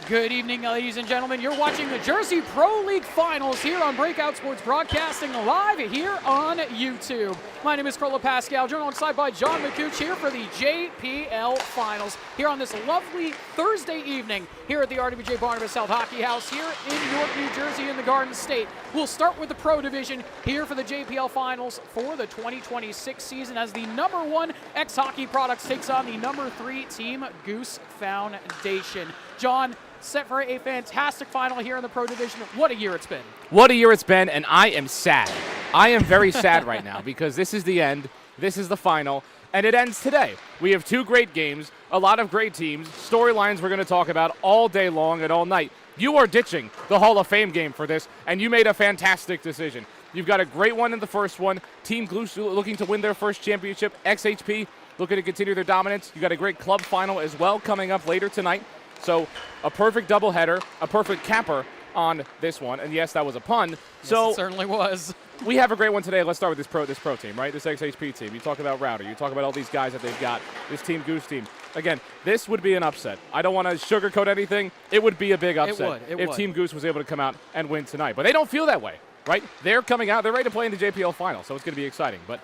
Good evening, ladies and gentlemen. You're watching the Jersey Pro League Finals here on Breakout Sports, broadcasting live here on YouTube. My name is Carlo Pascal, joined alongside by John McCooch here for the JPL Finals here on this lovely Thursday evening here at the RWJ Barnabas Health Hockey House here in Newark, New Jersey in the Garden State. We'll start with the Pro Division here for the JPL Finals for the 2026 season as the #1 X-Hockey Products takes on the #3 Team Goose Foundation. John, set for a fantastic final here in the Pro Division. What a year it's been. What a year it's been, and I am sad. I am very sad right now because this is the end, this is the final, and it ends today. We have two great games, a lot of great teams, storylines we're going to talk about all day long and all night. You are ditching the Hall of Fame game for this, and you made a fantastic decision. You've got a great one in the first one. Team Goose looking to win their first championship. XHP looking to continue their dominance. You got a great club final as well coming up later tonight. So a perfect doubleheader, a perfect capper on this one. And yes, that was a pun. Yes, it certainly was. We have a great one today. Let's start with this pro team, right? This XHP team. You talk about Router. You talk about all these guys that they've got. This Team Goose team. Again, this would be an upset. I don't want to sugarcoat anything. It would be a big upset if Team Goose was able to come out and win tonight. But they don't feel that way, right? They're coming out. They're ready to play in the JPL final, so it's going to be exciting. But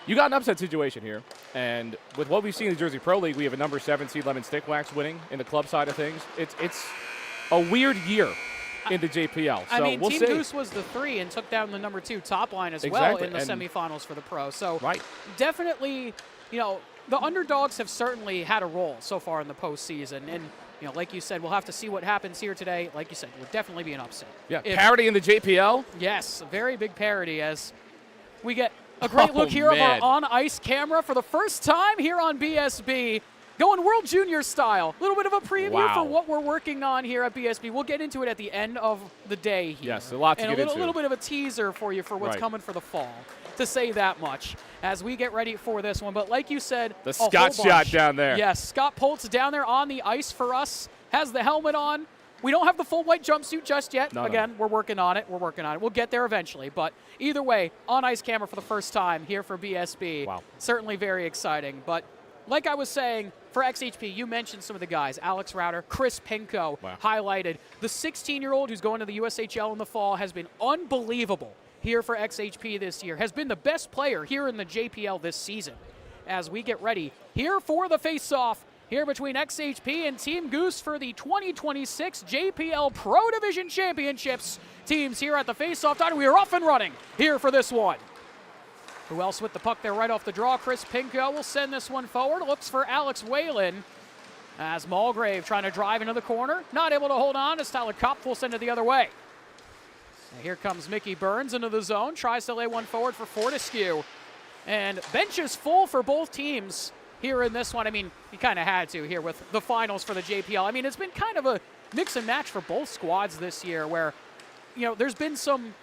you got an upset situation here, and with what we've seen in the Jersey Pro League, we have a #7 seed Lemon Stickwax winning in the club side of things. It's a weird year in the JPL. So we'll Team see. Goose was the 3 and took down the #2 top line as well in the semifinals for the Pro. So definitely, the underdogs have certainly had a role so far in the postseason. And, like you said, we'll have to see what happens here today. Like you said, it would definitely be an upset. Yeah, parity in the JPL? Yes, a very big parity as we get a great look here of our on-ice camera for the first time here on BSB. Going World Junior style. A little bit of a preview for what we're working on here at BSB. We'll get into it at the end of the day here. Yes, a lot to get into. And a little bit of a teaser for you for what's coming for the fall, to say that much, as we get ready for this one. But like you said, the Scott shot down there. Yes, Scott Poltz down there on the ice for us, has the helmet on. We don't have the full white jumpsuit just yet. Again, we're working on it. We'll get there eventually. But either way, on-ice camera for the first time here for BSB. Wow. Certainly very exciting. But like I was saying, for XHP, you mentioned some of the guys. Alex Router, Chris Pinko highlighted. The 16-year-old who's going to the USHL in the fall has been unbelievable here for XHP this year. Has been the best player here in the JPL this season. As we get ready here for the face-off here between XHP and Team Goose for the 2026 JPL Pro Division Championships. Teams here at the face-off time. We are off and running here for this one. Who else with the puck there right off the draw? Chris Pinko will send this one forward. Looks for Alex Whalen as Mulgrave trying to drive into the corner. Not able to hold on as Tyler Kopf will send it the other way. And here comes Mickey Burns into the zone. Tries to lay one forward for Fortescue. And bench is full for both teams here in this one. I mean, you kind of had to here with the finals for the JPL. I mean, it's been kind of a mix and match for both squads this year where, there's been some,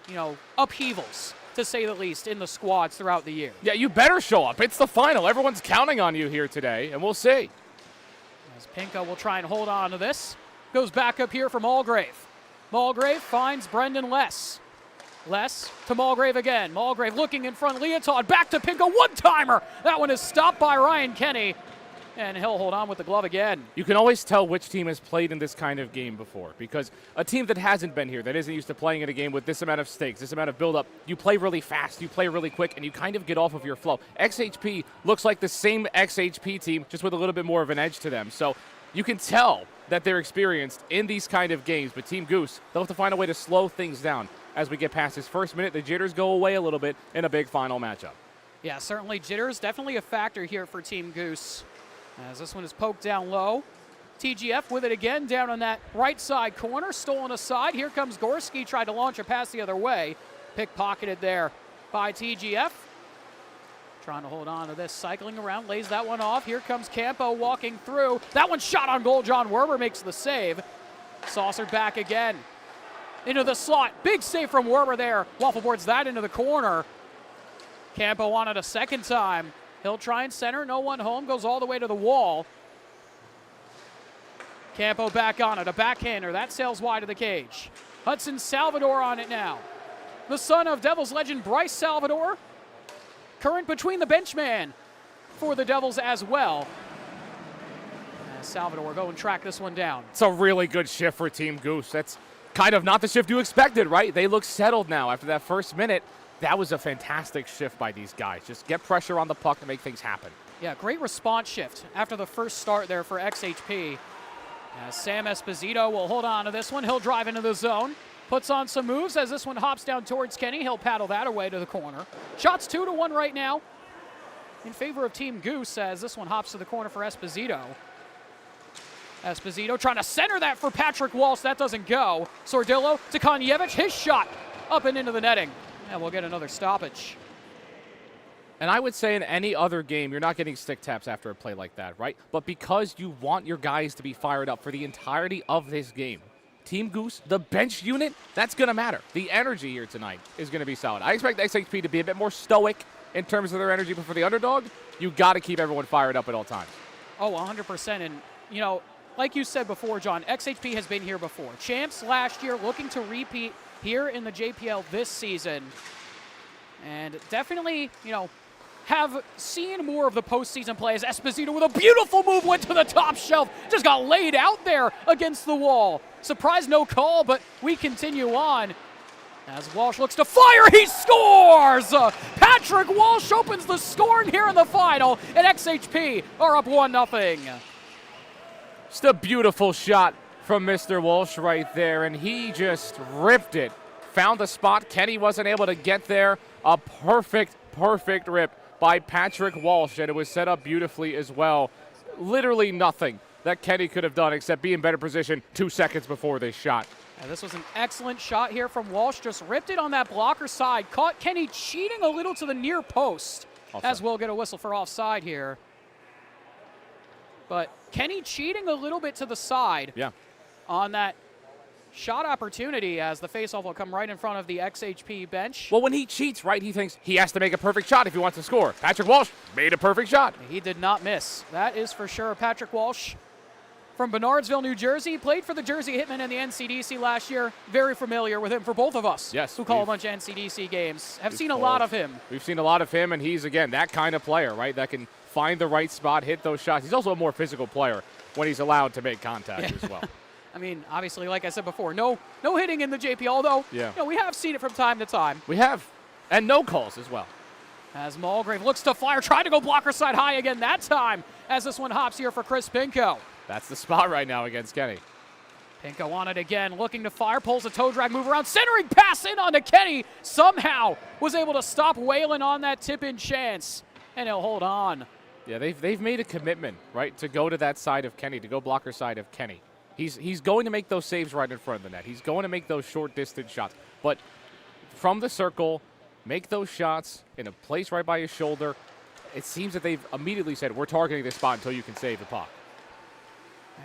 upheavals, to say the least, in the squads throughout the year. Yeah, you better show up. It's the final. Everyone's counting on you here today, and we'll see. As Pinko will try and hold on to this. Goes back up here for Mulgrave. Mulgrave finds Brendan Less. Less to Mulgrave again. Mulgrave looking in front. Leotard back to Pinko. One-timer. That one is stopped by Ryan Kenny. And he'll hold on with the glove again. You can always tell which team has played in this kind of game before, because a team that hasn't been here, that isn't used to playing in a game with this amount of stakes, this amount of build-up, you play really fast, you play really quick, and you kind of get off of your flow. XHP looks like the same XHP team, just with a little bit more of an edge to them. So you can tell that they're experienced in these kind of games. But Team Goose, they'll have to find a way to slow things down as we get past this first minute. The jitters go away a little bit in a big final matchup. Yeah, certainly jitters, definitely a factor here for Team Goose. As this one is poked down low. TGF with it again down on that right side corner. Stolen aside. Here comes Gorski. Tried to launch a pass the other way. Pickpocketed there by TGF. Trying to hold on to this. Cycling around. Lays that one off. Here comes Campo walking through. That one shot on goal. John Werber makes the save. Saucered back again. Into the slot. Big save from Werber there. Waffle boards that into the corner. Campo on it a second time. He'll try and center, no one home, goes all the way to the wall. Campo back on it, a backhander, that sails wide of the cage. Hudson Salvador on it now. The son of Devils legend Bryce Salvador, current between the benchman for the Devils as well. Salvador go and track this one down. It's a really good shift for Team Goose. That's kind of not the shift you expected, right? They look settled now after that first minute. That was a fantastic shift by these guys. Just get pressure on the puck to make things happen. Yeah, great response shift after the first start there for XHP. Sam Esposito will hold on to this one. He'll drive into the zone. Puts on some moves as this one hops down towards Kenny. He'll paddle that away to the corner. Shots 2-1 right now in favor of Team Goose as this one hops to the corner for Esposito. Esposito trying to center that for Patrick Walsh. That doesn't go. Sordillo to Konjevich. His shot up and into the netting. And we'll get another stoppage. And I would say in any other game, you're not getting stick taps after a play like that, right? But because you want your guys to be fired up for the entirety of this game, Team Goose, the bench unit, that's going to matter. The energy here tonight is going to be solid. I expect XHP to be a bit more stoic in terms of their energy, but for the underdog, you got to keep everyone fired up at all times. Oh, 100%. And, you know, like you said before, John, XHP has been here before. Champs last year, looking to repeat here in the JPL this season. And definitely, you know, have seen more of the postseason play as Esposito with a beautiful move went to the top shelf. Just got laid out there against the wall. Surprise, no call, but we continue on. As Walsh looks to fire, he scores! Patrick Walsh opens the scoring here in the final, and XHP are up 1-0. Just a beautiful shot from Mr. Walsh right there, and he just ripped it. Found the spot. Kenny wasn't able to get there. A perfect rip by Patrick Walsh, and it was set up beautifully as well. Literally nothing that Kenny could have done except be in better position 2 seconds before this shot. This was an excellent shot here from Walsh. Just ripped it on that blocker side. Caught Kenny cheating a little to the near post. Offside. As we'll get a whistle for offside here. But Kenny cheating a little bit to the side on that shot opportunity as the faceoff will come right in front of the XHP bench. Well, when he cheats, right, he thinks he has to make a perfect shot if he wants to score. Patrick Walsh made a perfect shot. He did not miss. That is for sure. Patrick Walsh from Bernardsville, New Jersey. Played for the Jersey Hitmen in the NCDC last year. Very familiar with him for both of us who call a bunch of NCDC games. Have seen a lot of him. We've seen a lot of him, and he's, again, that kind of player, right, that can find the right spot, hit those shots. He's also a more physical player when he's allowed to make contact as well. I mean, obviously, like I said before, no hitting in the JPL, although you know, we have seen it from time to time. We have, and no calls as well. As Mulgrave looks to fire, tried to go blocker side high again that time as this one hops here for Chris Pinko. That's the spot right now against Kenny. Pinko on it again, looking to fire, pulls a toe drag move around, centering pass in onto Kenny. Somehow was able to stop Whalen on that tip-in chance, and he'll hold on. Yeah, they've made a commitment, right, to go to that side of Kenny, to go blocker side of Kenny. He's going to make those saves right in front of the net. He's going to make those short distance shots. But from the circle, make those shots in a place right by his shoulder. It seems that they've immediately said, we're targeting this spot until you can save the puck.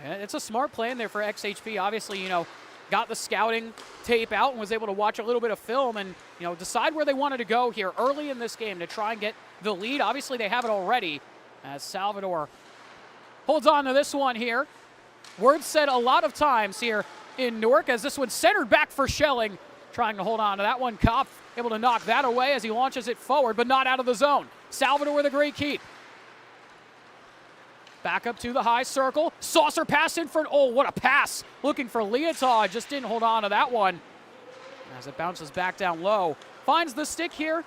It's a smart plan there for XHP. Obviously, you know, got the scouting tape out and was able to watch a little bit of film and, you know, decide where they wanted to go here early in this game to try and get the lead. Obviously, they have it already as Salvador holds on to this one here. Words said a lot of times here in Newark as this one's centered back for Schelling. Trying to hold on to that one. Kopf able to knock that away as he launches it forward, but not out of the zone. Salvador with a great keep. Back up to the high circle. Saucer pass in for, oh, what a pass. Looking for Leotard, just didn't hold on to that one. As it bounces back down low. Finds the stick here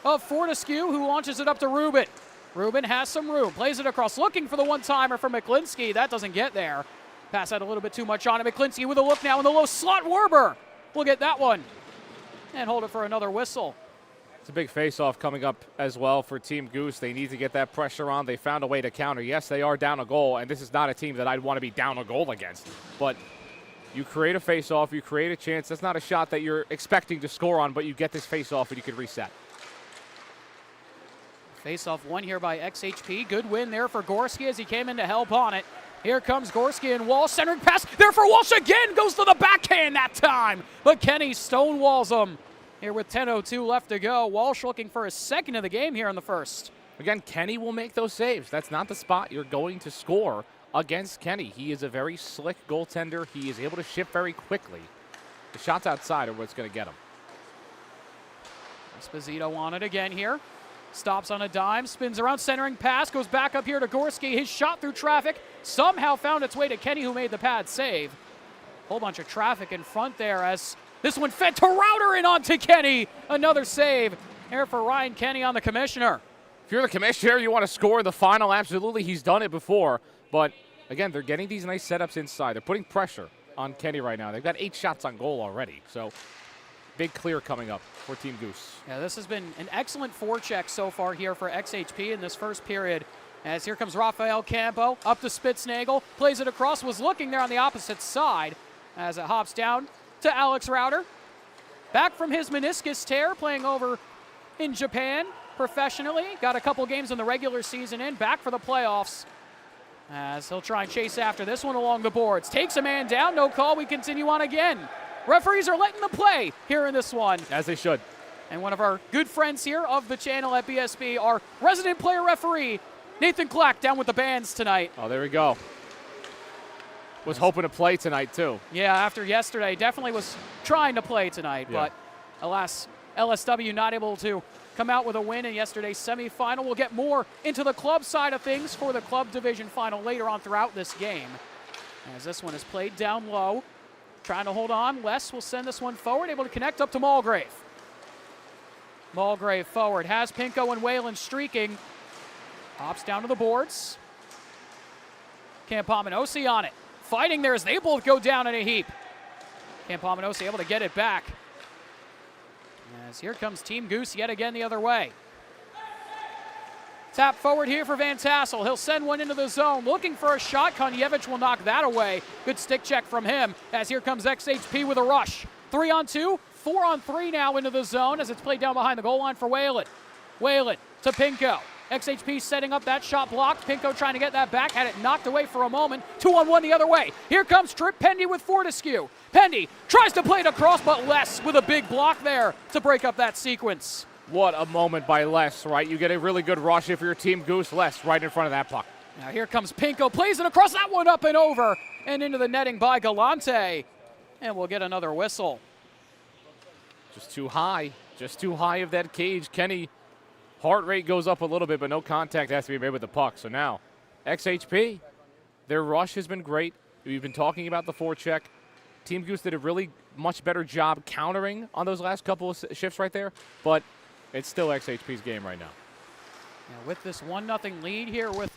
of Fortescue, who launches it up to Rubin. Rubin has some room, plays it across, looking for the one-timer for McClinsky. That doesn't get there. Pass out a little bit too much on it. McClinsky with a look now in the low slot. Werber will get that one and hold it for another whistle. It's a big face-off coming up as well for Team Goose. They need to get that pressure on. They found a way to counter. Yes, they are down a goal, and this is not a team that I'd want to be down a goal against. But you create a face-off, you create a chance. That's not a shot that you're expecting to score on, but you get this face-off and you can reset. Face-off won here by XHP. Good win there for Gorski as he came in to help on it. Here comes Gorski and Walsh. Centering pass there for Walsh again. Goes to the backhand that time. But Kenny stonewalls him here with 10:02 left to go. Walsh looking for his second of the game here in the first. Again, Kenny will make those saves. That's not the spot you're going to score against Kenny. He is a very slick goaltender. He is able to shift very quickly. The shots outside are what's going to get him. Esposito on it again here. Stops on a dime, spins around, centering pass, goes back up here to Gorski. His shot through traffic somehow found its way to Kenny, who made the pad save. Whole bunch of traffic in front there as this one fed to Router and on to Kenny. Another save here for Ryan Kenny on the commissioner. If you're the commissioner, you want to score in the final, absolutely. He's done it before. But, again, they're getting these nice setups inside. They're putting pressure on Kenny right now. They've got 8 shots on goal already. So, big clear coming up for Team Goose. Yeah, this has been an excellent forecheck so far here for XHP in this first period. As here comes Rafael Campo up to Spitznagel, plays it across, was looking there on the opposite side as it hops down to Alex Router. Back from his meniscus tear, playing over in Japan professionally. Got a couple games in the regular season in, back for the playoffs. As he'll try and chase after this one along the boards. Takes a man down, no call, we continue on again. Referees are letting the play here in this one. As they should. And one of our good friends here of the channel at BSB, our resident player referee, Nathan Clack, down with the bands tonight. Oh, there we go. Was hoping to play tonight, too. Yeah, after yesterday, definitely was trying to play tonight, but alas, LSW not able to come out with a win in yesterday's semifinal. We'll get more into the club side of things for the club division final later on throughout this game. As this one is played down low, trying to hold on. Wes will send this one forward, able to connect up to Mulgrave. Mulgrave forward, has Pinko and Whalen streaking. Hops down to the boards. Campominosi on it. Fighting there as they both go down in a heap. Campominosi able to get it back. As here comes Team Goose yet again the other way. Tap forward here for Van Tassel. He'll send one into the zone. Looking for a shot. Konjevich will knock that away. Good stick check from him. As here comes XHP with a rush. 3-on-2, 4-on-3 now into the zone as it's played down behind the goal line for Whalen. Whalen to Pinko. XHP setting up that shot blocked. Pinko trying to get that back. Had it knocked away for a moment. 2-on-1 the other way. Here comes Trip Pendy with Fortescue. Pendy tries to play it across, but Les with a big block there to break up that sequence. What a moment by Les, right? You get a really good rush if you're Team Goose. Les right in front of that puck. Now here comes Pinko. Plays it across. That one up and over. And into the netting by Galante. And we'll get another whistle. Just too high. Just too high of that cage. Kenny, heart rate goes up a little bit, but no contact has to be made with the puck. So now, XHP, their rush has been great. We've been talking about the forecheck. Team Goose did a really much better job countering on those last couple of shifts right there, but it's still XHP's game right now. Now with this 1-0 lead here, with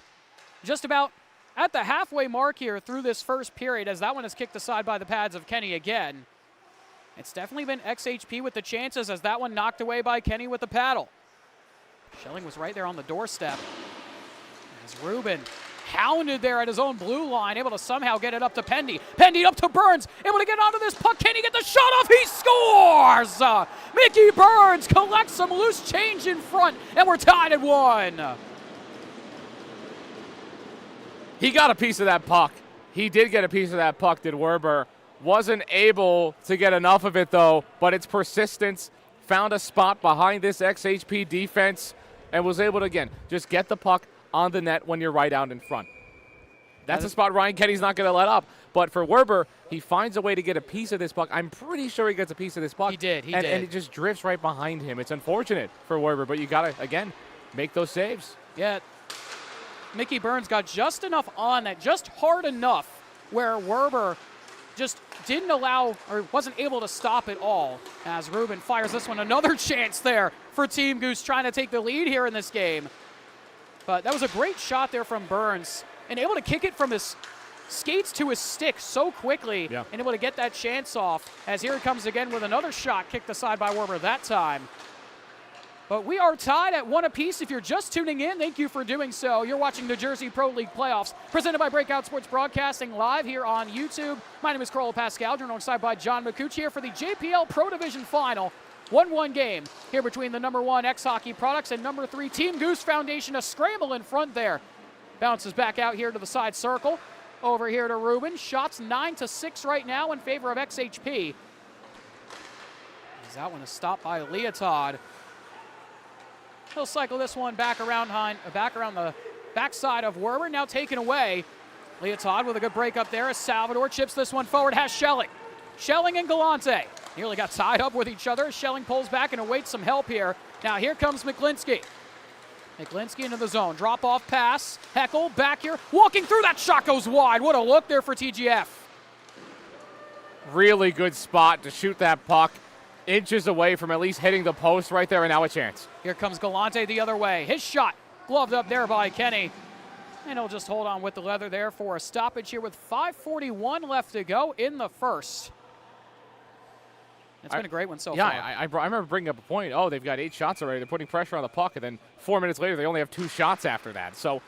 just about at the halfway mark here through this first period, as that one is kicked aside by the pads of Kenny again. It's definitely been XHP with the chances, as that one knocked away by Kenny with the paddle. Schelling was right there on the doorstep. As Ruben hounded there at his own blue line, able to somehow get it up to Pendy. Pendy up to Burns, able to get onto this puck. Can he get the shot off? He scores! Mickey Burns collects some loose change in front, and we're tied at 1. He got a piece of that puck. He did get a piece of that puck, did Werber. Wasn't able to get enough of it, though, but it's persistence. Found a spot behind this XHP defense and was able to, again, just get the puck on the net when you're right out in front. That's a spot Ryan Kenny's not going to let up. But for Werber, he finds a way to get a piece of this puck. I'm pretty sure he gets a piece of this puck. He did. And it just drifts right behind him. It's unfortunate for Werber, but you got to, again, make those saves. Yeah. Mickey Burns got just enough on that, just hard enough where Werber just didn't allow or wasn't able to stop it all. As Ruben fires this one, another chance there for Team Goose trying to take the lead here in this game. But that was a great shot there from Burns, and able to kick it from his skates to his stick so quickly, and able to get that chance off. As here it comes again with another shot kicked aside by Werber that time. But we are tied at 1 apiece. If you're just tuning in, thank you for doing so. You're watching the Jersey Pro League Playoffs, presented by Breakout Sports Broadcasting live here on YouTube. My name is Carl Pascal, joined alongside by John McCucci here for the JPL Pro Division Final. 1-1 game here between the number 1 X-Hockey Products and number 3 Team Goose Foundation. A scramble in front there. Bounces back out here to the side circle. Over here to Ruben. Shots 9-6 right now in favor of XHP. As that one is stopped by Leotard. He'll cycle this one back around the backside of Werber. Now taken away. Leotard with a good break up there as Salvador chips this one forward. Has Schelling. Schelling and Galante nearly got tied up with each other. Schelling pulls back and awaits some help here. Now here comes McClinsky. Miklinski into the zone. Drop-off pass. Heckel back here. Walking through. That shot goes wide. What a look there for TGF. Really good spot to shoot that puck. Inches away from at least hitting the post right there, and now a chance. Here comes Galante the other way. His shot gloved up there by Kenny. And he'll just hold on with the leather there for a stoppage here with 5:41 left to go in the first. It's been a great one so far. Yeah, I remember bringing up a point. Oh, they've got 8 shots already. They're putting pressure on the puck, and then 4 minutes later, they only have 2 shots after that. So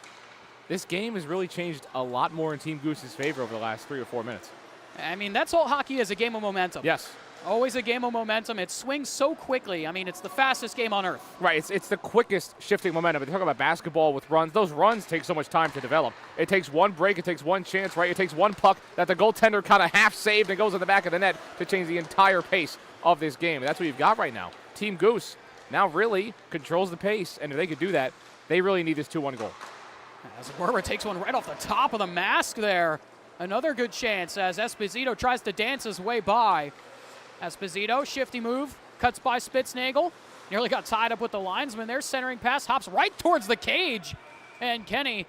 this game has really changed a lot more in Team Goose's favor over the last 3 or 4 minutes. I mean, that's all hockey is, a game of momentum. Yes. Always a game of momentum. It swings so quickly. I mean, it's the fastest game on earth. Right, it's the quickest shifting momentum. But you talk about basketball with runs. Those runs take so much time to develop. It takes one break. It takes one chance, right? It takes one puck that the goaltender kind of half saved and goes in the back of the net to change the entire pace of this game. And that's what you've got right now. Team Goose now really controls the pace. And if they could do that, they really need this 2-1 goal. As Werber takes one right off the top of the mask there. Another good chance as Esposito tries to dance his way by. Esposito, shifty move, cuts by Spitznagel. Nearly got tied up with the linesman there. Centering pass, hops right towards the cage. And Kenny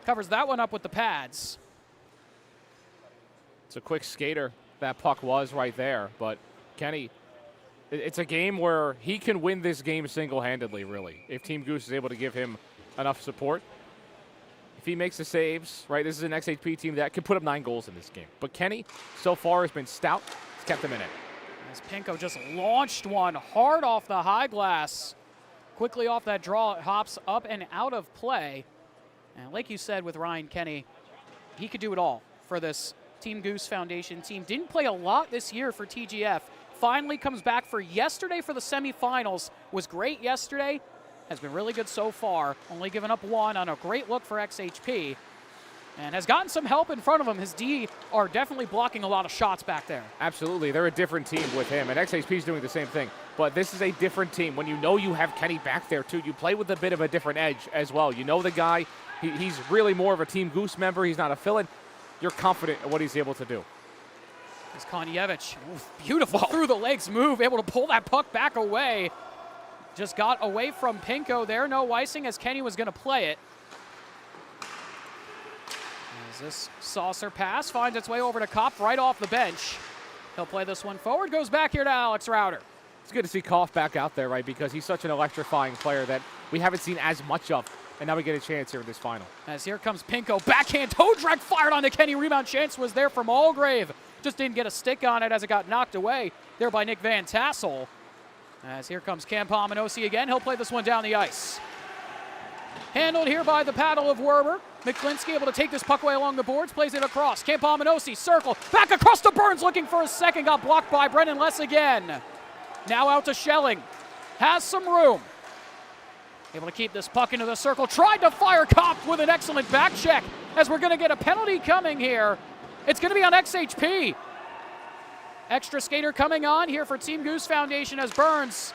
covers that one up with the pads. It's a quick skater, that puck was right there. But Kenny, it's a game where he can win this game single-handedly, really, if Team Goose is able to give him enough support. If he makes the saves, right, this is an XHP team that can put up 9 goals in this game. But Kenny, so far, has been stout. He's kept them in it. As Pinko just launched one hard off the high glass. Quickly off that draw, it hops up and out of play. And like you said with Ryan Kenny, he could do it all for this Team Goose Foundation team. Didn't play a lot this year for TGF. Finally comes back for yesterday for the semifinals. Was great yesterday. Has been really good so far. Only given up 1 on a great look for XHP. And has gotten some help in front of him. His D are definitely blocking a lot of shots back there. Absolutely. They're a different team with him. And XHP is doing the same thing. But this is a different team. When you know you have Kenny back there, too, you play with a bit of a different edge as well. You know the guy. He's really more of a Team Goose member. He's not a fill-in. You're confident in what he's able to do. It's Konyevich. Beautiful through the legs move. Able to pull that puck back away. Just got away from Pinko there. No icing as Kenny was going to play it. As this saucer pass finds its way over to Kopp right off the bench. He'll play this one forward. Goes back here to Alex Rauter. It's good to see Koff back out there, right, because he's such an electrifying player that we haven't seen as much of. And now we get a chance here in this final. As here comes Pinko. Backhand toe drag fired on the Kenny. Rebound chance was there from Allgrave. Just didn't get a stick on it as it got knocked away there by Nick Van Tassel. As here comes Cam Pominosi again. He'll play this one down the ice. Handled here by the paddle of Werber. Miklinski able to take this puck away along the boards. Plays it across. Cam Pominosi, circle. Back across to Burns looking for a second. Got blocked by Brendan Less again. Now out to Schelling. Has some room. Able to keep this puck into the circle. Tried to fire Kopp with an excellent back check. As we're going to get a penalty coming here. It's going to be on XHP. Extra skater coming on here for Team Goose Foundation as Burns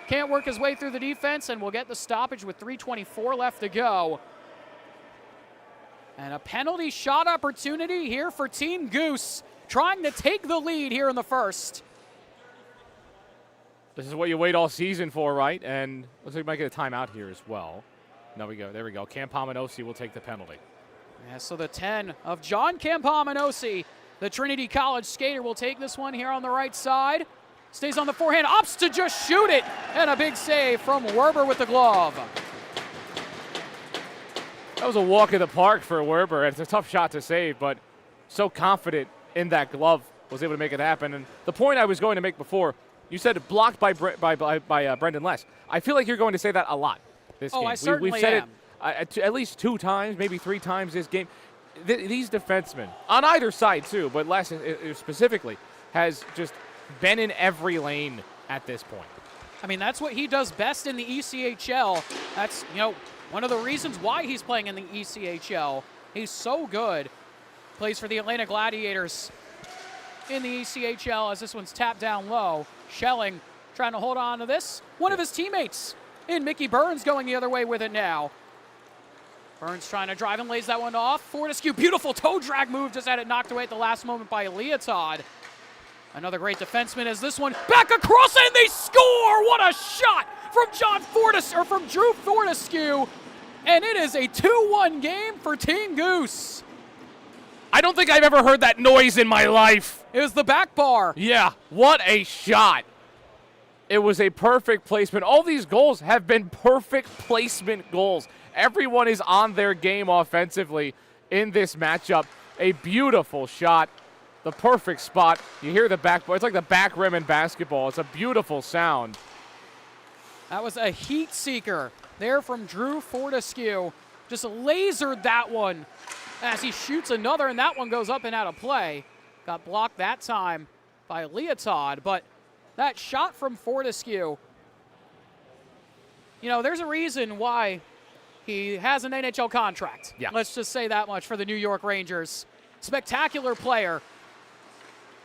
can't work his way through the defense, and we'll get the stoppage with 3:24 left to go. And a penalty shot opportunity here for Team Goose, trying to take the lead here in the first. This is what you wait all season for, right? And looks like we might get a timeout here as well. There we go. Cam Pominosi will take the penalty. Yeah, so the 10 of John Campominosi, the Trinity College skater, will take this one here on the right side. Stays on the forehand, opts to just shoot it, and a big save from Werber with the glove. That was a walk in the park for Werber. It's a tough shot to save, but so confident in that glove, was able to make it happen. And the point I was going to make before, you said blocked by Brendan Less. I feel like you're going to say that a lot this game. I certainly We've said am. It at least 2 times, maybe 3 times this game. These defensemen, on either side too, but Less specifically, has just been in every lane at this point. I mean, that's what he does best in the ECHL. That's, one of the reasons why he's playing in the ECHL. He's so good. Plays for the Atlanta Gladiators in the ECHL as this one's tapped down low. Schelling trying to hold on to this. One of his teammates in Mickey Burns going the other way with it now. Burns trying to drive and lays that one off. Fortescue, beautiful toe drag move, just had it knocked away at the last moment by Leotard. Another great defenseman as this one back across and they score! What a shot from Drew Fortescue, and it is a 2-1 game for Team Goose. I don't think I've ever heard that noise in my life. It was the back bar. Yeah, what a shot. It was a perfect placement. All these goals have been perfect placement goals. Everyone is on their game offensively in this matchup. A beautiful shot. The perfect spot. You hear the back bar. It's like the back rim in basketball. It's a beautiful sound. That was a heat seeker there from Drew Fortescue. Just lasered that one as he shoots another, and that one goes up and out of play. Got blocked that time by Leotard, but that shot from Fortescue, you know, there's a reason why he has an NHL contract. Yeah. Let's just say that much for the New York Rangers. Spectacular player.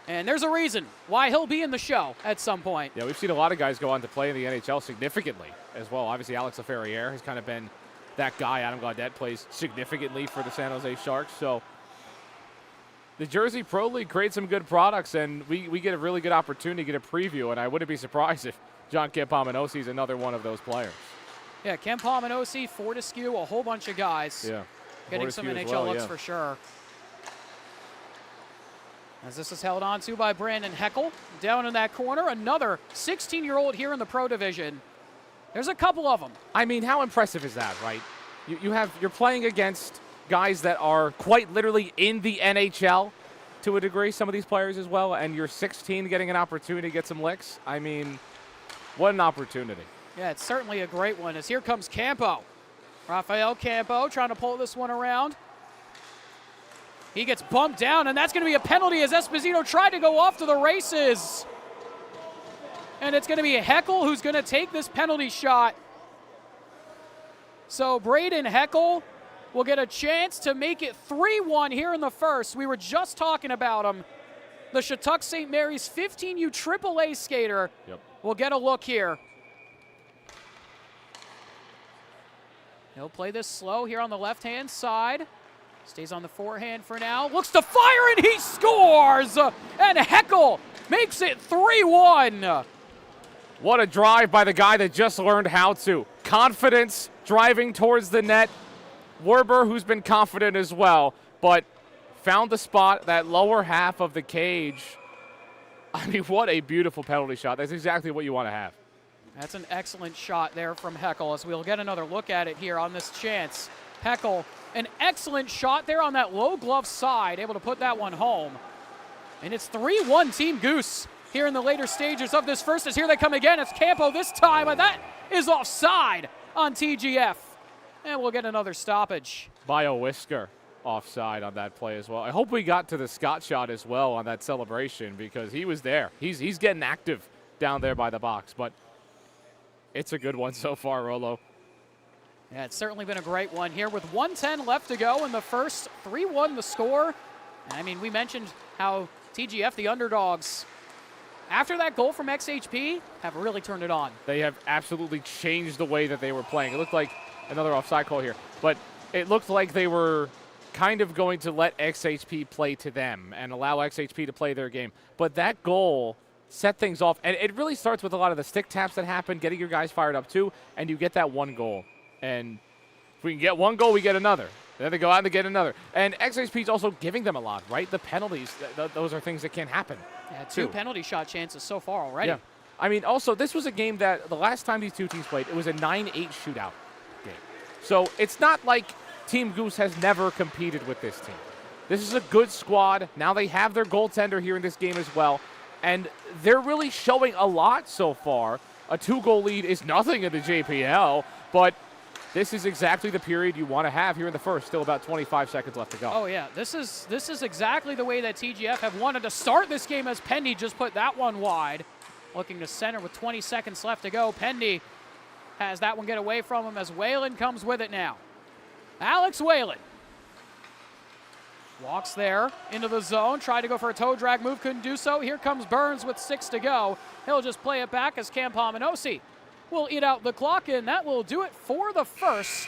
And there's a reason why he'll be in the show at some point. Yeah, we've seen a lot of guys go on to play in the NHL significantly as well. Obviously, Alex Laferriere has kind of been that guy. Adam Gaudreau plays significantly for the San Jose Sharks. So the Jersey Pro League creates some good products, and we get a really good opportunity to get a preview, and I wouldn't be surprised if John Campomenosi is another one of those players. Yeah, Campomenosi, Fortescue, a whole bunch of guys. Yeah. Getting some NHL looks for sure. As this is held on to by Brandon Heckel. Down in that corner, another 16-year-old here in the Pro Division. There's a couple of them. I mean, how impressive is that, right? You're playing against guys that are quite literally in the NHL to a degree, some of these players as well, and you're 16 getting an opportunity to get some licks. I mean, what an opportunity. Yeah, it's certainly a great one, as here comes Campo. Rafael Campo trying to pull this one around. He gets bumped down, and that's going to be a penalty as Esposito tried to go off to the races. And it's going to be Heckel who's going to take this penalty shot. So Braden Heckel will get a chance to make it 3-1 here in the first. We were just talking about him. The Shattuck St. Mary's 15U AAA skater will get a look here. He'll play this slow here on the left-hand side. Stays on the forehand for now. Looks to fire, and he scores! And Heckel makes it 3-1. What a drive by the guy that just learned how to. Confidence, driving towards the net. Werber, who's been confident as well, but found the spot, that lower half of the cage. I mean, what a beautiful penalty shot. That's exactly what you want to have. That's an excellent shot there from Heckel, as we'll get another look at it here on this chance. Heckel, an excellent shot there on that low glove side, able to put that one home. And it's 3-1 Team Goose here in the later stages of this first, as here they come again. It's Campo this time, and that is offside on TGF. And we'll get another stoppage. Bio Whisker offside on that play as well. I hope we got to the Scott shot as well on that celebration, because he was there. He's getting active down there by the box, but it's a good one so far, Rolo. Yeah, it's certainly been a great one here with 1:10 left to go in the first. 3-1 the score. And I mean, we mentioned how TGF, the underdogs, after that goal from XHP, have really turned it on. They have absolutely changed the way that they were playing. It looked like another offside call here, but it looked like they were kind of going to let XHP play to them and allow XHP to play their game. But that goal set things off, and it really starts with a lot of the stick taps that happen, getting your guys fired up too, and you get that one goal. And if we can get one goal, we get another. Then they go out and they get another. And XHP is also giving them a lot, right? The penalties, those are things that can happen. Yeah, two penalty shot chances so far already. Yeah. I mean, also, this was a game that the last time these two teams played, it was a 9-8 shootout game. So it's not like Team Goose has never competed with this team. This is a good squad. Now they have their goaltender here in this game as well. And they're really showing a lot so far. A 2-goal lead is nothing in the JPL, but this is exactly the period you want to have here in the first. Still about 25 seconds left to go. Oh, yeah. This is exactly the way that TGF have wanted to start this game, as Pendy just put that one wide. Looking to center with 20 seconds left to go. Pendy has that one get away from him as Whalen comes with it now. Alex Whalen walks there into the zone. Tried to go for a toe drag move. Couldn't do so. Here comes Burns with 6 to go. He'll just play it back as Campomenosi will eat out the clock, and that will do it for the first.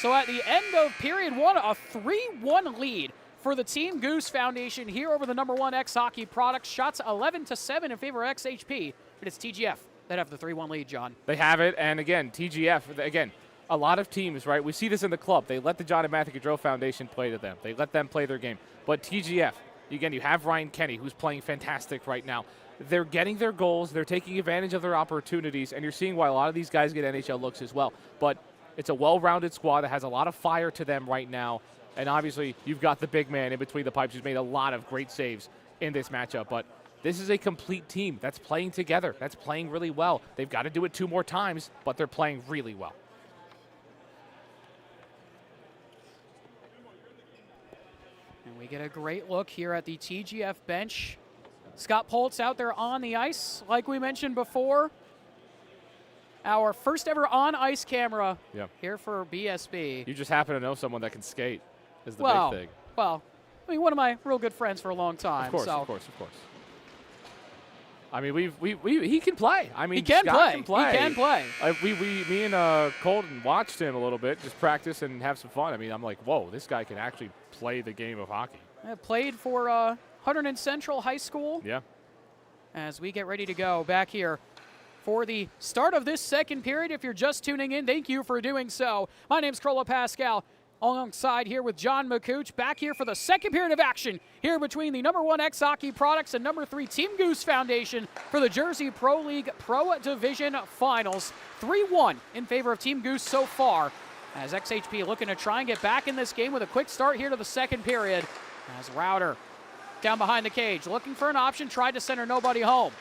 So at the end of period one, a 3-1 lead for the Team Goose Foundation here over the #1 X Hockey product. Shots 11-7 in favor of XHP, but it's TGF They'd have the 3-1 lead, John. They have it, and again, TGF, again, a lot of teams, right? We see this in the club. They let the John and Matthew Gaudreau Foundation play to them. They let them play their game. But TGF, again, you have Ryan Kenny, who's playing fantastic right now. They're getting their goals. They're taking advantage of their opportunities, and you're seeing why a lot of these guys get NHL looks as well. But it's a well-rounded squad that has a lot of fire to them right now, and obviously you've got the big man in between the pipes who's made a lot of great saves in this matchup. But this is a complete team that's playing together, that's playing really well. They've got to do it 2 more times, but they're playing really well. And we get a great look here at the TGF bench. Scott Poltz out there on the ice, like we mentioned before. Our first ever on-ice camera here for BSB. You just happen to know someone that can skate is the big thing. Well, I mean, one of my real good friends for a long time. Of course, so. of course. I mean, he can play. I mean, he can Scott can play. He can play. Me and Colton watched him a little bit, just practice and have some fun. I mean, I'm like, whoa, this guy can actually play the game of hockey. Played for Hunterdon Central High School. Yeah. As we get ready to go back here for the start of this second period. If you're just tuning in, thank you for doing so. My name's Carla Pascal, alongside here with John McCooch, back here for the second period of action here between the #1 X Hockey Products and #3 Team Goose Foundation for the Jersey Pro League Pro Division Finals. 3-1 in favor of Team Goose so far, as XHP looking to try and get back in this game with a quick start here to the second period. As Router down behind the cage, looking for an option, tried to center nobody home.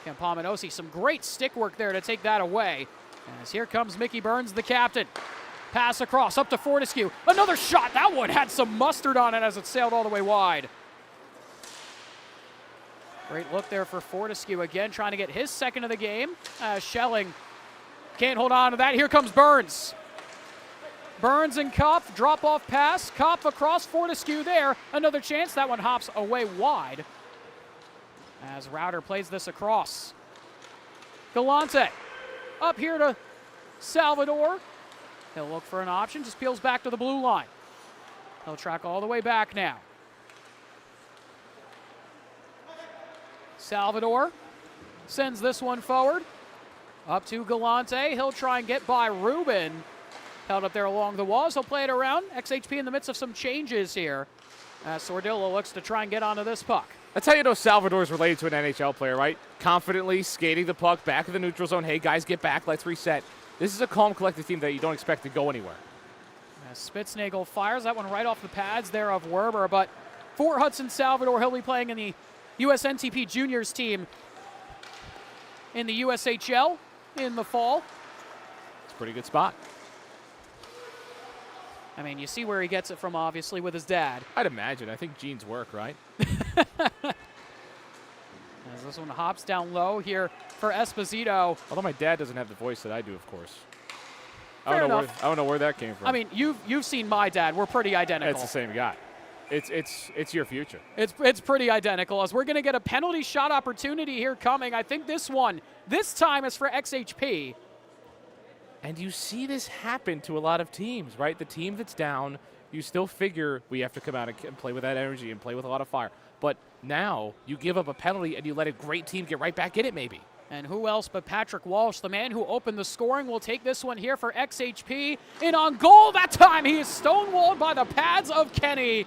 Campomenosi, some great stick work there to take that away. As here comes Mickey Burns, the captain. Pass across, up to Fortescue. Another shot, that one had some mustard on it as it sailed all the way wide. Great look there for Fortescue, again trying to get his second of the game. Schelling can't hold on to that, here comes Burns. Burns and Kopf, drop-off pass. Kopf across, Fortescue there. Another chance. That one hops away wide as Router plays this across. Galante up here to Salvador. He'll look for an option, just peels back to the blue line. He'll track all the way back now. Salvador sends this one forward. Up to Galante. He'll try and get by Rubin. Held up there along the walls. He'll play it around. XHP in the midst of some changes here. Sordillo looks to try and get onto this puck. That's how you know Salvador's related to an NHL player, right? Confidently skating the puck back of the neutral zone. Hey, guys, get back. Let's reset. This is a calm, collected team that you don't expect to go anywhere. Spitznagel fires that one right off the pads there of Werber. But for Hudson Salvador, he'll be playing in the USNTP Juniors team in the USHL in the fall. It's a pretty good spot. I mean, you see where he gets it from, obviously, with his dad. I'd imagine. I think genes work, right? As this one hops down low here for Esposito. Although my dad doesn't have the voice that I do, of course. Fair enough. I don't know where that came from. I mean, you've seen my dad. We're pretty identical. It's the same guy. It's your future. It's pretty identical, as we're going to get a penalty shot opportunity here coming. I think this time is for XHP. And you see this happen to a lot of teams, right? The team that's down, you still figure we have to come out and play with that energy and play with a lot of fire. But now you give up a penalty and you let a great team get right back in it maybe. And who else but Patrick Walsh, the man who opened the scoring, will take this one here for XHP. And on goal that time, he is stonewalled by the pads of Kenny.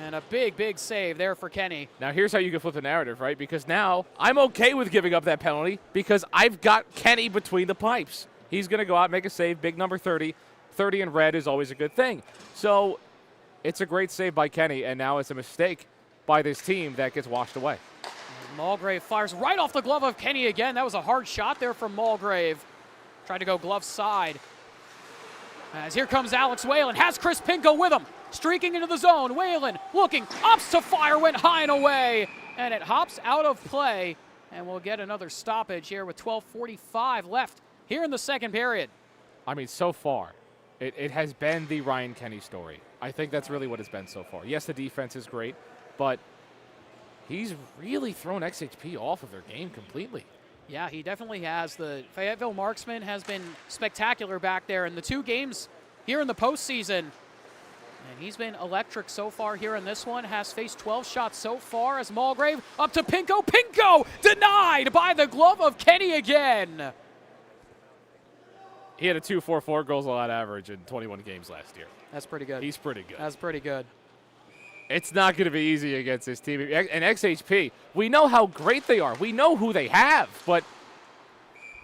And a big, big save there for Kenny. Now here's how you can flip the narrative, right? Because now I'm okay with giving up that penalty because I've got Kenny between the pipes. He's going to go out and make a save, big number 30. 30 in red is always a good thing. So it's a great save by Kenny, and now it's a mistake by this team that gets washed away. Mulgrave fires right off the glove of Kenny again. That was a hard shot there from Mulgrave. Tried to go glove side. As here comes Alex Whalen, has Chris Pinko with him. Streaking into the zone, Whalen looking, ups to fire, went high and away. And it hops out of play, and we'll get another stoppage here with 12:45 left here in the second period. I mean, so far, it has been the Ryan Kenny story. I think that's really what it's been so far. Yes, the defense is great, but he's really thrown XHP off of their game completely. Yeah, he definitely has. The Fayetteville marksman has been spectacular back there. In the 2 games here in the postseason, And he's been electric so far here in this one. Has faced 12 shots so far as Mulgrave up to Pinko. Pinko denied by the glove of Kenny again. He had a 2.44 goals allowed average in 21 games last year. That's pretty good. He's pretty good. That's pretty good. It's not going to be easy against this team. And XHP, we know how great they are. We know who they have, but...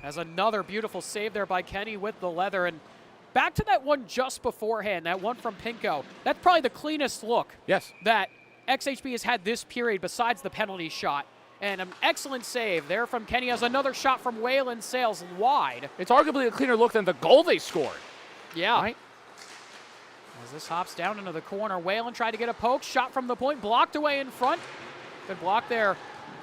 As another beautiful save there by Kenny with the leather. And back to that one just beforehand, that one from Pinko. That's probably the cleanest look that XHP has had this period besides the penalty shot. And an excellent save there from Kenny as another shot from Waylon sails wide. It's arguably a cleaner look than the goal they scored. Yeah. Right? As this hops down into the corner, Waylon tried to get a poke, shot from the point, blocked away in front. Good block there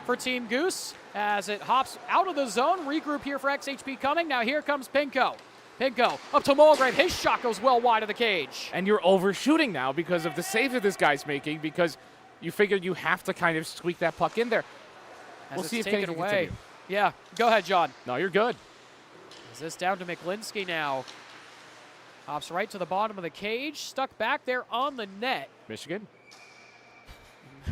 for Team Goose as it hops out of the zone. Regroup here for XHP coming. Now here comes Pinko. Pinko up to Mulgrave. His shot goes well wide of the cage. And you're overshooting now because of the save that this guy's making, because you figure you have to kind of squeak that puck in there. We'll see if Kenny can continue. Yeah, go ahead, John. No, you're good. Is this down to McLinsky now? Hops right to the bottom of the cage, stuck back there on the net. Michigan.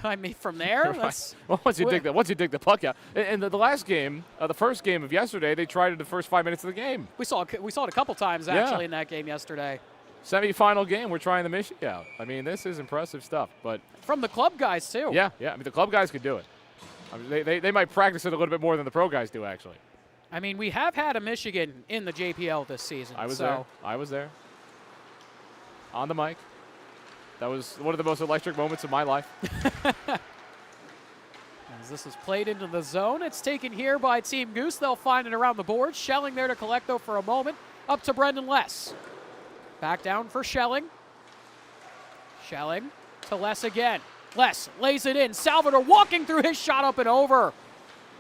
I mean, from there, let's. Well, once you dig the puck out. In the last game, the first game of yesterday, they tried it the first 5 minutes of the game. We saw it a couple times actually in that game yesterday. Semi-final game, we're trying the Michigan out. I mean, this is impressive stuff. But from the club guys too. Yeah. I mean, the club guys could do it. I mean, they might practice it a little bit more than the pro guys do, actually. I mean, we have had a Michigan in the JPL this season. I was there. On the mic. That was one of the most electric moments of my life. As this is played into the zone, it's taken here by Team Goose. They'll find it around the board. Schelling there to collect, though, for a moment. Up to Brendan Less. Back down for Schelling. Schelling to Less again. Less lays it in. Salvador walking through his shot up and over.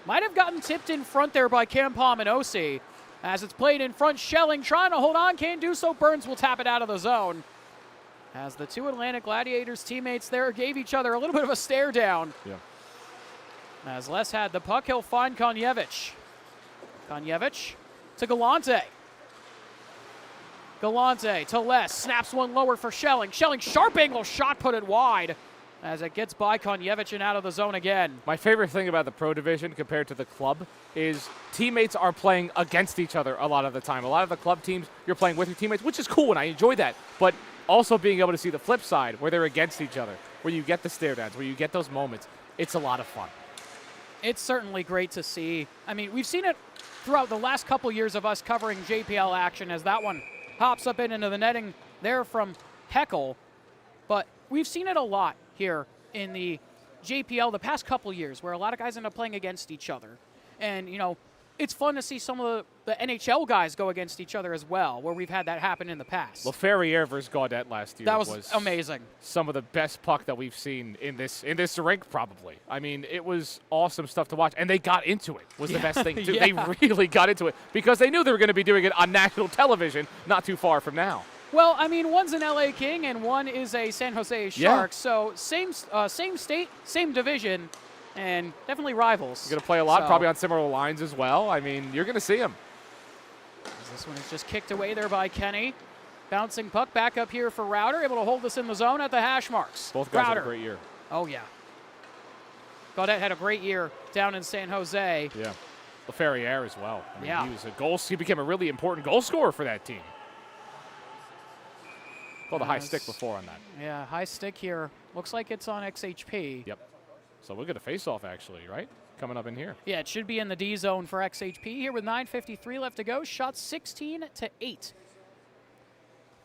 Might have gotten tipped in front there by Campom and Osi. As it's played in front, Schelling trying to hold on. Can't do so. Burns will tap it out of the zone. As the two Atlantic Gladiators teammates there gave each other a little bit of a stare down. Yeah. As Les had the puck, he'll find Konjevich. Konjevich to Galante. Galante to Les. Snaps one lower for Schelling. Schelling, sharp angle shot, put it wide. As it gets by Konjevich and out of the zone again. My favorite thing about the pro division compared to the club is teammates are playing against each other a lot of the time. A lot of the club teams, you're playing with your teammates, which is cool, and I enjoy that. But also being able to see the flip side where they're against each other, where you get the stare downs, where you get those moments, it's a lot of fun. It's certainly great to see. I mean, we've seen it throughout the last couple years of us covering JPL action as that one hops up into the netting there from Heckel. But we've seen it a lot here in the JPL the past couple years where a lot of guys end up playing against each other. And, you know, it's fun to see some of the NHL guys go against each other as well, where we've had that happen in the past. LaFerriere versus Gaudette last year that was amazing. Some of the best puck that we've seen in this rink, probably. I mean, it was awesome stuff to watch, and they got into it. Was the best thing too. They really got into it because they knew they were going to be doing it on national television, not too far from now. Well, I mean, one's an LA King and one is a San Jose Shark, so same state, same division. And definitely rivals. You're going to play a lot, probably on similar lines as well. I mean, you're going to see them. This one is just kicked away there by Kenny. Bouncing puck back up here for Router, able to hold this in the zone at the hash marks. Both guys had a great year. Oh, yeah. Gaudette had a great year down in San Jose. Yeah. LaFerriere as well. I mean, he became a really important goal scorer for that team. Called a high stick before on that. Yeah, high stick here. Looks like it's on XHP. Yep. So we'll get a face-off, actually, right? Coming up in here. Yeah, it should be in the D zone for XHP here with 9:53 left to go. Shot 16-8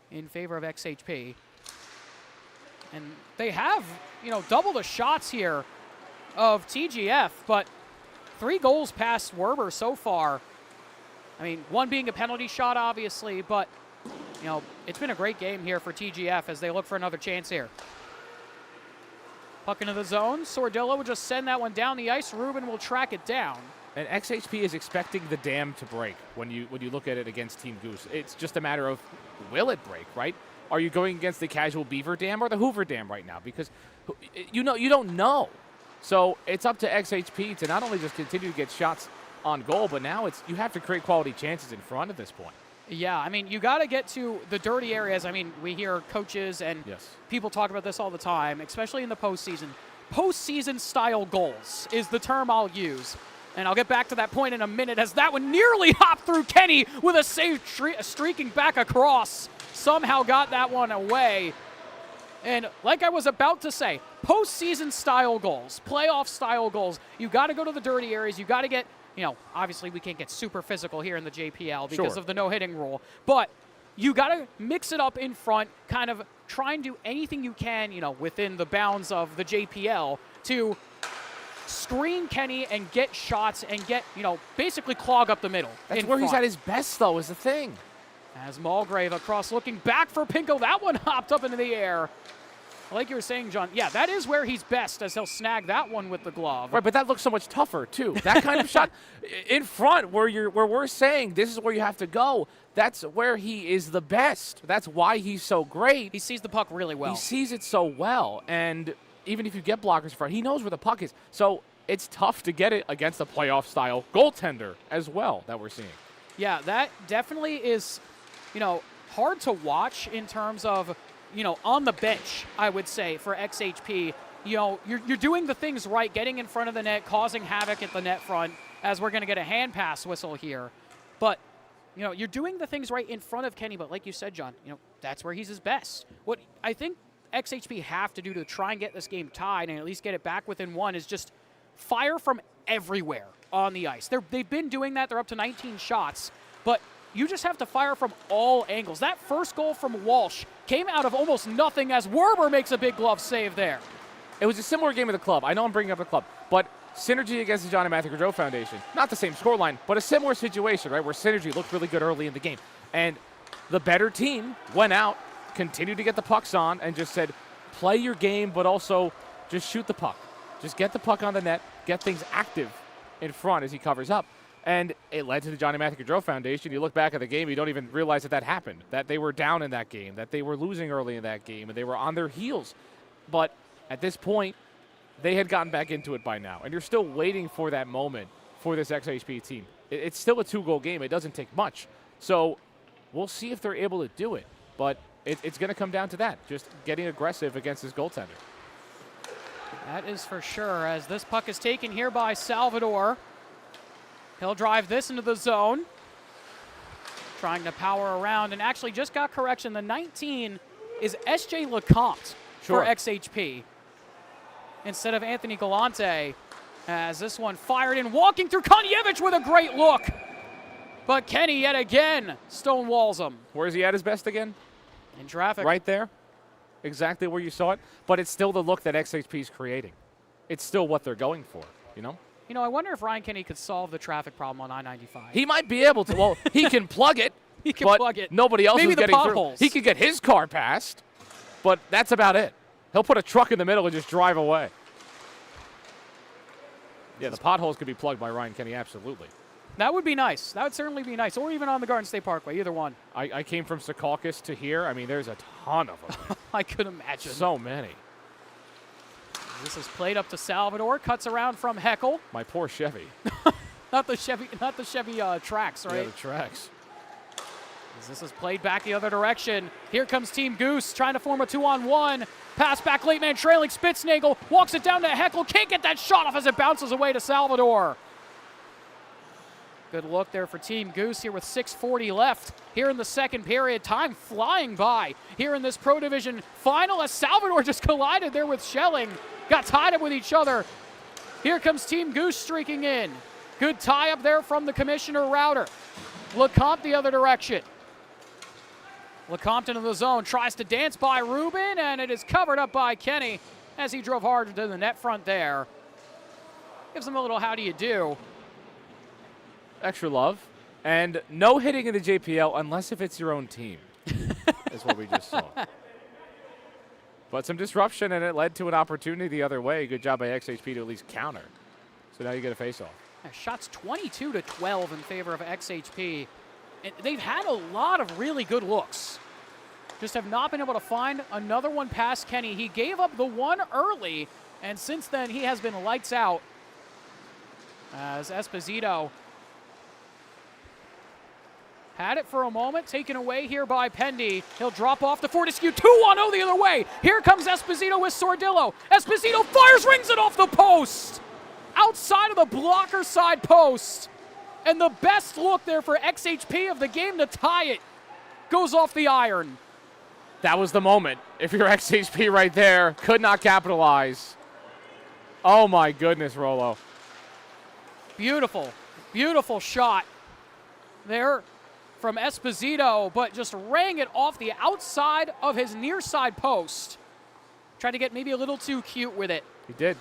in favor of XHP. And they have, you know, double the shots here of TGF, but 3 goals past Werber so far. I mean, one being a penalty shot, obviously, but, you know, it's been a great game here for TGF as they look for another chance here. Puck into the zone. Sordillo will just send that one down the ice. Ruben will track it down. And XHP is expecting the dam to break when you look at it against Team Goose. It's just a matter of, will it break, right? Are you going against the casual Beaver Dam or the Hoover Dam right now? Because you don't know. So it's up to XHP to not only just continue to get shots on goal, but now you have to create quality chances in front at this point. Yeah, I mean, you got to get to the dirty areas. I mean, we hear coaches and people talk about this all the time, especially in the postseason. Postseason style goals is the term I'll use. And I'll get back to that point in a minute, as that one nearly hopped through Kenny with a save streaking back across. Somehow got that one away. And like I was about to say, postseason style goals, playoff style goals, you got to go to the dirty areas. You got to get, obviously we can't get super physical here in the JPL because of the no-hitting rule. But you got to mix it up in front, kind of try and do anything you can, within the bounds of the JPL to screen Kenny and get shots and get, basically clog up the middle. That's where he's at his best, though, is the thing. As Mulgrave across looking back for Pinko. That one hopped up into the air. Like you were saying, John, yeah, that is where he's best, as he'll snag that one with the glove. Right, but that looks so much tougher, too. That kind of shot in front where we're saying this is where you have to go, that's where he is the best. That's why he's so great. He sees the puck really well. He sees it so well, and even if you get blockers in front, he knows where the puck is. So it's tough to get it against a playoff-style goaltender as well that we're seeing. Yeah, that definitely is, hard to watch in terms of, on the bench, I would say, for XHP. You're doing the things right, getting in front of the net, causing havoc at the net front, as we're going to get a hand pass whistle here. But, you're doing the things right in front of Kenny, but like you said, John, that's where he's his best. What I think XHP have to do to try and get this game tied and at least get it back within one is just fire from everywhere on the ice. They've been doing that. They're up to 19 shots, but you just have to fire from all angles. That first goal from Walsh came out of almost nothing as Werber makes a big glove save there. It was a similar game of the club. I know I'm bringing up the club, but Synergy against the John and Matthew Gaudreau Foundation. Not the same scoreline, but a similar situation, right, where Synergy looked really good early in the game. And the better team went out, continued to get the pucks on, and just said, play your game, but also just shoot the puck. Just get the puck on the net, get things active in front as he covers up. And it led to the Johnny Matthew Gaudreau Foundation. You look back at the game, you don't even realize that happened, that they were down in that game, that they were losing early in that game, and they were on their heels. But at this point, they had gotten back into it by now. And you're still waiting for that moment for this XHP team. It's still a 2-goal game. It doesn't take much. So we'll see if they're able to do it. But it's going to come down to that, just getting aggressive against this goaltender. That is for sure, as this puck is taken here by Salvador. He'll drive this into the zone. Trying to power around, and actually just got correction. The 19 is S.J. Lecomte for XHP instead of Anthony Galante, as this one fired in, walking through Konyevich with a great look. But Kenny yet again stonewalls him. Where's he at his best again? In traffic. Right there. Exactly where you saw it. But it's still the look that XHP is creating. It's still what they're going for, I wonder if Ryan Kenny could solve the traffic problem on I-95. He might be able to. Well, he can plug it. He can plug it. Nobody else Maybe is the getting potholes. through. He could get his car past, but that's about it. He'll put a truck in the middle and just drive away. Yeah, the potholes could be plugged by Ryan Kenny, absolutely. That would be nice. That would certainly be nice. Or even on the Garden State Parkway, either one. I came from Secaucus to here. I mean, there's a ton of them. I could imagine. So many. This is played up to Salvador. Cuts around from Heckel. My poor Chevy. Not the Chevy tracks, right? Yeah, the tracks. As this is played back the other direction. Here comes Team Goose trying to form a 2-on-1. Pass back, late man trailing. Spitznagel walks it down to Heckel. Can't get that shot off as it bounces away to Salvador. Good look there for Team Goose here with 6:40 left here in the second period. Time flying by here in this Pro Division final as Salvador just collided there with Schelling. Got tied up with each other. Here comes Team Goose streaking in. Good tie up there from the Commissioner Router. Lecomte the other direction. Lecomte into the zone, tries to dance by Rubin, and it is covered up by Kenny as he drove hard to the net front there. Gives him a little how do you do. Extra love. And no hitting in the JPL unless if it's your own team, is what we just saw. But some disruption, and it led to an opportunity the other way. Good job by XHP to at least counter. So now you get a face-off. Shots 22-12 in favor of XHP. And they've had a lot of really good looks. Just have not been able to find another one past Kenny. He gave up the one early, and since then he has been lights out. As Esposito Had it for a moment, taken away here by Pendy. He'll drop off to Fortescue. 2-1-0 the other way. Here comes Esposito with Sordillo. Esposito fires, rings it off the post. Outside of the blocker side post. And the best look there for XHP of the game to tie it goes off the iron. That was the moment. If you're XHP right there, could not capitalize. Oh my goodness, Rolo. Beautiful, beautiful shot there from Esposito, but just rang it off the outside of his near side post. Tried to get maybe a little too cute with it. He did.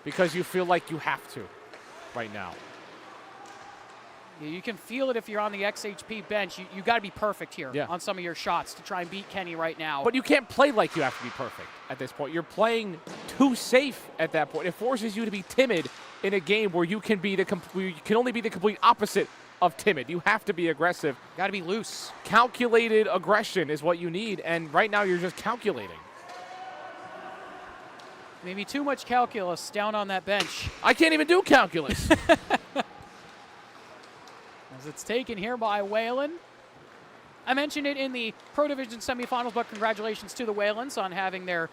Because you feel like you have to right now. You can feel it if you're on the XHP bench. You got to be perfect here on some of your shots to try and beat Kenny right now. But you can't play like you have to be perfect at this point. You're playing too safe at that point. It forces you to be timid in a game where you can only be the complete opposite of timid. You have to be aggressive. Got to be loose. Calculated aggression is what you need, and right now you're just calculating. Maybe too much calculus down on that bench. I can't even do calculus. As it's taken here by Whalen. I mentioned it in the Pro Division semifinals, but congratulations to the Whalens on having their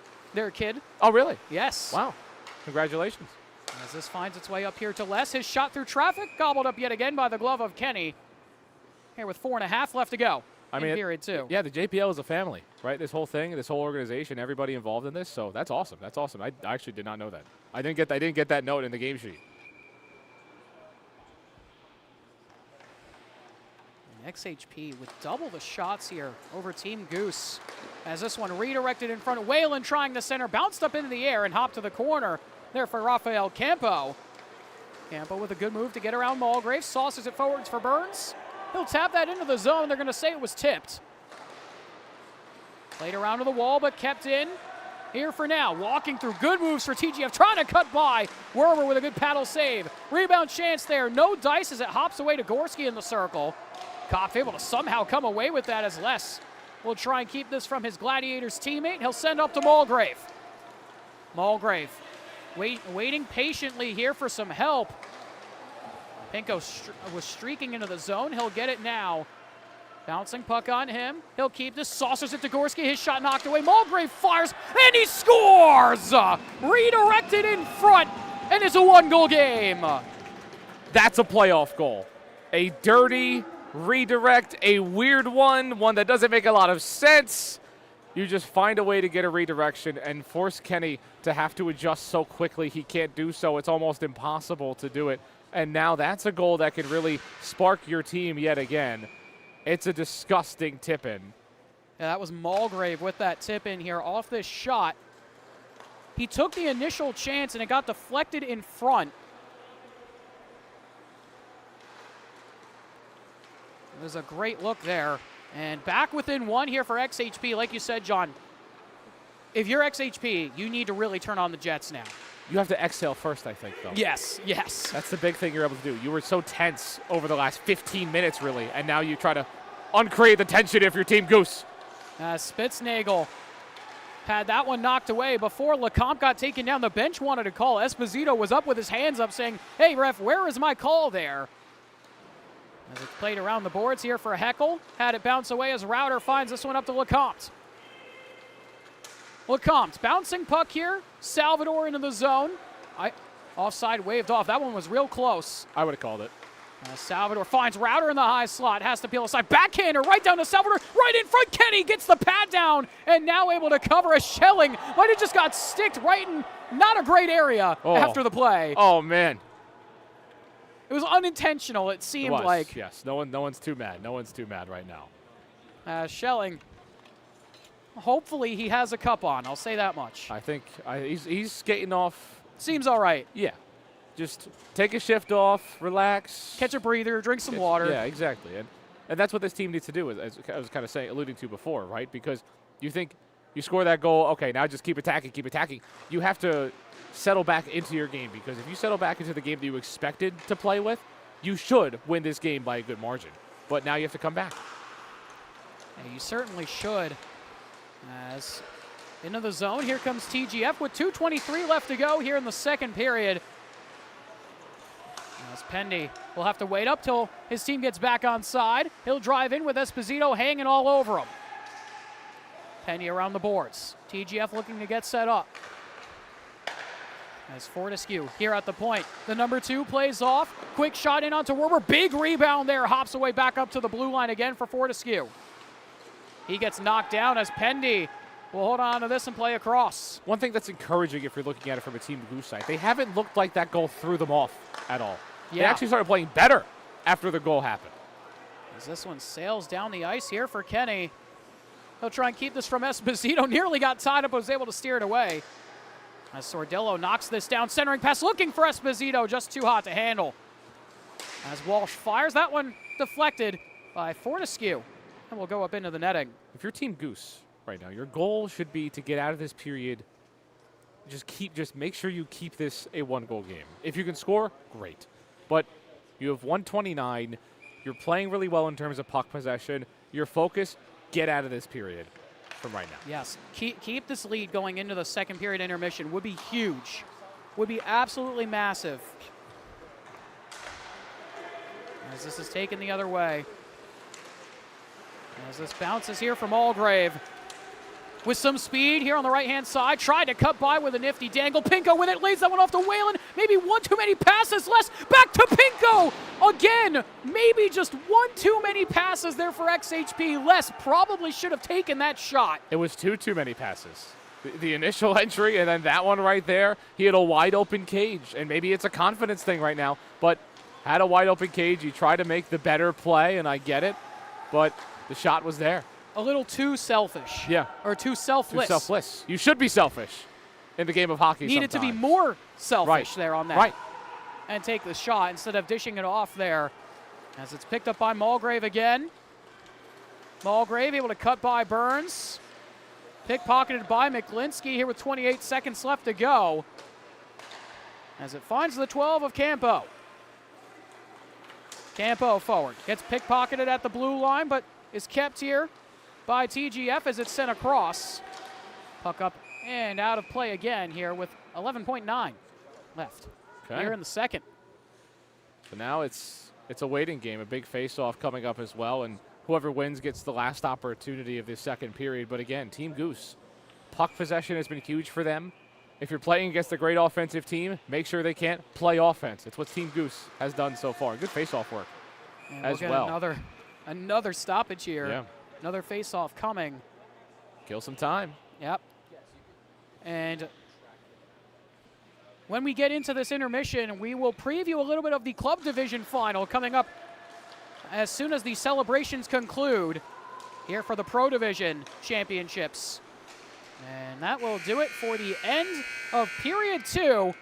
kid. Oh, really? Yes. Wow. Congratulations. As this finds its way up here to Les. His shot through traffic, gobbled up yet again by the glove of Kenny. Here with 4.5 left to go in period two. Yeah, the JPL is a family, right? This whole thing, this whole organization, everybody involved in this. So that's awesome. That's awesome. I actually did not know that. I didn't get that note in the game sheet. XHP with double the shots here over Team Goose. As this one redirected in front of Whalen, trying the center, bounced up into the air and hopped to the corner there for Rafael Campo. Campo with a good move to get around Mulgrave, sauces it forwards for Burns. He'll tap that into the zone. They're going to say it was tipped. Played around to the wall, but kept in. Here for now, walking through, good moves for TGF, trying to cut by. Werber with a good paddle save. Rebound chance there, no dice as it hops away to Gorski in the circle. Kopf able to somehow come away with that as Les will try and keep this from his Gladiators teammate. He'll send up to Mulgrave. Mulgrave waiting patiently here for some help. Pinko was streaking into the zone. He'll get it now. Bouncing puck on him. He'll keep this, saucers it to Gorski. His shot knocked away. Mulgrave fires, and he scores! Redirected in front, and it's a one-goal game. That's a playoff goal. A dirty redirect, a weird one that doesn't make a lot of sense. You just find a way to get a redirection and force Kenny to have to adjust so quickly he can't do so. It's almost impossible to do it. And now that's a goal that can really spark your team yet again. It's a disgusting tip-in. Yeah, that was Mulgrave with that tip-in here off this shot. He took the initial chance and it got deflected in front. It was a great look there. And back within one here for XHP. Like you said, John, if you're XHP, you need to really turn on the Jets now. You have to exhale first, I think, though. Yes, yes. That's the big thing you're able to do. You were so tense over the last 15 minutes, really, and now you try to uncreate the tension if you're Team Goose. Spitznagel had that one knocked away before Lecomte got taken down. The bench wanted to call. Esposito was up with his hands up saying, hey, ref, where is my call there? As it's played around the boards here for Heckel. Had it bounce away as Router finds this one up to Lecomte. Lecomte, bouncing puck here. Salvador into the zone. Offside waved off. That one was real close. I would have called it. Salvador finds Router in the high slot. Has to peel aside. Backhander right down to Salvador. Right in front. Kenny gets the pad down and now able to cover a Schelling. Might have just got sticked right in not a great area after the play. Oh, man. It was unintentional, it seemed like. Yes, no one's too mad. No one's too mad right now. Schelling, hopefully he has a cup on. I'll say that much. I think he's skating off. Seems all right. Yeah. Just take a shift off, relax. Catch a breather, drink some water. Yeah, exactly. And that's what this team needs to do, as I was kind of alluding to before, right? Because you think you score that goal, okay, now just keep attacking, keep attacking. You have to settle back into your game, because if you settle back into the game that you expected to play with, you should win this game by a good margin. But now you have to come back. Yeah, you certainly should. As into the zone, here comes TGF with 2:23 left to go here in the second period. As Pendy will have to wait up till his team gets back on side. He'll drive in with Esposito hanging all over him. Pendy around the boards. TGF looking to get set up. As Fortescue here at the point. The number 2 plays off. Quick shot in onto Werber. Big rebound there. Hops away back up to the blue line again for Fortescue. He gets knocked down as Pendy will hold on to this and play across. One thing that's encouraging if you're looking at it from a Team Goose side, they haven't looked like that goal threw them off at all. Yeah. They actually started playing better after the goal happened. As this one sails down the ice here for Kenny. He'll try and keep this from Esposito. Nearly got tied up, but was able to steer it away. As Sordillo knocks this down, centering pass, looking for Esposito, just too hot to handle. As Walsh fires, that one deflected by Fortescue, and will go up into the netting. If you're Team Goose right now, your goal should be to get out of this period. Just make sure you keep this a 1-goal game. If you can score, great. But you have 129. You're playing really well in terms of puck possession. Your focus, get out of this period from right now. Yes, keep this lead going into the second period intermission would be huge. Would be absolutely massive. As this is taken the other way. As this bounces here from Algrave. With some speed here on the right-hand side. Tried to cut by with a nifty dangle. Pinko with it, lays that one off to Whalen. Maybe one too many passes less. Back to Pinko! Again, maybe just one too many passes there for XHP. Les probably should have taken that shot. It was too many passes. The initial entry and then that one right there. He had a wide-open cage, and maybe it's a confidence thing right now, but had a wide-open cage. He tried to make the better play, and I get it, but the shot was there. A little too selfish. Yeah. Or too selfless. Too selfless. You should be selfish in the game of hockey Needed sometimes. to be more selfish Right. there on that. Right. And take the shot instead of dishing it off there. As it's picked up by Mulgrave again. Mulgrave able to cut by Burns. Pickpocketed by McLinsky here with 28 seconds left to go. As it finds the 12 of Campo. Campo forward. Gets pickpocketed at the blue line, but is kept here by TGF as it's sent across. Puck up and out of play again here with 11.9 left here in the second. So now it's a waiting game, a big face-off coming up as well, and whoever wins gets the last opportunity of this second period. But again, Team Goose, puck possession has been huge for them. If you're playing against a great offensive team, make sure they can't play offense. It's what Team Goose has done so far. Good face-off work and as we'll well. Another stoppage here. Yeah. Another face-off coming. Kill some time. Yep. And when we get into this intermission, we will preview a little bit of the club division final coming up as soon as the celebrations conclude here for the Pro Division Championships. And that will do it for the end of period 2.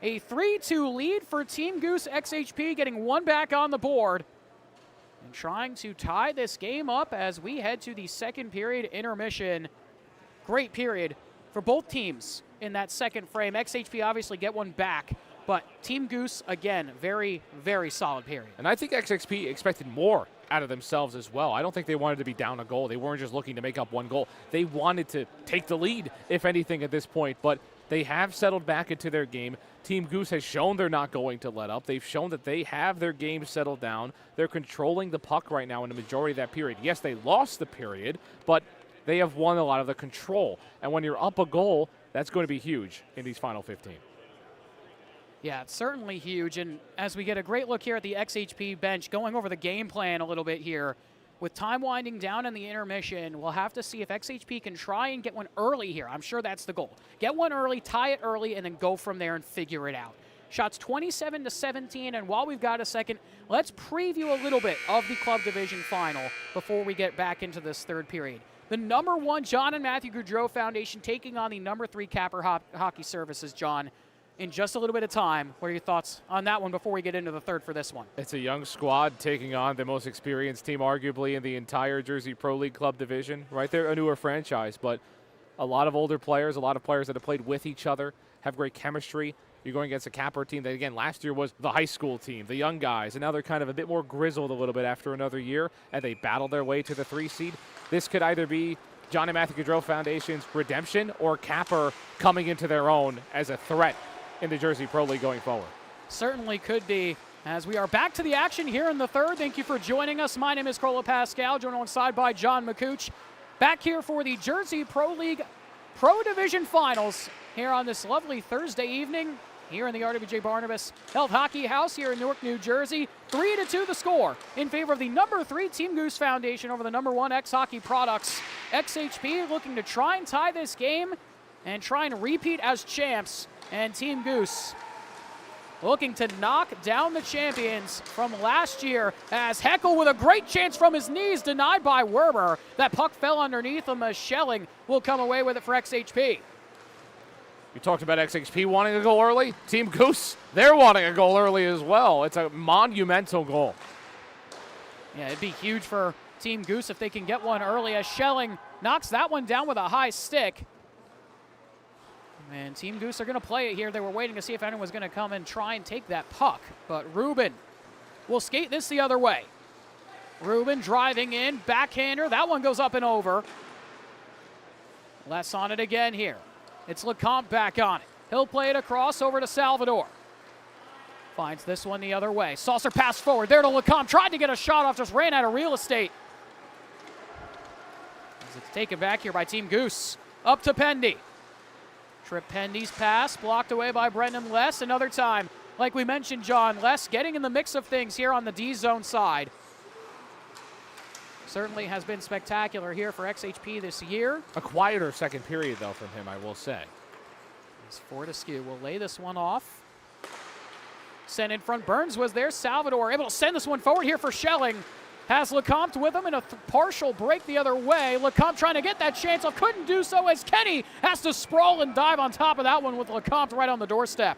A 3-2 lead for Team Goose XHP, getting one back on the board and trying to tie this game up as we head to the second period intermission. Great period for both teams in that second frame. XHP obviously get one back, but Team Goose, again, very, very solid period. And I think XXP expected more out of themselves as well. I don't think they wanted to be down a goal. They weren't just looking to make up one goal. They wanted to take the lead, if anything, at this point, but they have settled back into their game. Team Goose has shown they're not going to let up. They've shown that they have their game settled down. They're controlling the puck right now in the majority of that period. Yes, they lost the period, but they have won a lot of the control. And when you're up a goal, that's going to be huge in these final 15. Yeah, it's certainly huge. And as we get a great look here at the XHP bench, going over the game plan a little bit here, with time winding down in the intermission, we'll have to see if XHP can try and get one early here. I'm sure that's the goal. Get one early, tie it early, and then go from there and figure it out. Shots 27-17, and while we've got a second, let's preview a little bit of the club division final before we get back into this third period. The number 1 John and Matthew Gaudreau Foundation taking on the number 3 Capper Hockey Services, John, in just a little bit of time. What are your thoughts on that one before we get into the third for this one? It's a young squad taking on the most experienced team arguably in the entire Jersey Pro League club division. Right there, a newer franchise, but a lot of older players, a lot of players that have played with each other, have great chemistry. You're going against a Capper team that, again, last year was the high school team, the young guys, and now they're kind of a bit more grizzled a little bit after another year, and they battle their way to the 3 seed. This could either be John and Matthew Gaudreau Foundation's redemption or Capper coming into their own as a threat in the Jersey Pro League going forward. Certainly could be. As we are back to the action here in the third. Thank you for joining us. My name is Carlo Pascal, joined alongside by John McCooch. Back here for the Jersey Pro League Pro Division Finals here on this lovely Thursday evening here in the RWJ Barnabas Health Hockey House here in Newark, New Jersey. 3-2 the score in favor of the number 3 Team Goose Foundation over the number 1 X Hockey Products. XHP looking to try and tie this game and try and repeat as champs. And Team Goose looking to knock down the champions from last year, as Heckel with a great chance from his knees, denied by Werber. That puck fell underneath him as Schelling will come away with it for XHP. We talked about XHP wanting a goal early. Team Goose, they're wanting a goal early as well. It's a monumental goal. Yeah, it'd be huge for Team Goose if they can get one early, as Schelling knocks that one down with a high stick. And Team Goose are going to play it here. They were waiting to see if anyone was going to come and try and take that puck. But Rubin will skate this the other way. Rubin driving in, backhander. That one goes up and over. Less on it again here. It's Lecomte back on it. He'll play it across over to Salvador. Finds this one the other way. Saucer pass forward. There to Lecomte. Tried to get a shot off, just ran out of real estate. As it's taken back here by Team Goose. Up to Pendy. Trip Pendy's pass, blocked away by Brendan Less. Another time, like we mentioned, John, Less getting in the mix of things here on the D-zone side. Certainly has been spectacular here for XHP this year. A quieter second period, though, from him, I will say. As Fortescue will lay this one off. Sent in front. Burns was there. Salvador able to send this one forward here for Schelling. Has Lecomte with him in a partial break the other way. Lecomte trying to get that chance off. Couldn't do so, as Kenny has to sprawl and dive on top of that one with Lecomte right on the doorstep.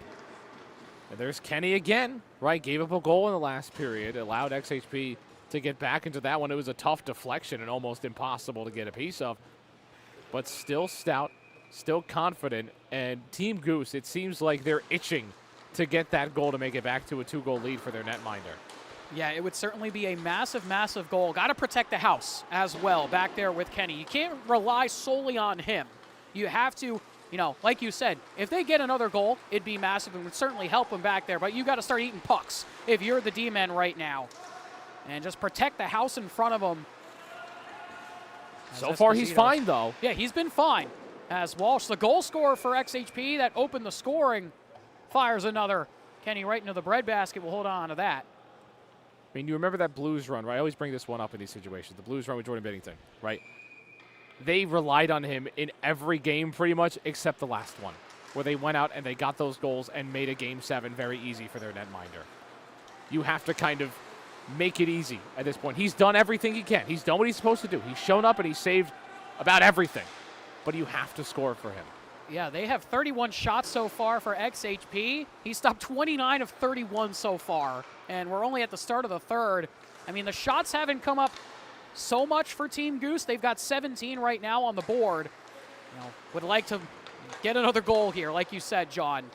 And there's Kenny again, right? Gave up a goal in the last period. Allowed XHP to get back into that one. It was a tough deflection and almost impossible to get a piece of. But still stout, still confident. And Team Goose, it seems like they're itching to get that goal to make it back to a 2-goal lead for their netminder. Yeah, it would certainly be a massive, massive goal. Got to protect the house as well back there with Kenny. You can't rely solely on him. You have to, you know, like you said, if they get another goal, it'd be massive and would certainly help them back there. But you got to start eating pucks if you're the D-men right now. And just protect the house in front of them. So far, he's fine, though. Yeah, he's been fine. As Walsh, the goal scorer for XHP that opened the scoring, fires another. Kenny right into the breadbasket will hold on to that. I mean, you remember that Blues run, right? I always bring this one up in these situations. The Blues run with Jordan Binnington, right? They relied on him in every game pretty much except the last one, where they went out and they got those goals and made a Game 7 very easy for their netminder. You have to kind of make it easy at this point. He's done everything he can. He's done what he's supposed to do. He's shown up and he's saved about everything. But you have to score for him. Yeah, they have 31 shots so far for XHP. He stopped 29 of 31 so far, and we're only at the start of the third. I mean, the shots haven't come up so much for Team Goose. They've got 17 right now on the board. You know, would like to get another goal here, like you said, John,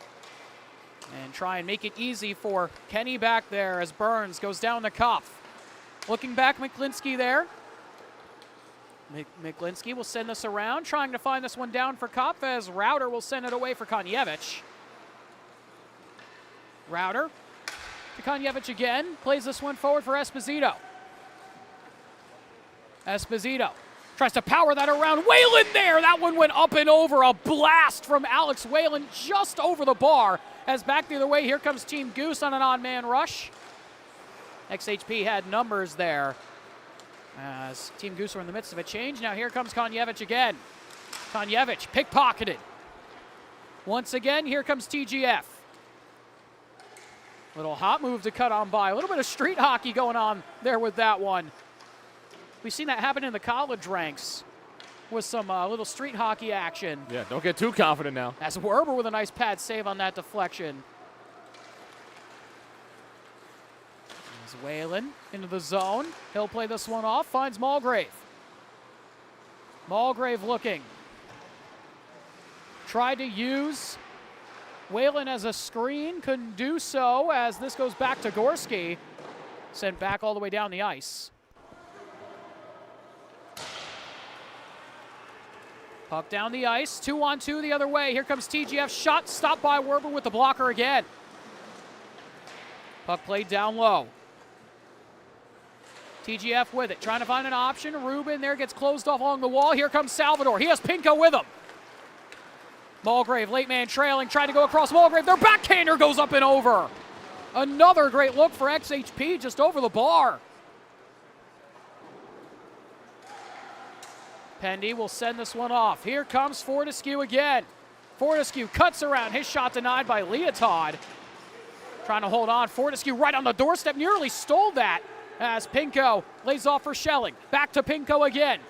and try and make it easy for Kenny back there as Burns goes down the Kopf. Looking back, McLinsky there. McLinsky will send this around, trying to find this one down for Kopf, as Rauter will send it away for Konjevich. Rauter to Konjevich again, plays this one forward for Esposito. Esposito tries to power that around. Whalen there! That one went up and over. A blast from Alex Whalen just over the bar. As back the other way, here comes Team Goose on an on-man rush. XHP had numbers there. As Team Goose are in the midst of a change. Now here comes Konjevich again. Konjevich pickpocketed. Once again, here comes TGF. Little hot move to cut on by. A little bit of street hockey going on there with that one. We've seen that happen in the college ranks with some little street hockey action. Yeah, don't get too confident now. As Werber with a nice pad save on that deflection. As Whalen into the zone. He'll play this one off. Finds Mulgrave. Mulgrave looking. Tried to use Whalen as a screen. Couldn't do so, as this goes back to Gorski. Sent back all the way down the ice. Puck down the ice. 2-on-2 the other way. Here comes TGF. Shot stopped by Werber with the blocker again. Puck played down low. TGF with it, trying to find an option. Ruben there gets closed off along the wall. Here comes Salvador. He has Pinko with him. Mulgrave, late man trailing, trying to go across Mulgrave. Their backhander goes up and over. Another great look for XHP just over the bar. Pendy will send this one off. Here comes Fortescue again. Fortescue cuts around. His shot denied by Leotard. Trying to hold on. Fortescue right on the doorstep. Nearly stole that as Pinko lays off for Schelling. Back to Pinko again.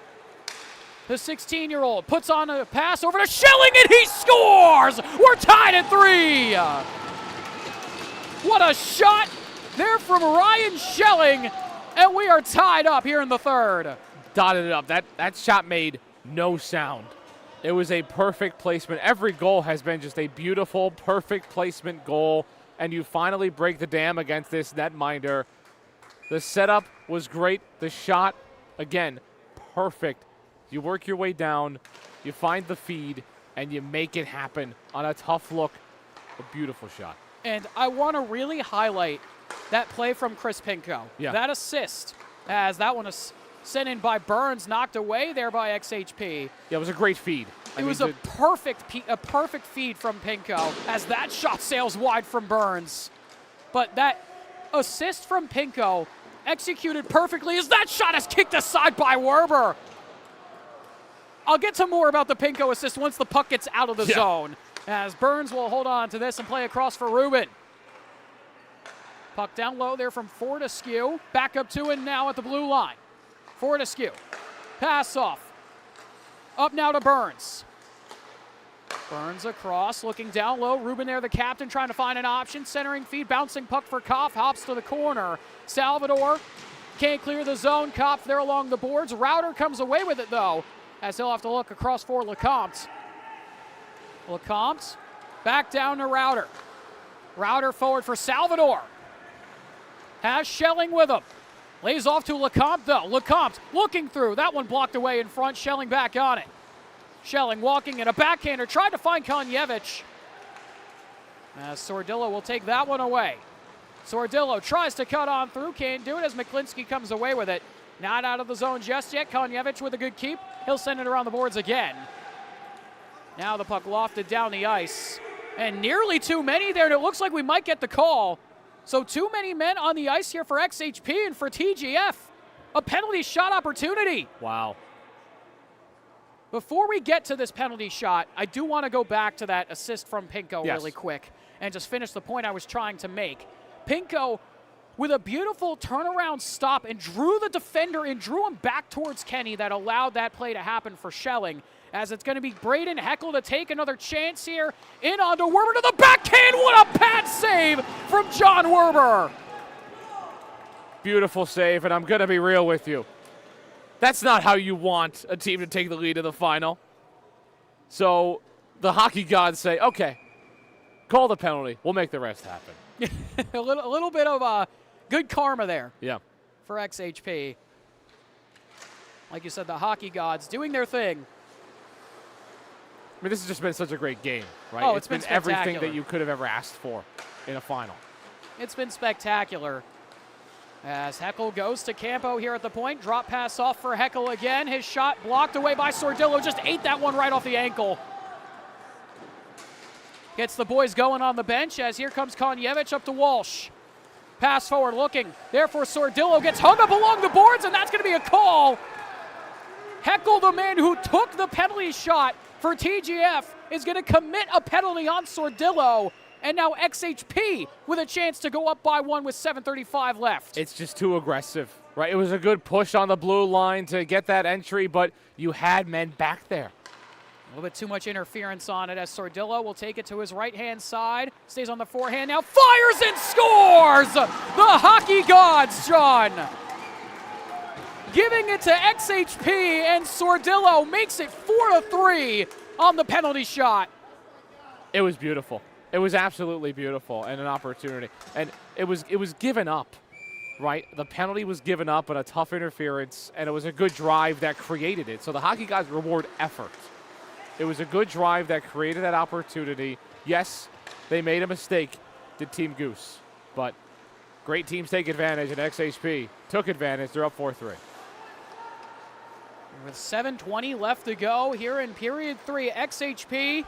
The 16-year-old puts on a pass over to Schelling, and he scores! We're tied at 3! What a shot there from Ryan Schelling, and we are tied up here in the third. Dotted it up. That shot made no sound. It was a perfect placement. Every goal has been just a beautiful, perfect placement goal, and you finally break the dam against this netminder. The setup was great. The shot, again, perfect. You work your way down, you find the feed, and you make it happen on a tough look. A beautiful shot. And I want to really highlight that play from Chris Pinko. Yeah. That assist, as that one is sent in by Burns, knocked away there by XHP. Yeah, it was a great feed. It was a perfect feed from Pinko as that shot sails wide from Burns. But that assist from Pinko executed perfectly as that shot is kicked aside by Werber. I'll get to more about the Pinko assist once the puck gets out of the zone, as Burns will hold on to this and play across for Ruben. Puck down low there from Fortescue. Back up to and now at the blue line. Fortescue. Pass off. Up now to Burns. Burns across, looking down low. Ruben there, the captain, trying to find an option. Centering feed, bouncing puck for Kopf. Hops to the corner. Salvador can't clear the zone. Kopf there along the boards. Router comes away with it, though, as he'll have to look across for Lecomte. Lecomte back down to Router. Router forward for Salvador. Has Schelling with him. Lays off to Lecomte, though. Lecomte looking through. That one blocked away in front. Schelling back on it. Schelling walking in a backhander. Tried to find Konjevich. As Sordillo will take that one away. Sordillo tries to cut on through. Can't do it as McClinsky comes away with it. Not out of the zone just yet. Konjevich with a good keep. He'll send it around the boards again. Now the puck lofted down the ice. And nearly too many there, and it looks like we might get the call. So too many men on the ice here for XHP and for TGF. A penalty shot opportunity. Wow. Before we get to this penalty shot, I do want to go back to that assist from Pinko really quick and just finish the point I was trying to make. Pinko with a beautiful turnaround stop and drew the defender and drew him back towards Kenny that allowed that play to happen for Schelling. As it's going to be Braden Heckel to take another chance here. In onto Werber to the backhand. What a pad save from John Werber. Beautiful save, and I'm going to be real with you. That's not how you want a team to take the lead in the final. So the hockey gods say, okay, call the penalty. We'll make the rest happen. a little bit of good karma there. Yeah. For XHP. Like you said, the hockey gods doing their thing. I mean, this has just been such a great game, right? Oh, it's been everything that you could have ever asked for in a final. It's been spectacular. As Heckel goes to Campo here at the point. Drop pass off for Heckel again. His shot blocked away by Sordillo. Just ate that one right off the ankle. Gets the boys going on the bench as here comes Konjevich up to Walsh. Pass forward looking. Therefore, Sordillo gets hung up along the boards, and that's going to be a call. Heckel, the man who took the penalty shot for TGF, is going to commit a penalty on Sordillo. And now XHP with a chance to go up by one with 7:35 left. It's just too aggressive, right? It was a good push on the blue line to get that entry, but you had men back there. A little bit too much interference on it as Sordillo will take it to his right-hand side. Stays on the forehand now. Fires and scores! The hockey gods, John. Giving it to XHP, and Sordillo makes it 4-3 on the penalty shot. It was beautiful. It was absolutely beautiful and an opportunity. And it was given up, right? The penalty was given up on a tough interference, and it was a good drive that created it. So the hockey guys reward effort. It was a good drive that created that opportunity. Yes, they made a mistake, did Team Goose, but Great teams take advantage, and XHP took advantage. They're up 4-3. With 7:20 left to go here in period 3, XHP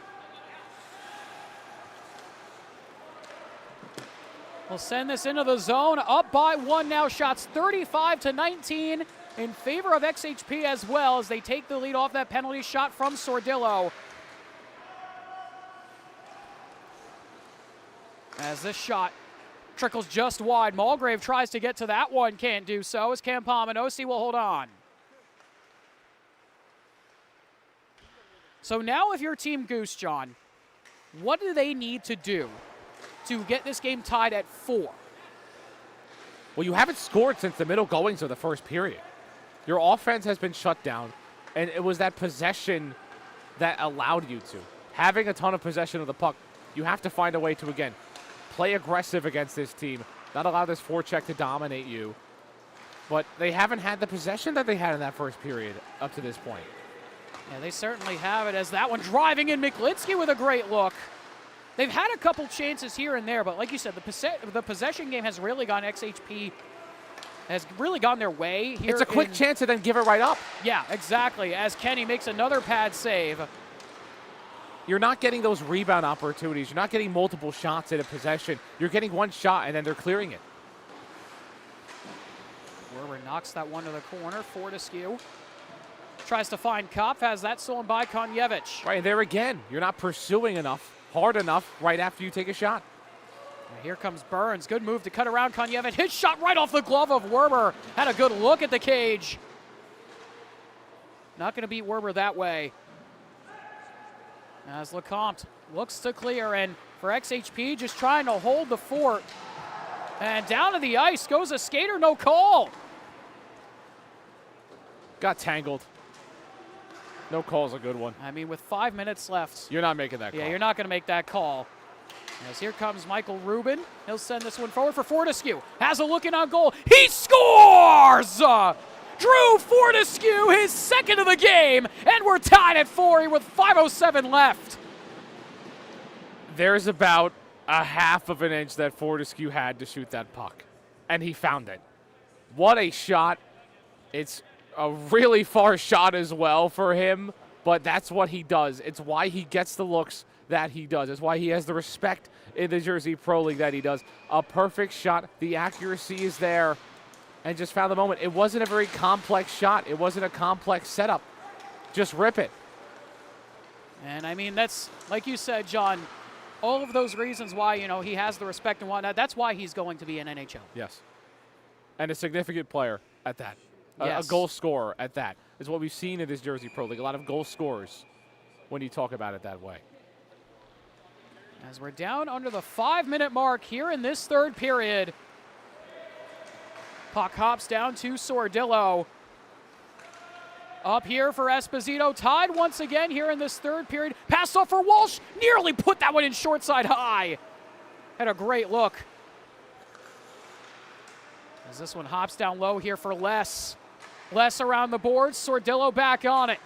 will send this into the zone. Up by 1 now. Shots 35-19 in favor of XHP as well as they take the lead off that penalty shot from Sordillo. As this shot trickles just wide. Mulgrave tries to get to that one. Can't do so as Campomenosi will hold on. So now if you're Team Goose, John, what do they need to do to get this game tied at 4? Well, you haven't scored since the middle goings of the first period. Your offense has been shut down, and it was that possession that allowed you to. Having a ton of possession of the puck, you have to find a way to, again, play aggressive against this team, not allow this forecheck to dominate you. But they haven't had the possession that they had in that first period up to this point. Yeah, they certainly have it as that one driving in. Miklitsky with a great look. They've had a couple chances here and there, but like you said, the possession game has really gone XHP, has really gone their way here. It's a quick chance to then give it right up. Yeah, exactly, as Kenny makes another pad save. You're not getting those rebound opportunities. You're not getting multiple shots in a possession. You're getting one shot, and then they're clearing it. Werber knocks that one to the corner. Fortescue tries to find Kopf, has that stolen by Konjevich. Right, and there again, you're not pursuing enough, hard enough, right after you take a shot. And here comes Burns. Good move to cut around Konjevich. His shot right off the glove of Werber. Had a good look at the cage. Not going to beat Werber that way. As Lecomte looks to clear, and for XHP, just trying to hold the fort. And down to the ice goes a skater, no call. Got tangled. No call's a good one. I mean, with 5 minutes left. You're not making that call. Yeah, you're not going to make that call. As here comes Michael Rubin. He'll send this one forward for Fortescue. Has a look in on goal. He scores! Drew Fortescue, his second of the game, and we're tied at 4 with 5:07 left. There's about a half of an inch that Fortescue had to shoot that puck, and he found it. What a shot. It's a really far shot as well for him, but that's what he does. It's why he gets the looks that he does. It's why he has the respect in the Jersey Pro League that he does. A perfect shot. The accuracy is there. And just found the moment. It wasn't a very complex shot. It wasn't a complex setup. Just rip it. And I mean, that's, like you said, John, all of those reasons why, he has the respect and whatnot, that's why he's going to be in NHL. Yes. And a significant player at that. Yes. A goal scorer at that is what we've seen in this Jersey Pro League. A lot of goal scorers when you talk about it that way. As we're down under the 5-minute mark here in this third period. Puck hops down to Sordillo. Up here for Esposito. Tied once again here in this third period. Pass off for Walsh. Nearly put that one in short side high. Had a great look. As this one hops down low here for Les. Les around the boards. Sordillo back on it.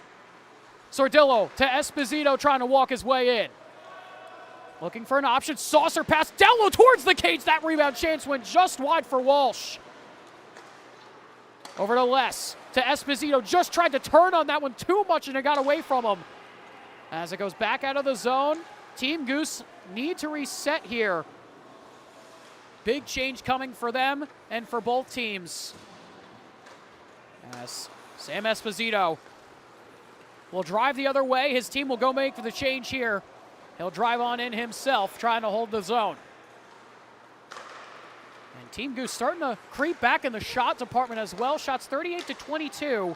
Sordillo to Esposito trying to walk his way in. Looking for an option. Saucer pass down low towards the cage. That rebound chance went just wide for Walsh. Over to Les, to Esposito, just tried to turn on that one too much and it got away from him. As it goes back out of the zone, Team Goose need to reset here. Big change coming for them and for both teams. As Sam Esposito will drive the other way. His team will go make for the change here. He'll drive on in himself, trying to hold the zone. And Team Goose starting to creep back in the shot department as well. Shots 38-22.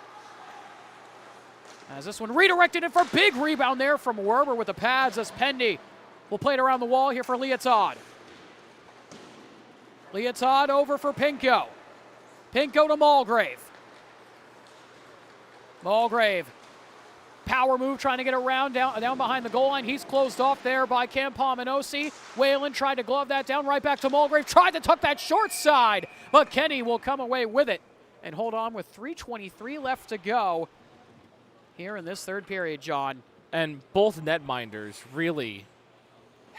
As this one redirected in for a big rebound there from Werber with the pads as Pendy will play it around the wall here for Leotard. Leotard over for Pinko. Pinko to Mulgrave. Mulgrave. Power move trying to get around down behind the goal line. He's closed off there by Campomenosi. Whalen tried to glove that down right back to Mulgrave. Tried to tuck that short side, but Kenny will come away with it and hold on with 3:23 left to go here in this third period, John. And both netminders really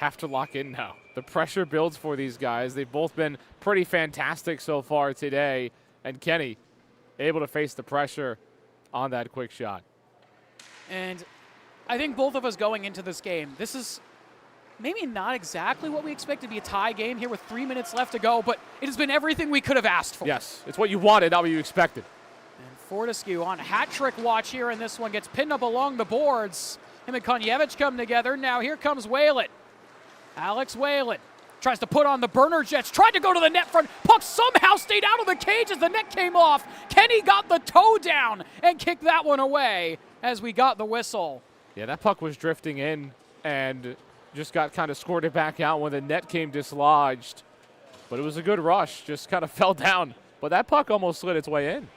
have to lock in now. The pressure builds for these guys. They've both been pretty fantastic so far today. And Kenny able to face the pressure on that quick shot. And I think both of us going into this game, this is maybe not exactly what we expect to be a tie game here with 3 minutes left to go, but it has been everything we could have asked for. Yes, it's what you wanted, not what you expected. And Fortescue on hat trick watch here, and this one gets pinned up along the boards. Him and Konjevich come together. Now here comes Whalen. Alex Whalen tries to put on the burner jets, tried to go to the net front. Puck somehow stayed out of the cage as the net came off. Kenny got the toe down and kicked that one away as we got the whistle. Yeah, that puck was drifting in and just got kind of squirted back out when the net came dislodged. But it was a good rush, just kind of fell down. But that puck almost slid its way in.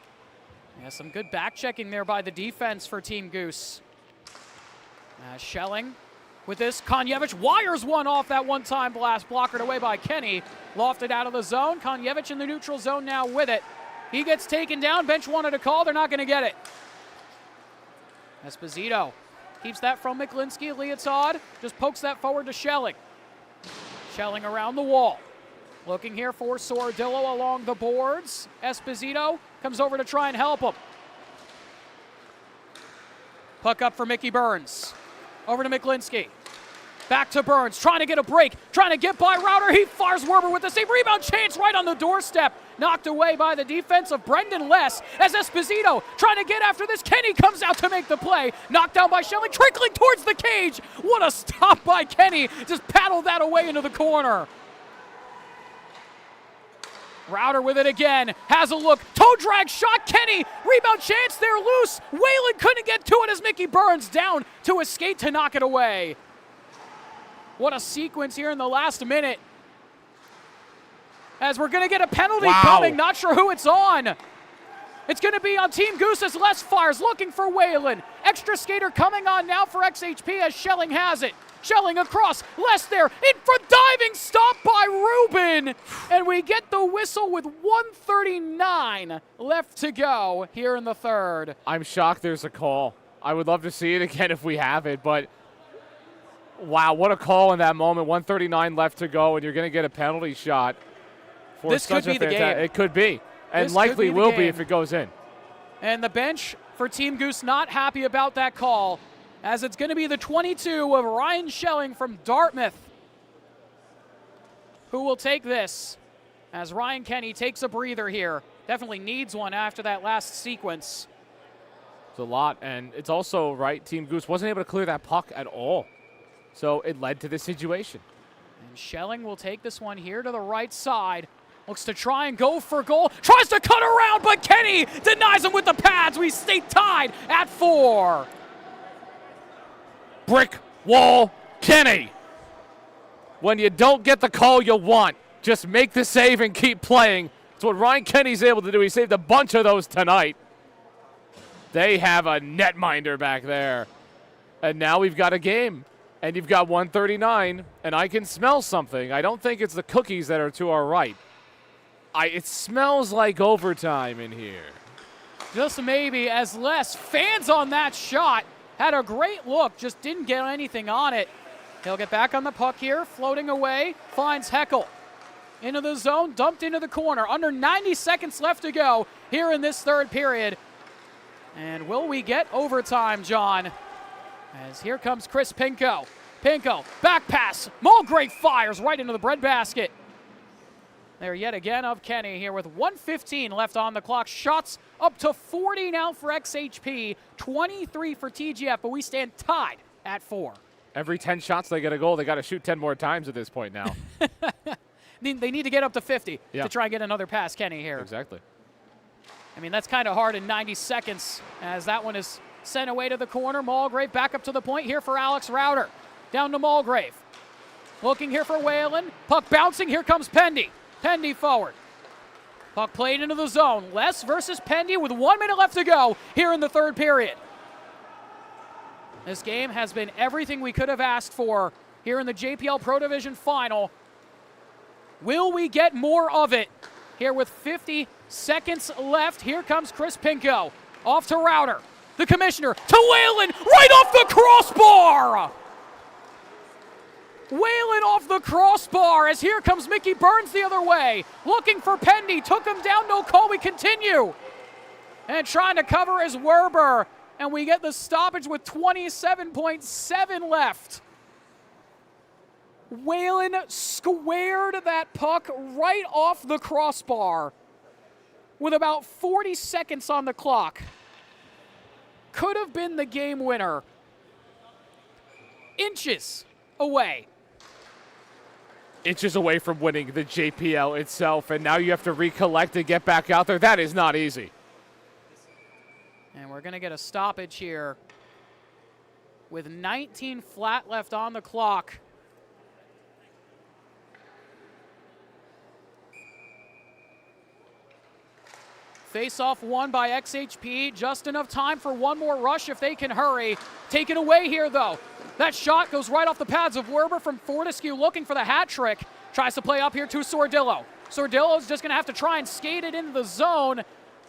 Yeah, some good back checking there by the defense for Team Goose. Schelling with this. Konjevich wires one off that one-time blast, blockered away by Kenny. Lofted out of the zone. Konjevich in the neutral zone now with it. He gets taken down. Bench wanted a call. They're not going to get it. Esposito keeps that from Miklinski. Liotard just pokes that forward to Schelling. Schelling around the wall. Looking here for Sordillo along the boards. Esposito comes over to try and help him. Puck up for Mickey Burns. Over to Miklinski. Back to Burns, trying to get a break, trying to get by Router. He fires Werber with the save. Rebound chance right on the doorstep. Knocked away by the defense of Brendan Less as Esposito trying to get after this. Kenny comes out to make the play. Knocked down by Schelling, trickling towards the cage. What a stop by Kenny. Just paddled that away into the corner. Router with it again, has a look, toe drag shot, Kenny, rebound chance, they're loose. Whalen couldn't get to it as Mickey Burns down to a skate to knock it away. What a sequence here in the last minute. As we're gonna get a penalty coming, not sure who it's on. It's gonna be on Team Goose as Les fires, looking for Whalen. Extra skater coming on now for XHP as Schelling has it. Schelling across, Les there, in for diving stop by Rubin. And we get the whistle with 1:39 left to go here in the third. I'm shocked there's a call. I would love to see it again if we have it, but wow, what a call in that moment. 1:39 left to go, and you're going to get a penalty shot. For this could be the game. It could be, and likely will be if it goes in. And the bench for Team Goose not happy about that call, as it's going to be the 22 of Ryan Schelling from Dartmouth who will take this, as Ryan Kenny takes a breather here. Definitely needs one after that last sequence. It's a lot, and it's also, right, Team Goose wasn't able to clear that puck at all. So it led to this situation. And Schelling will take this one here to the right side. Looks to try and go for goal. Tries to cut around, but Kenny denies him with the pads. We stay tied at 4. Brick wall Kenny. When you don't get the call you want, just make the save and keep playing. That's what Ryan Kenny's able to do. He saved a bunch of those tonight. They have a netminder back there. And now we've got a game. And you've got 1:39, and I can smell something. I don't think it's the cookies that are to our right. It smells like overtime in here. Just maybe, as Les fans on that shot. Had a great look, just didn't get anything on it. He'll get back on the puck here, floating away, finds Heckel. Into the zone, dumped into the corner. Under 90 seconds left to go here in this third period. And will we get overtime, John? As here comes Chris Pinko. Pinko, back pass. Mulgrave fires right into the breadbasket. There yet again of Kenny here with 1:15 left on the clock. Shots up to 40 now for XHP, 23 for TGF, but we stand tied at 4. Every 10 shots they get a goal, they got to shoot 10 more times at this point now. They need to get up to 50 to try and get another pass, Kenny, here. Exactly. I mean, that's kind of hard in 90 seconds as that one is sent away to the corner. Mulgrave back up to the point here for Alex Router. Down to Mulgrave. Looking here for Whalen. Puck bouncing. Here comes Pendy. Pendy forward. Puck played into the zone. Les versus Pendy with 1 minute left to go here in the third period. This game has been everything we could have asked for here in the JPL Pro Division Final. Will we get more of it? Here with 50 seconds left, here comes Chris Pinko. Off to Router. The commissioner to Whalen, right off the crossbar! Whalen off the crossbar as here comes Mickey Burns the other way. Looking for Pendy, took him down, no call, we continue. And trying to cover is Werber, and we get the stoppage with 27.7 left. Whalen squared that puck right off the crossbar with about 40 seconds on the clock. Could have been the game winner. Inches away. Inches away from winning the JPL itself, and now you have to recollect and get back out there. That is not easy. And we're going to get a stoppage here with 19 flat left on the clock. Face-off won by XHP. Just enough time for one more rush if they can hurry. Taken away here, though. That shot goes right off the pads of Werber from Fortescue, looking for the hat trick. Tries to play up here to Sordillo. Sordillo's just going to have to try and skate it into the zone.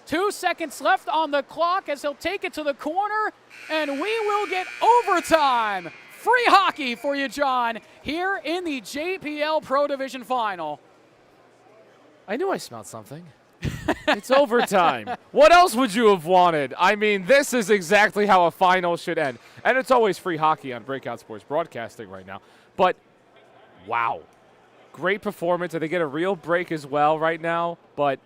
2 seconds left on the clock as he'll take it to the corner, and we will get overtime. Free hockey for you, John, here in the JPL Pro Division Final. I knew I smelled something. It's overtime. What else would you have wanted? I mean, this is exactly how a final should end. And it's always free hockey on Breakout Sports Broadcasting right now. But, wow. Great performance, and they get a real break as well right now. But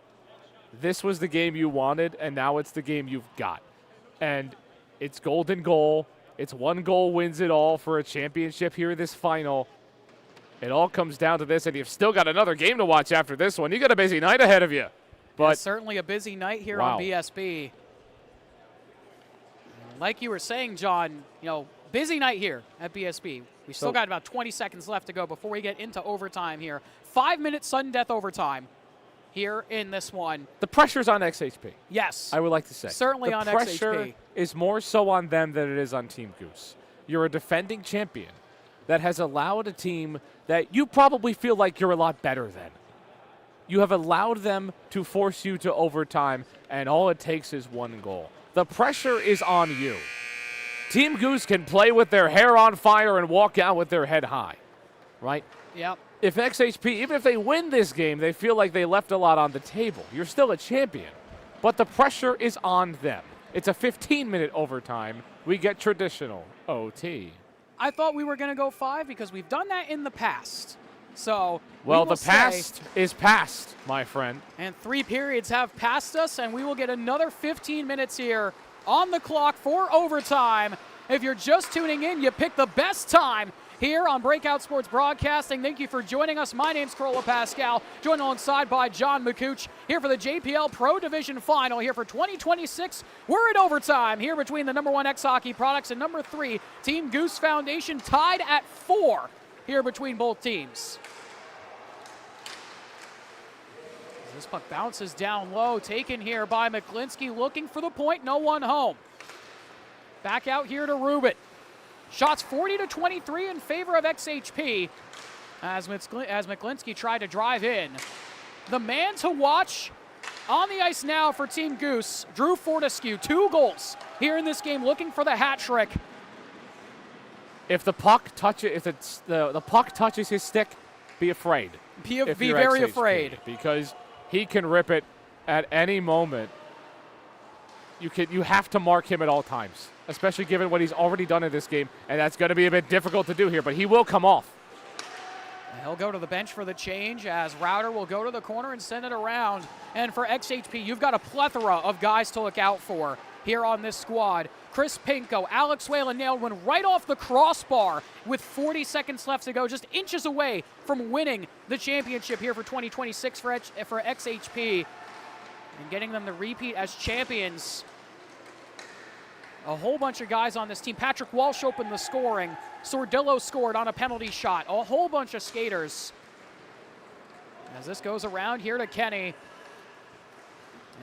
this was the game you wanted, and now it's the game you've got. And it's golden goal. It's one goal wins it all for a championship here in this final. It all comes down to this, and you've still got another game to watch after this one. You got a busy night ahead of you. But certainly a busy night here on BSB. Like you were saying, John, busy night here at BSB. We still got about 20 seconds left to go before we get into overtime here. 5-minute sudden death overtime here in this one. The pressure's on XHP. Yes. I would like to say. Certainly on XHP. The pressure is more so on them than it is on Team Goose. You're a defending champion that has allowed a team that you probably feel like you're a lot better than. You have allowed them to force you to overtime, and all it takes is one goal. The pressure is on you. Team Goose can play with their hair on fire and walk out with their head high, right? Yep. If XHP, even if they win this game, they feel like they left a lot on the table. You're still a champion, but the pressure is on them. It's a 15-minute overtime. We get traditional OT. I thought we were going to go 5 because we've done that in the past. So, well, the past is past, my friend. And 3 periods have passed us, and we will get another 15 minutes here on the clock for overtime. If you're just tuning in, you pick the best time here on Breakout Sports Broadcasting. Thank you for joining us. My name's Carola Pascal, joined alongside by John McCooch here for the JPL Pro Division Final here for 2026. We're in overtime here between the number 1 X Hockey Products and number 3 Team Goose Foundation, tied at 4 here between both teams. This puck bounces down low, taken here by McGlinskey, looking for the point, no one home. Back out here to Rubin. Shots 40-23 in favor of XHP as McGlinskey tried to drive in. The man to watch on the ice now for Team Goose, Drew Fortescue, 2 goals here in this game, looking for the hat trick. If the puck touches, the puck touches his stick, be afraid. Be very XHP, afraid, because he can rip it at any moment. You have to mark him at all times, especially given what he's already done in this game, and that's going to be a bit difficult to do here, but he will come off. And he'll go to the bench for the change as Router will go to the corner and send it around. And for XHP, you've got a plethora of guys to look out for here on this squad. Chris Pinko, Alex Whalen nailed one right off the crossbar with 40 seconds left to go, just inches away from winning the championship here for 2026 for XHP and getting them to repeat as champions. A whole bunch of guys on this team. Patrick Walsh opened the scoring. Sordillo scored on a penalty shot. A whole bunch of skaters. As this goes around here to Kenny.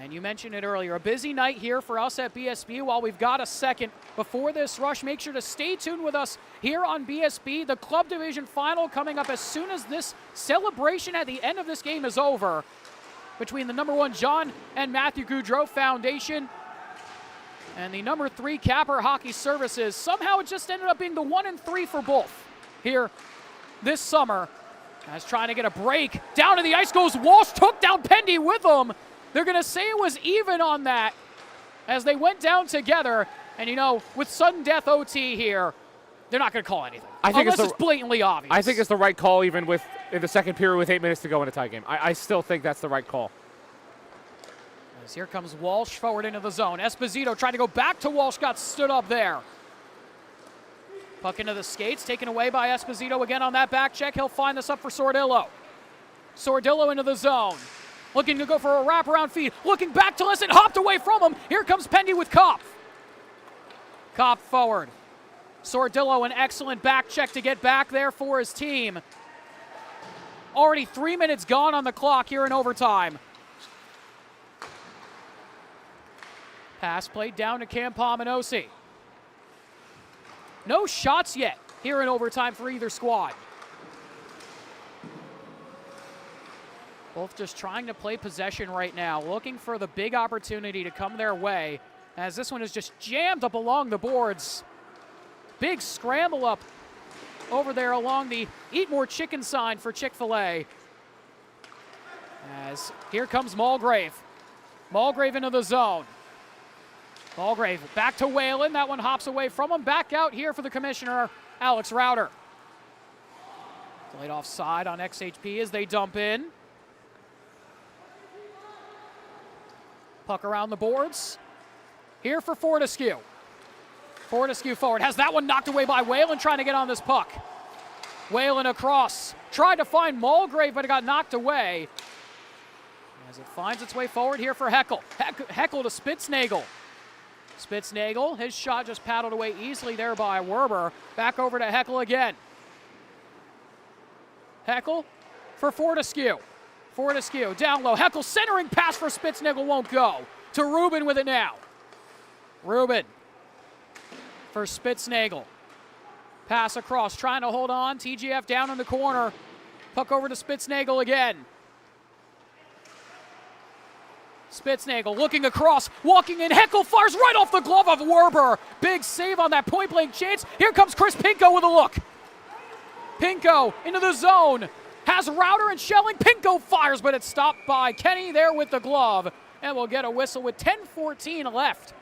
And you mentioned it earlier, a busy night here for us at BSB. While we've got a second before this rush, make sure to stay tuned with us here on BSB. The Club Division Final coming up as soon as this celebration at the end of this game is over between the number 1 John and Matthew Gaudreau Foundation and the number 3 Capper Hockey Services. Somehow it just ended up being the 1 and 3 for both here this summer. As trying to get a break. Down to the ice goes Walsh, took down Pendy with him. They're going to say it was even on that as they went down together. And, you know, with sudden death OT here, they're not going to call anything. Unless it's blatantly obvious. I think it's the right call even in the second period with 8 minutes to go in a tie game. I still think that's the right call. As here comes Walsh forward into the zone. Esposito tried to go back to Walsh, got stood up there. Puck into the skates, taken away by Esposito again on that back check. He'll find this up for Sordillo. Sordillo into the zone. Looking to go for a wraparound feed. Looking back to listen, hopped away from him. Here comes Pendy with Kopf. Kopf forward. Sordillo, an excellent back check to get back there for his team. Already 3 minutes gone on the clock here in overtime. Pass played down to Campominosi. No shots yet here in overtime for either squad. Both just trying to play possession right now, looking for the big opportunity to come their way, as this one is just jammed up along the boards. Big scramble up over there along the Eat More Chicken sign for Chick-fil-A. As here comes Mulgrave. Mulgrave into the zone. Mulgrave back to Whalen. That one hops away from him. Back out here for the commissioner, Alex Rauter. Delayed offside on XHP as they dump in. Puck around the boards. Here for Fortescue. Fortescue forward. Has that one knocked away by Whalen trying to get on this puck. Whalen across. Tried to find Mulgrave, but it got knocked away. As it finds its way forward here for Heckel. Heckel to Spitznagel. Spitznagel, his shot just paddled away easily there by Werber. Back over to Heckel again. Heckel for Fortescue. Fortescue down low. Heckel centering pass for Spitznagel won't go. To Rubin with it now. Rubin for Spitznagel. Pass across, trying to hold on. TGF down in the corner. Puck over to Spitznagel again. Spitznagel looking across, walking in. Heckel fires right off the glove of Werber. Big save on that point-blank chance. Here comes Chris Pinko with a look. Pinko into the zone. Has Rauter and Schelling. Pinko fires, but it's stopped by Kenny there with the glove. And we'll get a whistle with 10:14 left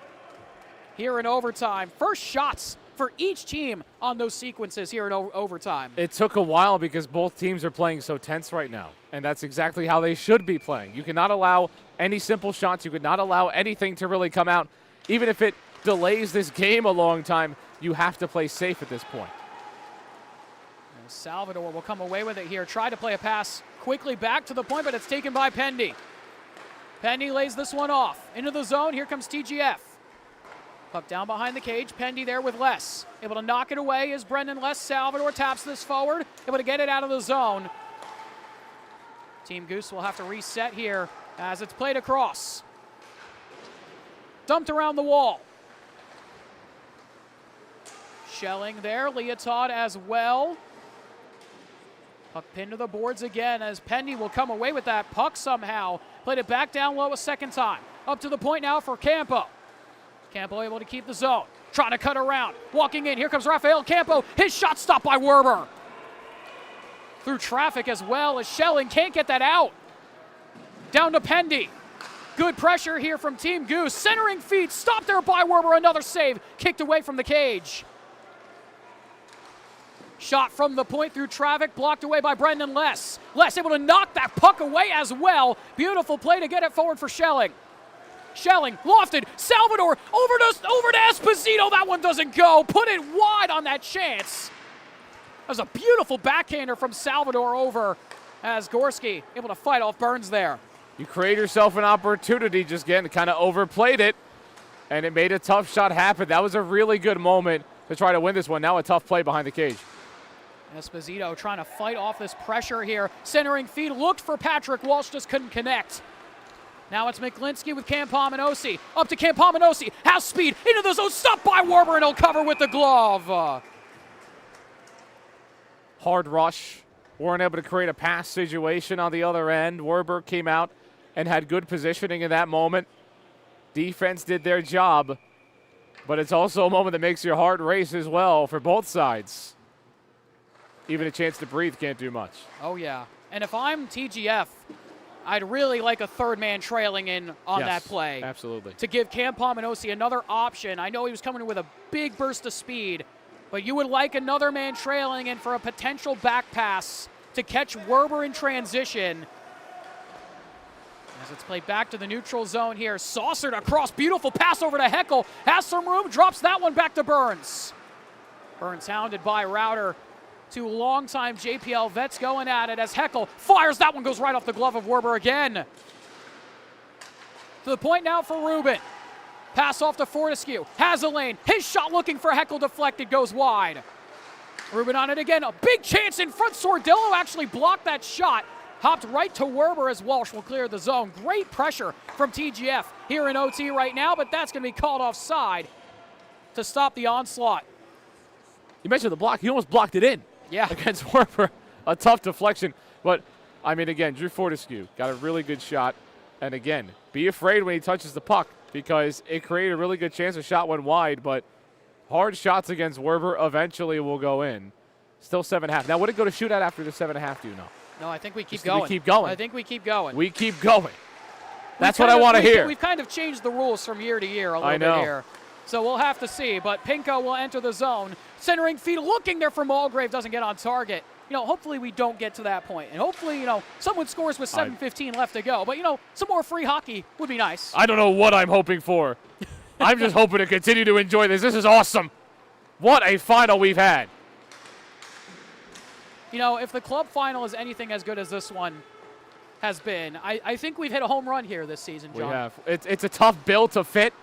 here in overtime. First shots for each team on those sequences here in overtime. It took a while because both teams are playing so tense right now, and that's exactly how they should be playing. You cannot allow any simple shots. You could not allow anything to really come out. Even if it delays this game a long time, you have to play safe at this point. And Salvador will come away with it here. Try to play a pass quickly back to the point, but it's taken by Pendy. Pendy lays this one off. Into the zone, here comes TGF. Puck down behind the cage. Pendy there with Les. Able to knock it away is Brendan Les. Salvador taps this forward. Able to get it out of the zone. Team Goose will have to reset here as it's played across. Dumped around the wall. Schelling there. Leotard as well. Puck pinned to the boards again as Pendy will come away with that puck somehow. Played it back down low a second time. Up to the point now for Campo. Campo able to keep the zone. Trying to cut around. Walking in. Here comes Rafael Campo. His shot stopped by Werber. Through traffic as well as Schelling can't get that out. Down to Pendy. Good pressure here from Team Goose. Centering feet. Stopped there by Werber. Another save. Kicked away from the cage. Shot from the point through traffic. Blocked away by Brendan Les. Les able to knock that puck away as well. Beautiful play to get it forward for Schelling. Schelling, lofted, Salvador, over to Esposito. That one doesn't go. Put it wide on that chance. That was a beautiful backhander from Salvador over as Gorski able to fight off Burns there. You create yourself an opportunity, just getting kind of overplayed it, and it made a tough shot happen. That was a really good moment to try to win this one. Now a tough play behind the cage. Esposito trying to fight off this pressure here. Centering feed, looked for Patrick Walsh, just couldn't connect. Now it's Miklinski with Campominosi. Up to Campominosi. Has speed. Into the zone. Stopped by Werber, and he'll cover with the glove. Hard rush. Weren't able to create a pass situation on the other end. Werber came out and had good positioning in that moment. Defense did their job. But it's also a moment that makes your heart race as well for both sides. even a chance to breathe can't do much. Oh, yeah. And if I'm TGF, I'd really like a third man trailing in on that play. Absolutely. To give Cam Pominosi another option. I know he was coming in with a big burst of speed, but you would like another man trailing in for a potential back pass to catch Werber in transition. As it's played back to the neutral zone here. Saucered across. Beautiful pass over to Heckel. Has some room. Drops that one back to Burns. Burns hounded by Router. Two longtime JPL vets going at it as Heckel fires. That one goes right off the glove of Werber again. To the point now for Rubin. Pass off to Fortescue. Has a lane. His shot looking for Heckel deflected. Goes wide. Rubin on it again. A big chance in front. Sordillo actually blocked that shot. Hopped right to Werber as Walsh will clear the zone. Great pressure from TGF here in OT right now, but that's going to be called offside to stop the onslaught. You mentioned the block. He almost blocked it in. Yeah. Against Werber. A tough deflection. But, I mean, again, Drew Fortescue got a really good shot. And, again, be afraid when he touches the puck because it created a really good chance. The shot went wide, but hard shots against Werber eventually will go in. Still 7.5. Now, would it go to shootout after the 7.5, do you know? No, I think we keep going. We keep going. I think we keep going. We keep going. That's what I want to hear. We've kind of changed the rules from year to year a little bit here. So we'll have to see. But Pinko will enter the zone. Centering feed looking there for Mulgrave. Doesn't get on target. You know, hopefully we don't get to that point. And hopefully, you know, someone scores with 7:15 left to go. But, you know, some more free hockey would be nice. I don't know what I'm hoping for. I'm just hoping to continue to enjoy this. This is awesome. What a final we've had. You know, if the club final is anything as good as this one has been, I think we've hit a home run here this season, John. We have. It's a tough bill to fit,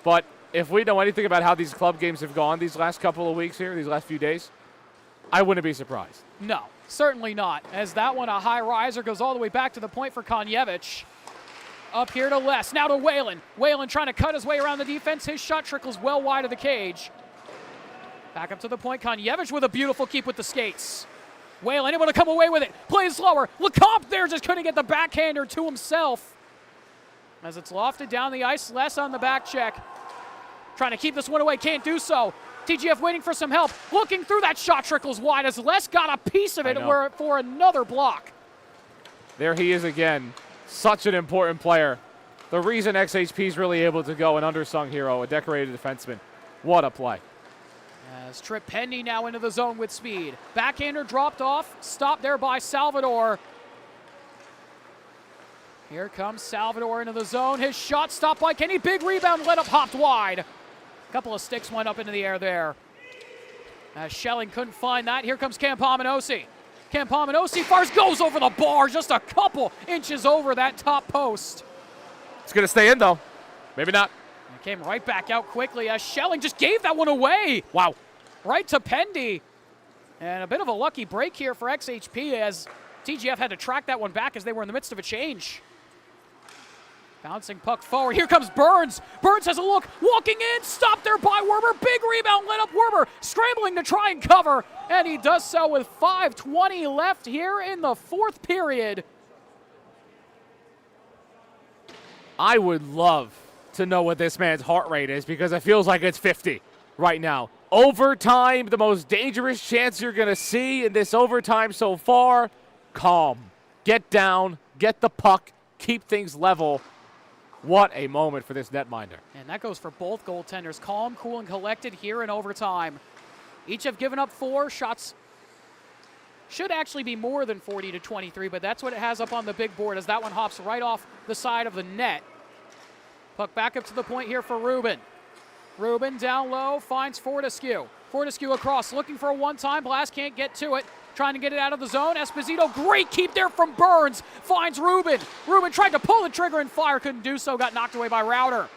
but if we know anything about how these club games have gone these last couple of weeks here, these last few days, I wouldn't be surprised. No, certainly not. As that one, a high riser, goes all the way back to the point for Konyevich. Up here to Les, now to Whalen. Whalen trying to cut his way around the defense. His shot trickles well wide of the cage. Back up to the point, Konyevich with a beautiful keep with the skates. Whalen able to come away with it. Plays slower. Lecomte there just couldn't get the backhander to himself. As it's lofted down the ice, Les on the back check. Trying to keep this one away, can't do so. TGF waiting for some help. Looking through, that shot trickles wide as Les got a piece of it for another block. There he is again. Such an important player. The reason XHP is really able to go, an undersung hero, a decorated defenseman. What a play. As Trip Pendy now into the zone with speed. Backhander dropped off, stopped there by Salvador. Here comes Salvador into the zone. His shot stopped by Kenny. Big rebound, let up, hopped wide. A couple of sticks went up into the air there. As Schelling couldn't find that. Here comes Cam Pominosi. Cam Pominosi fires, goes over the bar, just a couple inches over that top post. It's going to stay in, though. Maybe not. It came right back out quickly as Schelling just gave that one away. Wow. Right to Pendy. And a bit of a lucky break here for XHP as TGF had to track that one back as they were in the midst of a change. Bouncing puck forward. Here comes Burns. Burns has a look. Walking in. Stopped there by Werber. Big rebound. Let up Werber. Scrambling to try and cover. And he does so with 5:20 left here in the fourth period. I would love to know what this man's heart rate is because it feels like it's 50 right now. Overtime, the most dangerous chance you're going to see in this overtime so far. Calm. Get down. Get the puck. Keep things level. What a moment for this netminder. And that goes for both goaltenders. Calm, cool, and collected here in overtime. Each have given up 4 shots. Should actually be more than 40-23, but that's what it has up on the big board as that one hops right off the side of the net. Puck back up to the point here for Rubin. Rubin down low, finds Fortescue. Fortescue across, looking for a one-time blast, can't get to it. Trying to get it out of the zone. Esposito, great keep there from Burns. Finds Rubin. Rubin tried to pull the trigger and fire, couldn't do so, got knocked away by Router.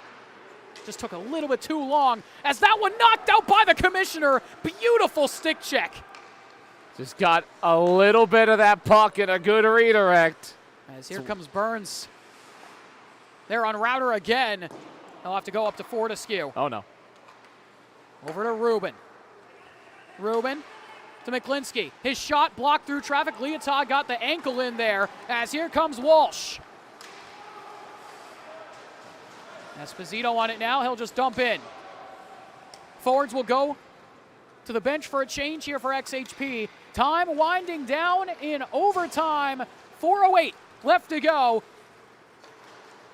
Just took a little bit too long as that one knocked out by the commissioner. Beautiful stick check. Just got a little bit of that puck and a good redirect. As here comes Burns. They're on Router again. They'll have to go up to Fortescue. Oh, no. Over to Rubin. Rubin to McLinsky. His shot blocked through traffic. Leotard got the ankle in there as here comes Walsh. Esposito on it now. He'll just dump in. Forwards will go to the bench for a change here for XHP Time winding down in overtime. 4:08 left to go.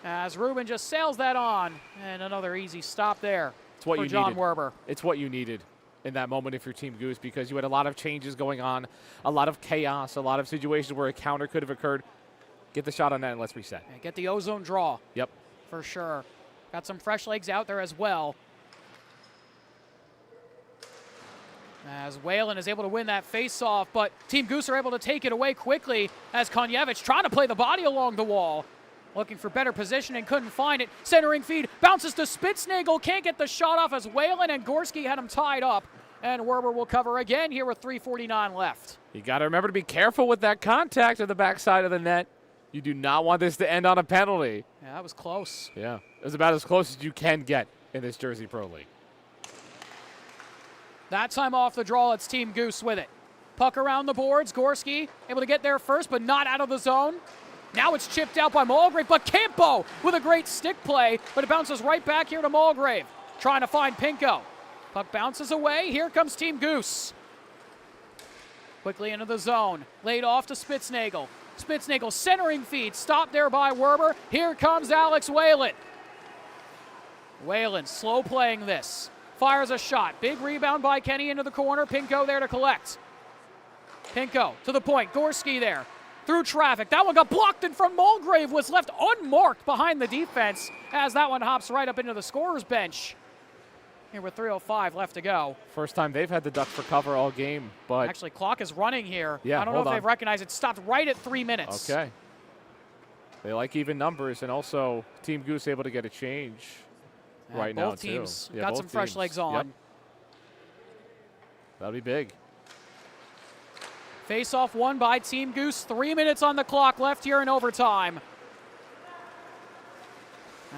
As Ruben just sails that on. And another easy stop there for John Werber. It's what you needed in that moment if you're Team Goose, because you had a lot of changes going on, a lot of chaos, a lot of situations where a counter could have occurred. Get the shot on that and let's reset. And get the ozone draw. Yep. For sure. Got some fresh legs out there as well. As Whalen is able to win that face-off, but Team Goose are able to take it away quickly as Konjevich trying to play the body along the wall. Looking for better positioning, couldn't find it. Centering feed, bounces to Spitznagel, can't get the shot off as Whalen and Gorski had him tied up. And Werber will cover again here with 3:49 left. You got to remember to be careful with that contact at the backside of the net. You do not want this to end on a penalty. Yeah, that was close. Yeah, it was about as close as you can get in this Jersey Pro League. That time off the draw, it's Team Goose with it. Puck around the boards, Gorski able to get there first, but not out of the zone. Now it's chipped out by Mulgrave, but Campo with a great stick play, but it bounces right back here to Mulgrave. Trying to find Pinko. Puck bounces away, here comes Team Goose. Quickly into the zone, laid off to Spitznagel. Spitznagel centering feed, stopped there by Werber. Here comes Alex Whalen. Whalen slow playing this. Fires a shot. Big rebound by Kenny into the corner. Pinko there to collect. Pinko to the point. Gorski there. Through traffic. That one got blocked in front. Mulgrave was left unmarked behind the defense as that one hops right up into the scorer's bench. Here with 3:05 left to go. First time they've had the Ducks for cover all game, but actually clock is running here. Yeah, I don't know if they've recognized it. Stopped right at 3 minutes. Okay. They like even numbers, and also Team Goose able to get a change right now, both teams too. got some fresh legs on. Yep. That'll be big. Face-off won by Team Goose. 3 minutes on the clock left here in overtime.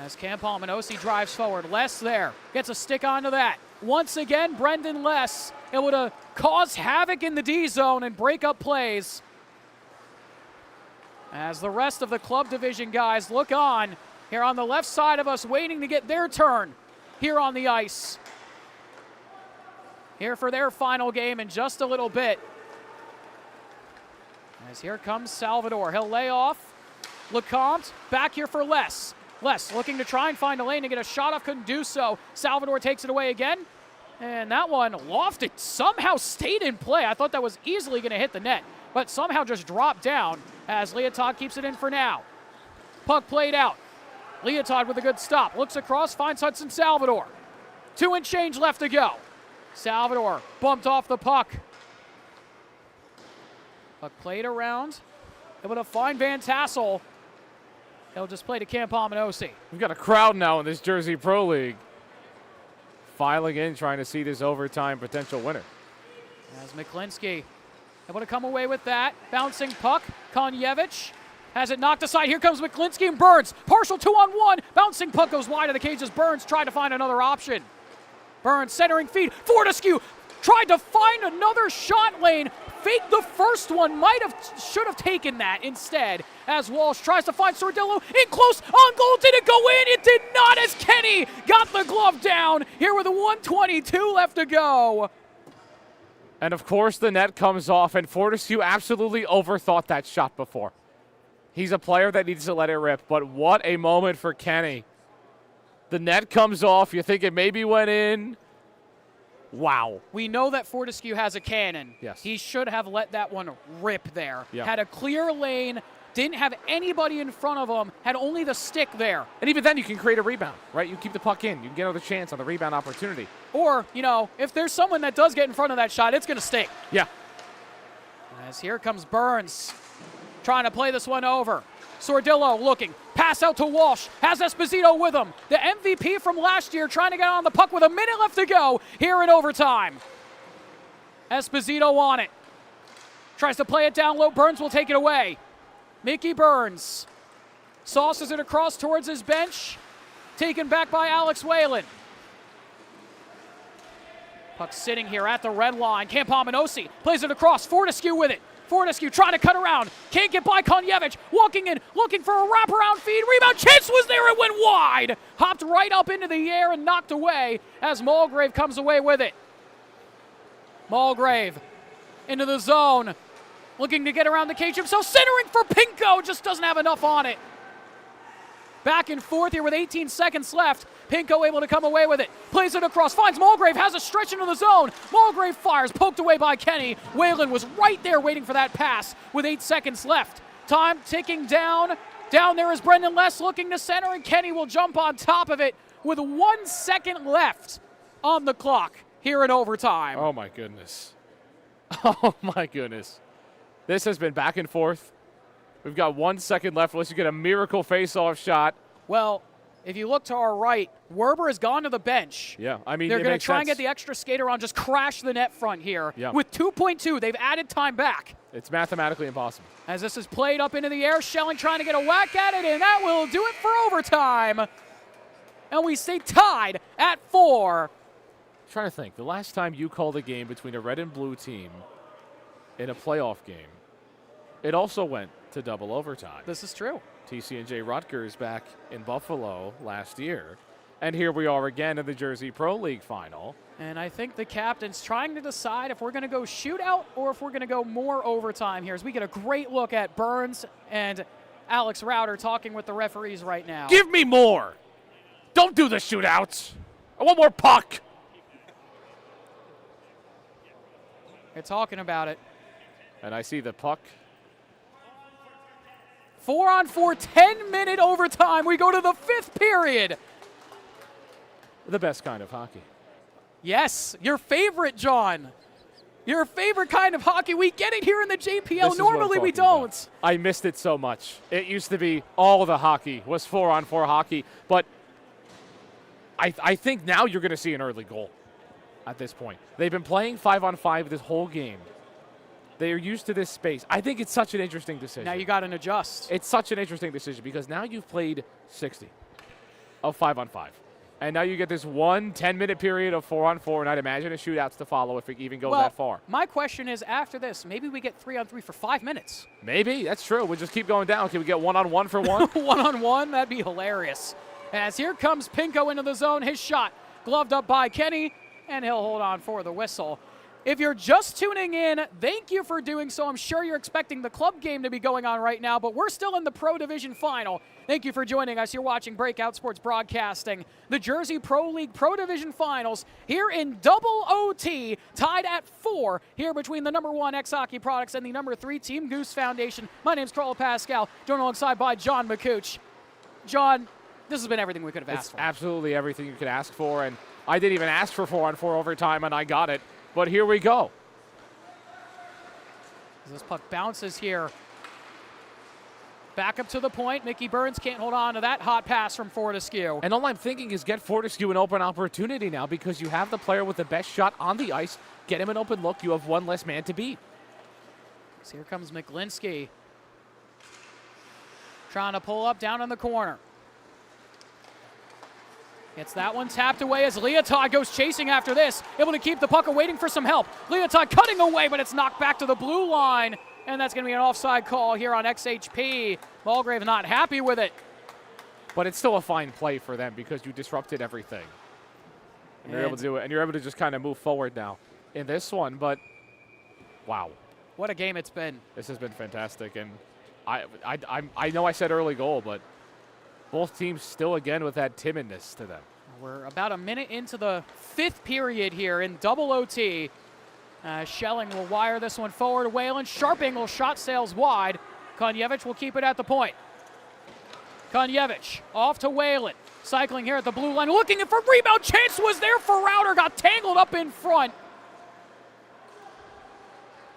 As Cam Palminosi drives forward. Less there. Gets a stick onto that. Once again, Brendan Less able to cause havoc in the D zone and break up plays. As the rest of the club division guys look on here on the left side of us, waiting to get their turn here on the ice. Here for their final game in just a little bit. As here comes Salvador. He'll lay off. Lecomte back here for Less. Less looking to try and find a lane to get a shot off, couldn't do so. Salvador takes it away again. And that one lofted, somehow stayed in play. I thought that was easily going to hit the net, but somehow just dropped down as Leotard keeps it in for now. Puck played out. Leotard with a good stop. Looks across, finds Hudson Salvador. 2 and change left to go. Salvador bumped off the puck. Puck played around. Able to find Van Tassel. He'll just play to Cam Palminosi. We've got a crowd now in this Jersey Pro League. Filing in, trying to see this overtime potential winner. As Miklinski able to come away with that. Bouncing puck. Konjevich has it knocked aside. Here comes Miklinski and Burns. Partial 2-on-1. Bouncing puck goes wide of the cages. Burns tried to find another option. Burns centering feed. Fortescue tried to find another shot lane. Faked the first one. Should have taken that instead. As Walsh tries to find Sordillo in close on goal. Did it go in? It did not, as Kenny got the glove down here with a 1:22 left to go. And of course the net comes off, and Fortescue absolutely overthought that shot before. He's a player that needs to let it rip, but what a moment for Kenny. The net comes off. You think it maybe went in. Wow. We know that Fortescue has a cannon. Yes. He should have let that one rip there. Yeah. Had a clear lane, didn't have anybody in front of him, had only the stick there. And even then you can create a rebound, right? You keep the puck in. You can get another chance on the rebound opportunity. Or, if there's someone that does get in front of that shot, it's going to stink. Yeah. As here comes Burns, trying to play this one over. Sordillo looking, pass out to Walsh, has Esposito with him. The MVP from last year trying to get on the puck with a minute left to go here in overtime. Esposito on it. Tries to play it down low, Burns will take it away. Mickey Burns sauces it across towards his bench, taken back by Alex Whalen. Puck sitting here at the red line. Cam Palminosi plays it across, Fortescue with it. Fortescue trying to cut around. Can't get by Konjevich. Walking in, looking for a wraparound feed. Rebound chance was there. It went wide. Hopped right up into the air and knocked away as Mulgrave comes away with it. Mulgrave into the zone. Looking to get around the cage himself. Centering for Pinko. Just doesn't have enough on it. Back and forth here with 18 seconds left. Pinko able to come away with it. Plays it across. Finds Mulgrave. Has a stretch into the zone. Mulgrave fires. Poked away by Kenny. Whalen was right there waiting for that pass with 8 seconds left. Time ticking down. Down there is Brendan Less looking to center, and Kenny will jump on top of it with 1 second left on the clock here in overtime. Oh, my goodness. Oh, my goodness. This has been back and forth. We've got 1 second left. Let's get a miracle face-off shot. Well, if you look to our right, Werber has gone to the bench. Yeah, I mean, they're going to try and get the extra skater on, just crash the net front here. Yeah. With 2.2, they've added time back. It's mathematically impossible. As this is played up into the air, Schelling trying to get a whack at it, and that will do it for overtime. And we stay tied at 4. I'm trying to think. The last time you called a game between a red and blue team in a playoff game, it also went to double overtime. This is true. TC&J Rutgers back in Buffalo last year. And here we are again in the Jersey Pro League final. And I think the captain's trying to decide if we're going to go shootout or if we're going to go more overtime here, as we get a great look at Burns and Alex Rauter talking with the referees right now. Give me more. Don't do the shootouts. I want more puck. They're talking about it. And I see the puck. 4-on-4, 10-minute overtime. We go to the 5th period. The best kind of hockey. Yes, your favorite, John. Your favorite kind of hockey. We get it here in the JPL. Normally we don't. About. I missed it so much. It used to be all the hockey was 4-on-4 hockey, but I think now you're going to see an early goal at this point. They've been playing 5-on-5 this whole game. They are used to this space. I think it's such an interesting decision. Now you got to adjust. It's such an interesting decision because now you've played 60 of 5-on-5. And now you get this 1 10-minute period of 4-on-4, and I'd imagine a shootout's to follow if it even goes that far. My question is, after this, maybe we get 3-on-3 for 5 minutes. Maybe. That's true. We'll just keep going down. Can we get 1-on-1 for 1? 1-on-1? That'd be hilarious. As here comes Pinko into the zone. His shot gloved up by Kenny, and he'll hold on for the whistle. If you're just tuning in, thank you for doing so. I'm sure you're expecting the club game to be going on right now, but we're still in the Pro Division Final. Thank you for joining us. You're watching Breakout Sports Broadcasting, the Jersey Pro League Pro Division Finals here in double OT, tied at 4 here between the number 1 X-Hockey Products and the number 3 Team Goose Foundation. My name's Carl Pascal, joined alongside by John McCooch. John, this has been everything we could have asked for. Absolutely everything you could ask for, and I didn't even ask for 4-on-4 overtime, and I got it. But here we go. As this puck bounces here. Back up to the point. Mickey Burns can't hold on to that hot pass from Fortescue. And all I'm thinking is get Fortescue an open opportunity now because you have the player with the best shot on the ice. Get him an open look. You have one less man to beat. So here comes McGlinskey. Trying to pull up down in the corner. Gets that one tapped away as Leotard goes chasing after this. Able to keep the puck waiting for some help. Leotard cutting away, but it's knocked back to the blue line. And that's going to be an offside call here on XHP. Mulgrave not happy with it. But it's still a fine play for them because you disrupted everything. And you're able to do it. And you're able to just kind of move forward now in this one. But, wow. What a game it's been. This has been fantastic. And I know I said early goal, but both teams still, again, with that timidness to them. We're about a minute into the 5th period here in double OT. Schelling will wire this one forward. Whalen, sharp angle shot sails wide. Konjevich will keep it at the point. Konjevich off to Whalen. Cycling here at the blue line. Looking for rebound. Chance was there for Rauter. Got tangled up in front.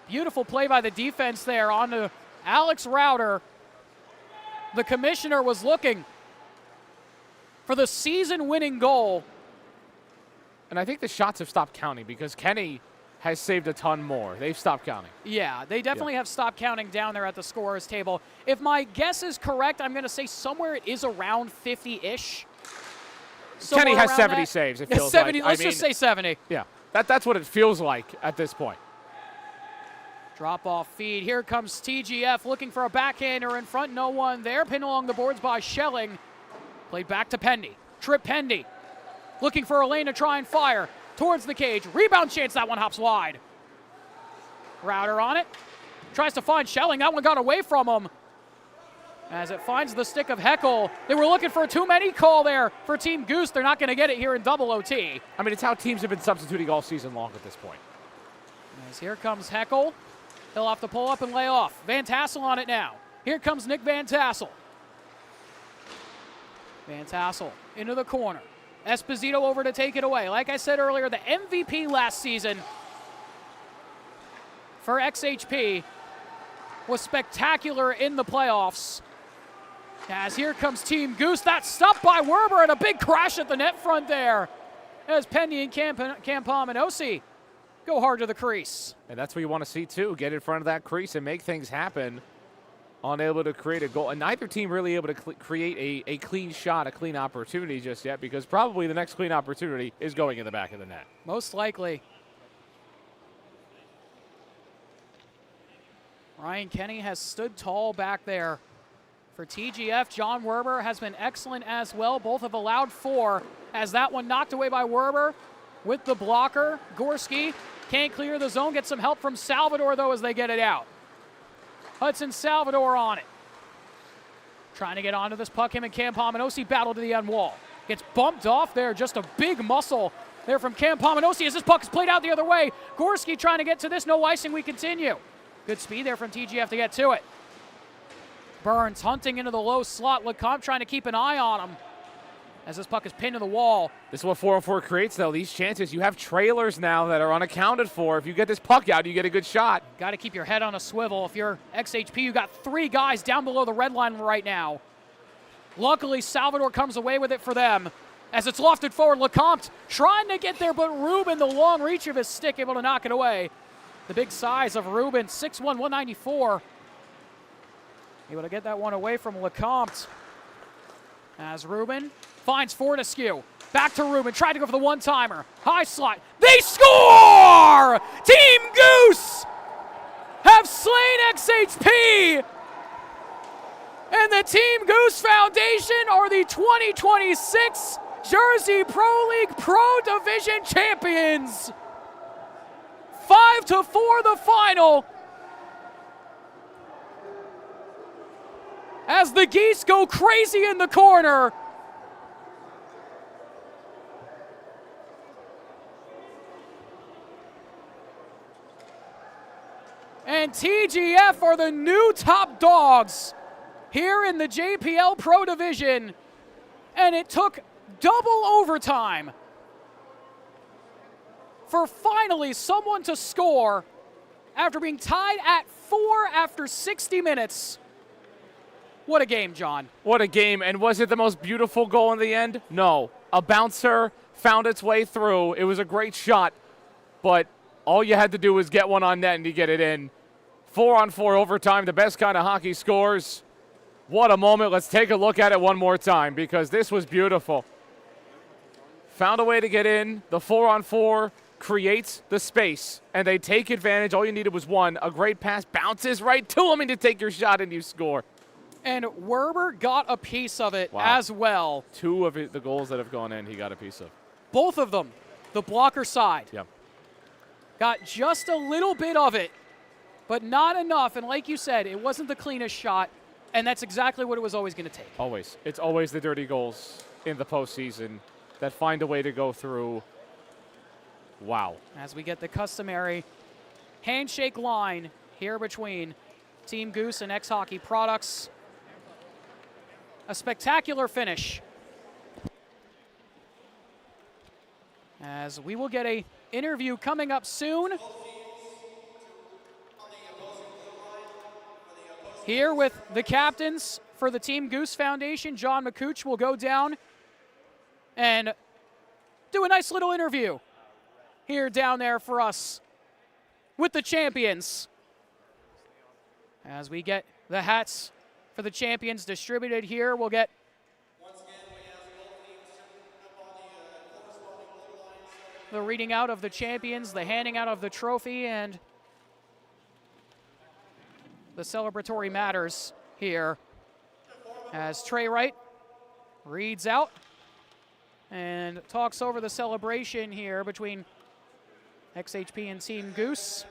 Beautiful play by the defense there on to Alex Rauter. The commissioner was looking for the season-winning goal. And I think the shots have stopped counting because Kenny has saved a ton more. They've stopped counting. Yeah, they definitely have stopped counting down there at the scorer's table. If my guess is correct, I'm going to say somewhere it is around 50-ish. Kenny has 70 saves, it feels 70, like. let's just say 70. Yeah, that's what it feels like at this point. Drop-off feed. Here comes TGF looking for a backhander in front. No one there. Pinned along the boards by Schelling. Played back to Pendy. Trip Pendy. Looking for a lane to try and fire. Towards the cage. Rebound chance. That one hops wide. Router on it. Tries to find Schelling. That one got away from him. As it finds the stick of Heckel. They were looking for a too many call there for Team Goose. They're not going to get it here in double OT. I mean, it's how teams have been substituting all season long at this point. As here comes Heckel. He'll have to pull up and lay off. Van Tassel on it now. Here comes Nick Van Tassel. Van Tassel into the corner. Esposito over to take it away. Like I said earlier, the MVP last season for XHP was spectacular in the playoffs. As here comes Team Goose. That's stopped by Werber and a big crash at the net front there. As Penny and Campominosi go hard to the crease. And that's what you want to see, too. Get in front of that crease and make things happen. Unable to create a goal. And neither team really able to create a clean shot, a clean opportunity just yet, because probably the next clean opportunity is going in the back of the net. Most likely. Ryan Kenny has stood tall back there. For TGF, John Werber has been excellent as well. Both have allowed 4 as that one knocked away by Werber with the blocker. Gorski can't clear the zone. Get some help from Salvador, though, as they get it out. Hudson Salvador on it. Trying to get onto this puck. Him and Campominosi battle to the end wall. Gets bumped off there. Just a big muscle there from Campominosi as this puck is played out the other way. Gorski trying to get to this. No icing. We continue. Good speed there from TGF to get to it. Burns hunting into the low slot. Lecomte trying to keep an eye on him as this puck is pinned to the wall. This is what 4-on-4 creates, though. These chances, you have trailers now that are unaccounted for. If you get this puck out, you get a good shot. Got to keep your head on a swivel. If you're XHP, you got 3 guys down below the red line right now. Luckily, Salvador comes away with it for them as it's lofted forward. Lecomte trying to get there, but Ruben, the long reach of his stick, able to knock it away. The big size of Ruben, 6'1", 194. Able to get that one away from Lecomte. As Ruben finds Fortescue. Back to Ruben. Tried to go for the one-timer. High slot. They score! Team Goose have slain XHP. And the Team Goose Foundation are the 2026 Jersey Pro League Pro Division champions. 5-4 the final. As the Geese go crazy in the corner. And TGF are the new top dogs here in the JPL Pro Division. And it took double overtime for finally someone to score after being tied at 4 after 60 minutes. What a game, John. What a game. And was it the most beautiful goal in the end? No. A bouncer found its way through. It was a great shot, but all you had to do was get one on net and you get it in. 4-on-4 overtime, the best kind of hockey scores. What a moment. Let's take a look at it one more time because this was beautiful. Found a way to get in. The 4-on-4 creates the space, and they take advantage. All you needed was one. A great pass bounces right to him, and you take your shot and you score. And Werber got a piece of it as well. 2 of the goals that have gone in, he got a piece of. Both of them, the blocker side. Yep. Got just a little bit of it, but not enough. And like you said, it wasn't the cleanest shot, and that's exactly what it was always going to take. Always. It's always the dirty goals in the postseason that find a way to go through. Wow. As we get the customary handshake line here between Team Goose and X Hockey Products. A spectacular finish. As we will get a interview coming up soon. Here with the captains for the Team Goose Foundation, John McCooch will go down and do a nice little interview here down there for us with the champions. As we get the hats for the champions distributed here, we'll get the reading out of the champions, the handing out of the trophy, and the celebratory matters here as Trey Wright reads out and talks over the celebration here between XHP and Team Goose.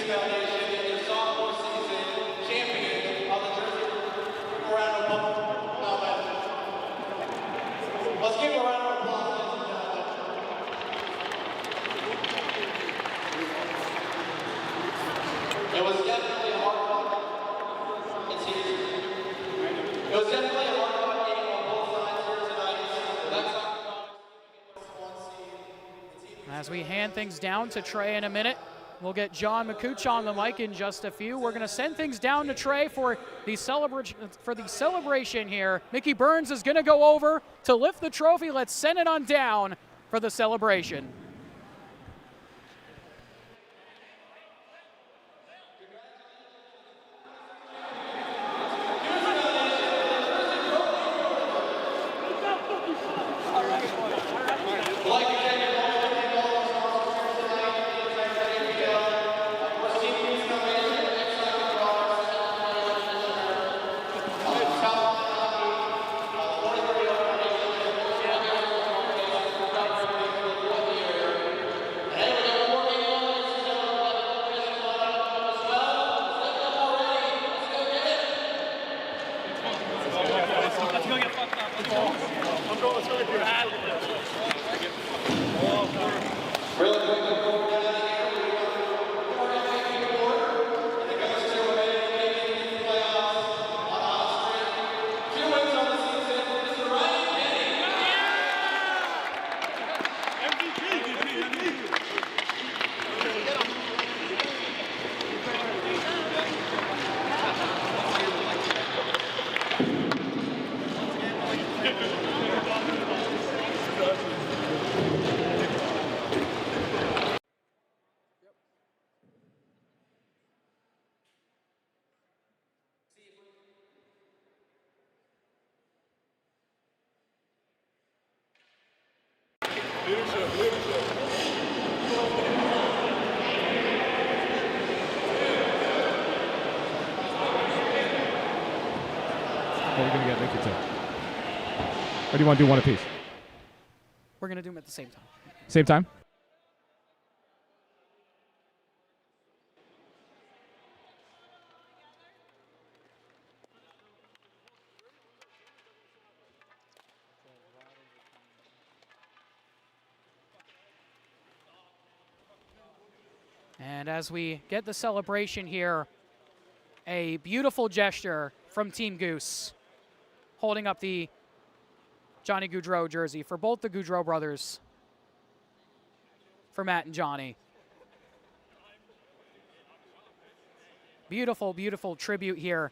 Foundation and your sophomore season champion of the Jersey. A round of applause. Let's give a round of applause, ladies and gentlemen. It was definitely a hard fought. It's here. It was definitely a hard fought game on both sides here tonight. That's As we hand things down to Trey in a minute, we'll get John McCooch on the mic in just a few. We're going to send things down to Trey for the celebration here. Mickey Burns is going to go over to lift the trophy. Let's send it on down for the celebration. What are we going to get Mickey to? Or do you want to do one apiece? We're going to do them at the same time. Same time? And as we get the celebration here, a beautiful gesture from Team Goose, holding up the Johnny Gaudreau jersey for both the Gaudreau brothers, for Matt and Johnny. Beautiful, beautiful tribute here.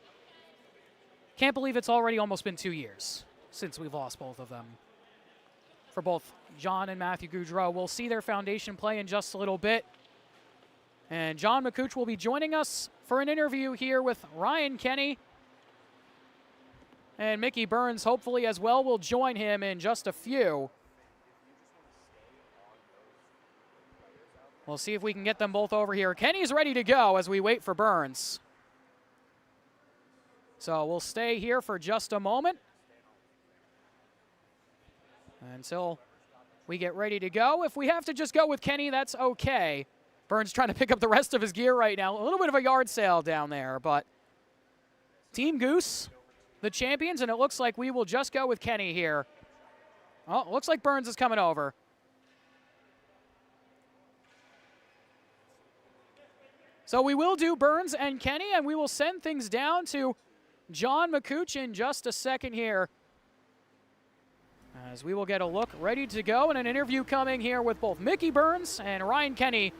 Can't believe it's already almost been 2 years since we've lost both of them. For both John and Matthew Gaudreau, we'll see their foundation play in just a little bit. And John McCooch will be joining us for an interview here with Ryan Kenny. And Mickey Burns, hopefully as well, will join him in just a few. We'll see if we can get them both over here. Kenny's ready to go as we wait for Burns. So we'll stay here for just a moment until we get ready to go. If we have to just go with Kenny, that's okay. Burns trying to pick up the rest of his gear right now. A little bit of a yard sale down there, but Team Goose, the champions, and it looks like we will just go with Kenny here. Oh, it looks like Burns is coming over. So we will do Burns and Kenny, and we will send things down to John McCooch in just a second here, as we will get a look ready to go and an interview coming here with both Mickey Burns and Ryan Kenny,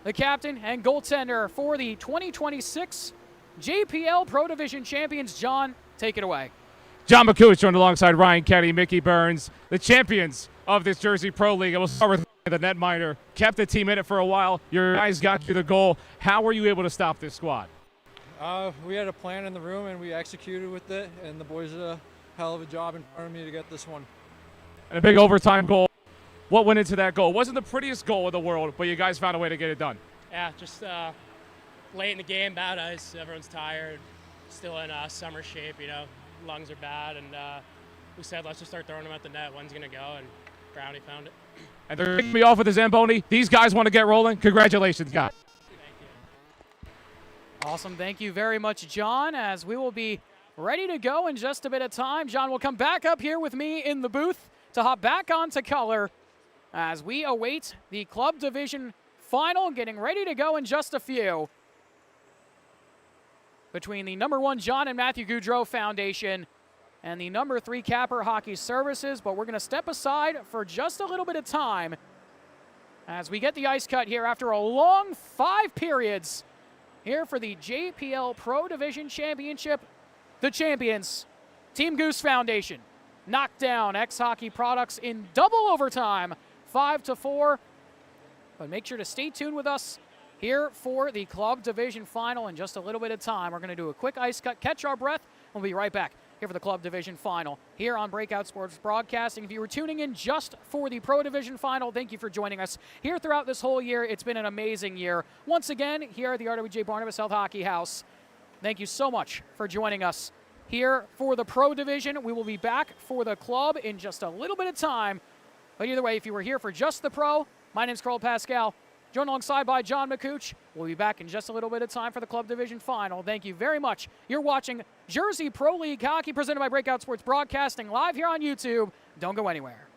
the captain and goaltender for the 2026 JPL Pro Division champions. John, take it away. John McCooch joined alongside Ryan Kenny, Mickey Burns, the champions of this Jersey Pro League. And we'll start with the netminder. Kept the team in it for a while. Your guys got you the goal. How were you able to stop this squad? We had a plan in the room, and we executed with it, and the boys did a hell of a job in front of me to get this one. And a big overtime goal. What went into that goal? It wasn't the prettiest goal in the world, but you guys found a way to get it done. Yeah, just late in the game, bad ice. Everyone's tired, still in summer shape, you know. Lungs are bad, and we said let's just start throwing them at the net. One's going to go, and Brownie found it. And they're kicking me off with the Zamboni. These guys want to get rolling. Congratulations, guys. Thank you. Awesome. Thank you very much, John, as we will be ready to go in just a bit of time. John will come back up here with me in the booth to hop back onto color as we await the club division final, getting ready to go in just a few between the number 1 John and Matthew Gaudreau Foundation and the number 3 Capper Hockey Services. But we're going to step aside for just a little bit of time as we get the ice cut here after a long 5 periods here for the JPL Pro Division Championship. The champions, Team Goose Foundation, knocked down X-Hockey Products in double overtime, 5-4. But make sure to stay tuned with us here for the club division final in just a little bit of time. We're going to do a quick ice cut, catch our breath. We'll be right back here for the club division final here on Breakout Sports Broadcasting. If you were tuning in just for the Pro Division final, thank you for joining us here throughout this whole year. It's been an amazing year. Once again, here at the RWJ Barnabas Health Hockey House, thank you so much for joining us here for the Pro Division. We will be back for the club in just a little bit of time. But either way, if you were here for just the Pro, my name's Carl Pascal, joined alongside by John McCooch. We'll be back in just a little bit of time for the club division final. Thank you very much. You're watching Jersey Pro League Hockey presented by Breakout Sports Broadcasting live here on YouTube. Don't go anywhere.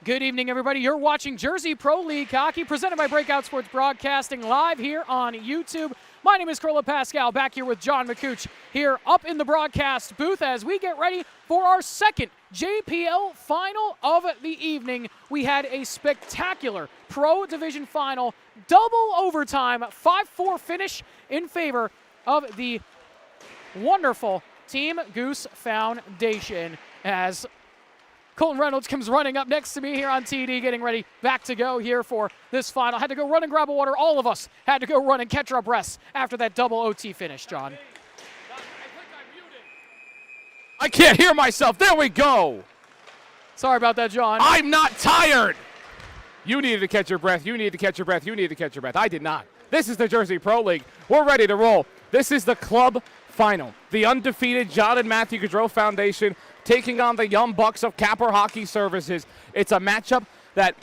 Good evening, everybody. You're watching Jersey Pro League Hockey, presented by Breakout Sports Broadcasting, live here on YouTube. My name is Carla Pascal, back here with John McCooch, here up in the broadcast booth as we get ready for our second JPL final of the evening. We had a spectacular Pro Division final, double overtime, 5-4 finish in favor of the wonderful Team Goose Foundation, as Colton Reynolds comes running up next to me here on TD, getting ready back to go here for this final. Had to go run and grab a water. All of us had to go run and catch our breaths after that double OT finish, John. I can't hear myself. There we go. Sorry about that, John. I'm not tired. You needed to catch your breath. You needed to catch your breath. You needed to catch your breath. I did not. This is the Jersey Pro League. We're ready to roll. This is the club final. The undefeated John and Matthew Gaudreau Foundation taking on the Young Bucks of Capper Hockey Services. It's a matchup that,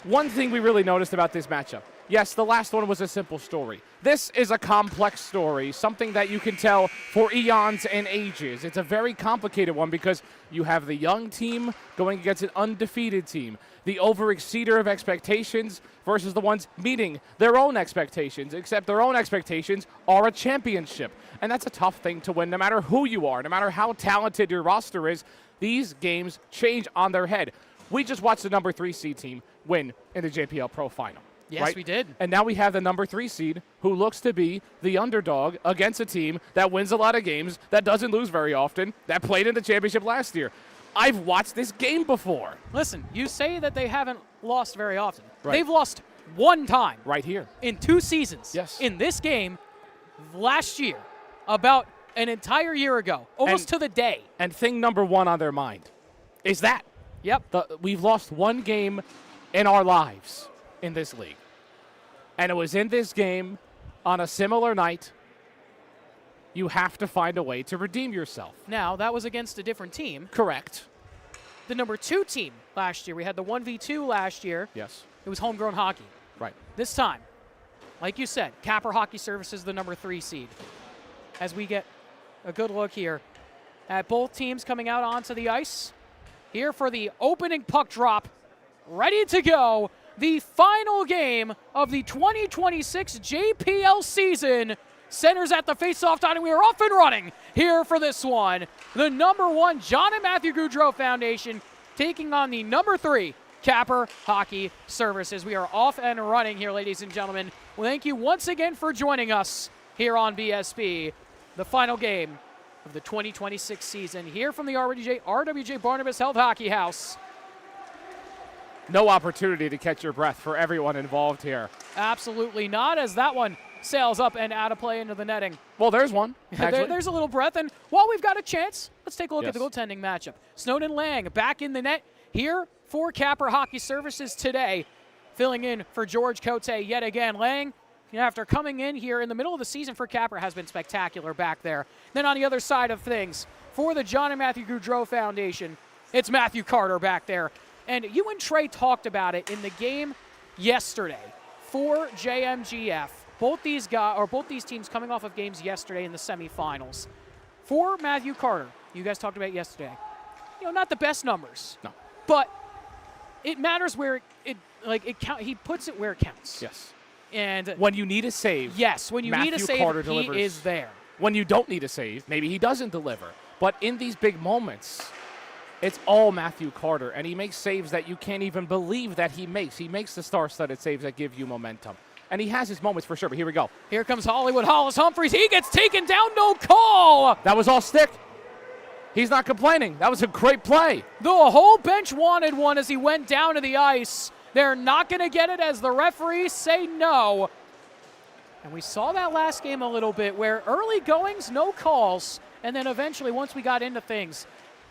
one thing we really noticed about this matchup, yes, the last one was a simple story. This is a complex story, something that you can tell for eons and ages. It's a very complicated one because you have the young team going against an undefeated team, the overexceeder of expectations versus the ones meeting their own expectations, except their own expectations are a championship. And that's a tough thing to win, no matter who you are, no matter how talented your roster is. These games change on their head. We just watched the number 3 seed team win in the JPL Pro Final. Yes, right? we did. And now we have the number 3 seed who looks to be the underdog against a team that wins a lot of games, that doesn't lose very often, that played in the championship last year. I've watched this game before. Listen, you say that they haven't lost very often. Right. They've lost one time. Right here. In 2 seasons. Yes. In this game last year, about an entire year ago, almost to the day. And thing number one on their mind is that. Yep. We've lost one game in our lives in this league. And it was in this game on a similar night. You have to find a way to redeem yourself. Now, that was against a different team. Correct. The number 2 team last year. We had the 1v2 last year. Yes. It was homegrown hockey. Right. This time, like you said, Capper Hockey Services, the number 3 seed. As we get a good look here at both teams coming out onto the ice. Here for the opening puck drop. Ready to go. The final game of the 2026 JPL season. Centers at the face-off dot, and we are off and running here for this one. The number 1 John and Matthew Gaudreau Foundation taking on the number 3 Capper Hockey Services. We are off and running here, ladies and gentlemen. Well, thank you once again for joining us here on BSB. The final game of the 2026 season here from the RWJ Barnabas Health Hockey House. No opportunity to catch your breath for everyone involved here. Absolutely not, as that one sails up and out of play into the netting. Well, there's one. There's a little breath, and while we've got a chance, let's take a look at the Yes. goaltending matchup. Snowden Lang back in the net here for Capper Hockey Services today, filling in for George Cote yet again. Lang, after coming in here in the middle of the season for Capper, has been spectacular back there. Then on the other side of things, for the John and Matthew Gaudreau Foundation, it's Matthew Carter back there. And you and Trey talked about it in the game yesterday for JMGF. Both these teams coming off of games yesterday in the semifinals. For Matthew Carter, you guys talked about yesterday. Not the best numbers. No. But it matters where he puts it where it counts. Yes. And when you need a save. Yes, when you need a Matthew save, Carter he delivers. is there. When you don't need a save, maybe he doesn't deliver. But in these big moments, it's all Matthew Carter, and he makes saves that you can't even believe that he makes. He makes the star-studded saves that give you momentum. And he has his moments for sure, but here we go. Here comes Hollywood Hollis Humphreys. He gets taken down, no call. That was all stick. He's not complaining. That was a great play. The whole bench wanted one as he went down to the ice. They're not going to get it as the referees say no. And we saw that last game a little bit where early goings, no calls, and then eventually once we got into things,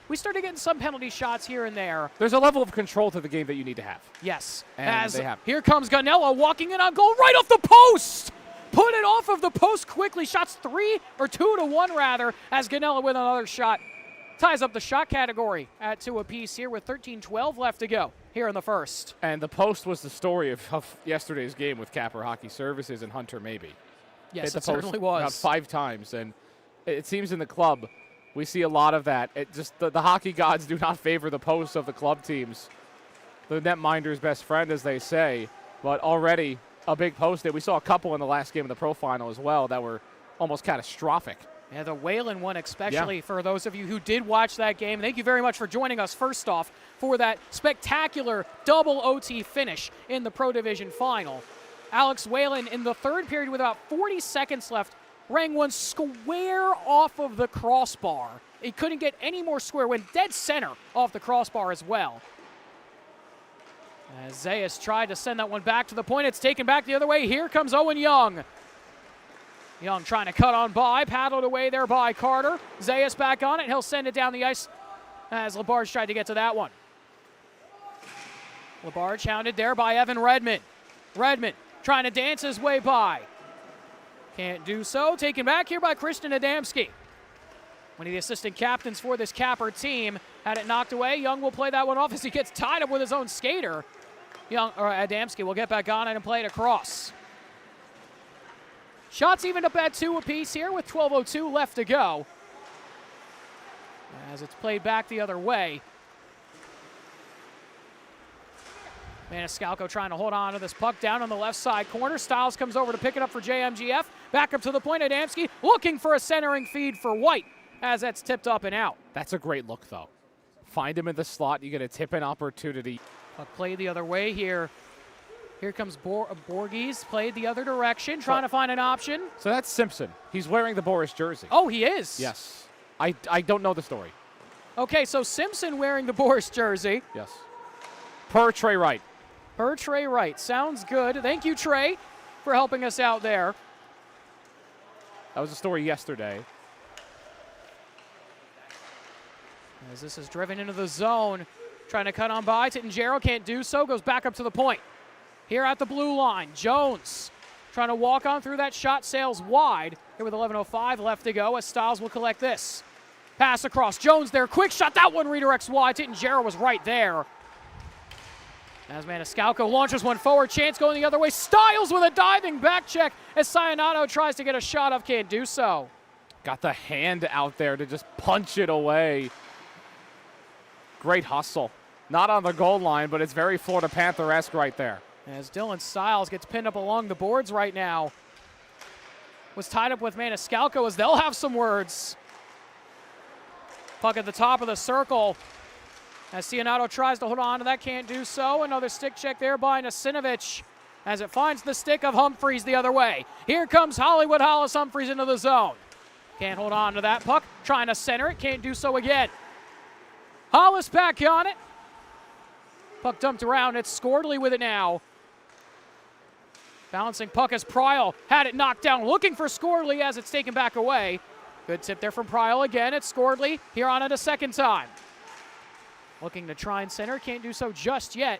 we started getting some penalty shots here and there. There's a level of control to the game that you need to have. Yes. And as they have. Here comes Ganella walking in on goal right off the post. Put it off of the post quickly. Shots 2-1 rather, as Ganella with another shot. Ties up the shot category at 2 apiece here with 13-12 left to go here in the first. And the post was the story of yesterday's game with Capper Hockey Services and Hunter Maybe. Yes, Hit it the post certainly was. about 5 times, and it seems in the club we see a lot of that. The hockey gods do not favor the posts of the club teams. the netminder's best friend, as they say, but already a big post there. We saw a couple in the last game of the pro final as well that were almost catastrophic. Yeah, the Whalen one especially, for those of you who did watch that game. Thank you very much for joining us, first off, for that spectacular double OT finish in the Pro Division final. Alex Whalen in the third period with about 40 seconds left rang one square off of the crossbar. He couldn't get any more square, went dead center off the crossbar as well. As Zayas tried to send that one back to the point, it's taken back the other way. Here comes Owen Young. Young trying to cut on by, paddled away there by Carter. Zayas back on it. He'll send it down the ice as Labarge tried to get to that one. Labarge hounded there by Evan Redmond. Redmond trying to dance his way by. Can't do so. Taken back here by Christian Adamski. One of the assistant captains for this Capper team had it knocked away. Young will play that one off as he gets tied up with his own skater. Adamski will get back on it and play it across. Shots even up at 2 apiece here with 12:02 left to go. As it's played back the other way. Maniscalco trying to hold on to this puck down on the left side corner. Stiles comes over to pick it up for JMGF. Back up to the point. Adamski looking for a centering feed for White as that's tipped up and out. That's a great look, though. Find him in the slot. You get a tip-in opportunity. Puck played the other way here. Here comes Borges, played the other direction, trying to find an option. So that's Simpson. He's wearing the Boris jersey. Oh, he is? Yes. I don't know the story. Okay, so Simpson wearing the Boris jersey. Yes. Per Trey Wright. Per Trey Wright. Sounds good. Thank you, Trey, for helping us out there. That was a story yesterday. As this is driven into the zone, trying to cut on by. Tittingero can't do so, goes back up to the point. Here at the blue line, Jones trying to walk on through that shot, sails wide. Here with 11:05 left to go as Stiles will collect this. Pass across, Jones there, quick shot, that one redirects wide. Tittingero was right there. As Maniscalco launches one forward, chance going the other way. Stiles with a diving back check as Cionato tries to get a shot up, can't do so. Got the hand out there to just punch it away. Great hustle. Not on the goal line, but it's very Florida Panther-esque right there. As Dylan Stiles gets pinned up along the boards right now. Was tied up with Maniscalco as they'll have some words. Puck at the top of the circle. As Cionato tries to hold on to that, can't do so. Another stick check there by Nasinovich as it finds the stick of Humphreys the other way. Here comes Hollywood Hollis Humphreys into the zone. Can't hold on to that puck. Trying to center it, can't do so again. Hollis back on it. Puck dumped around. It's Scordley with it now. Bouncing puck as Pryal had it knocked down. Looking for Scordley as it's taken back away. Good tip there from Pryal again. It's Scordley here on it a second time. Looking to try and center. Can't do so just yet.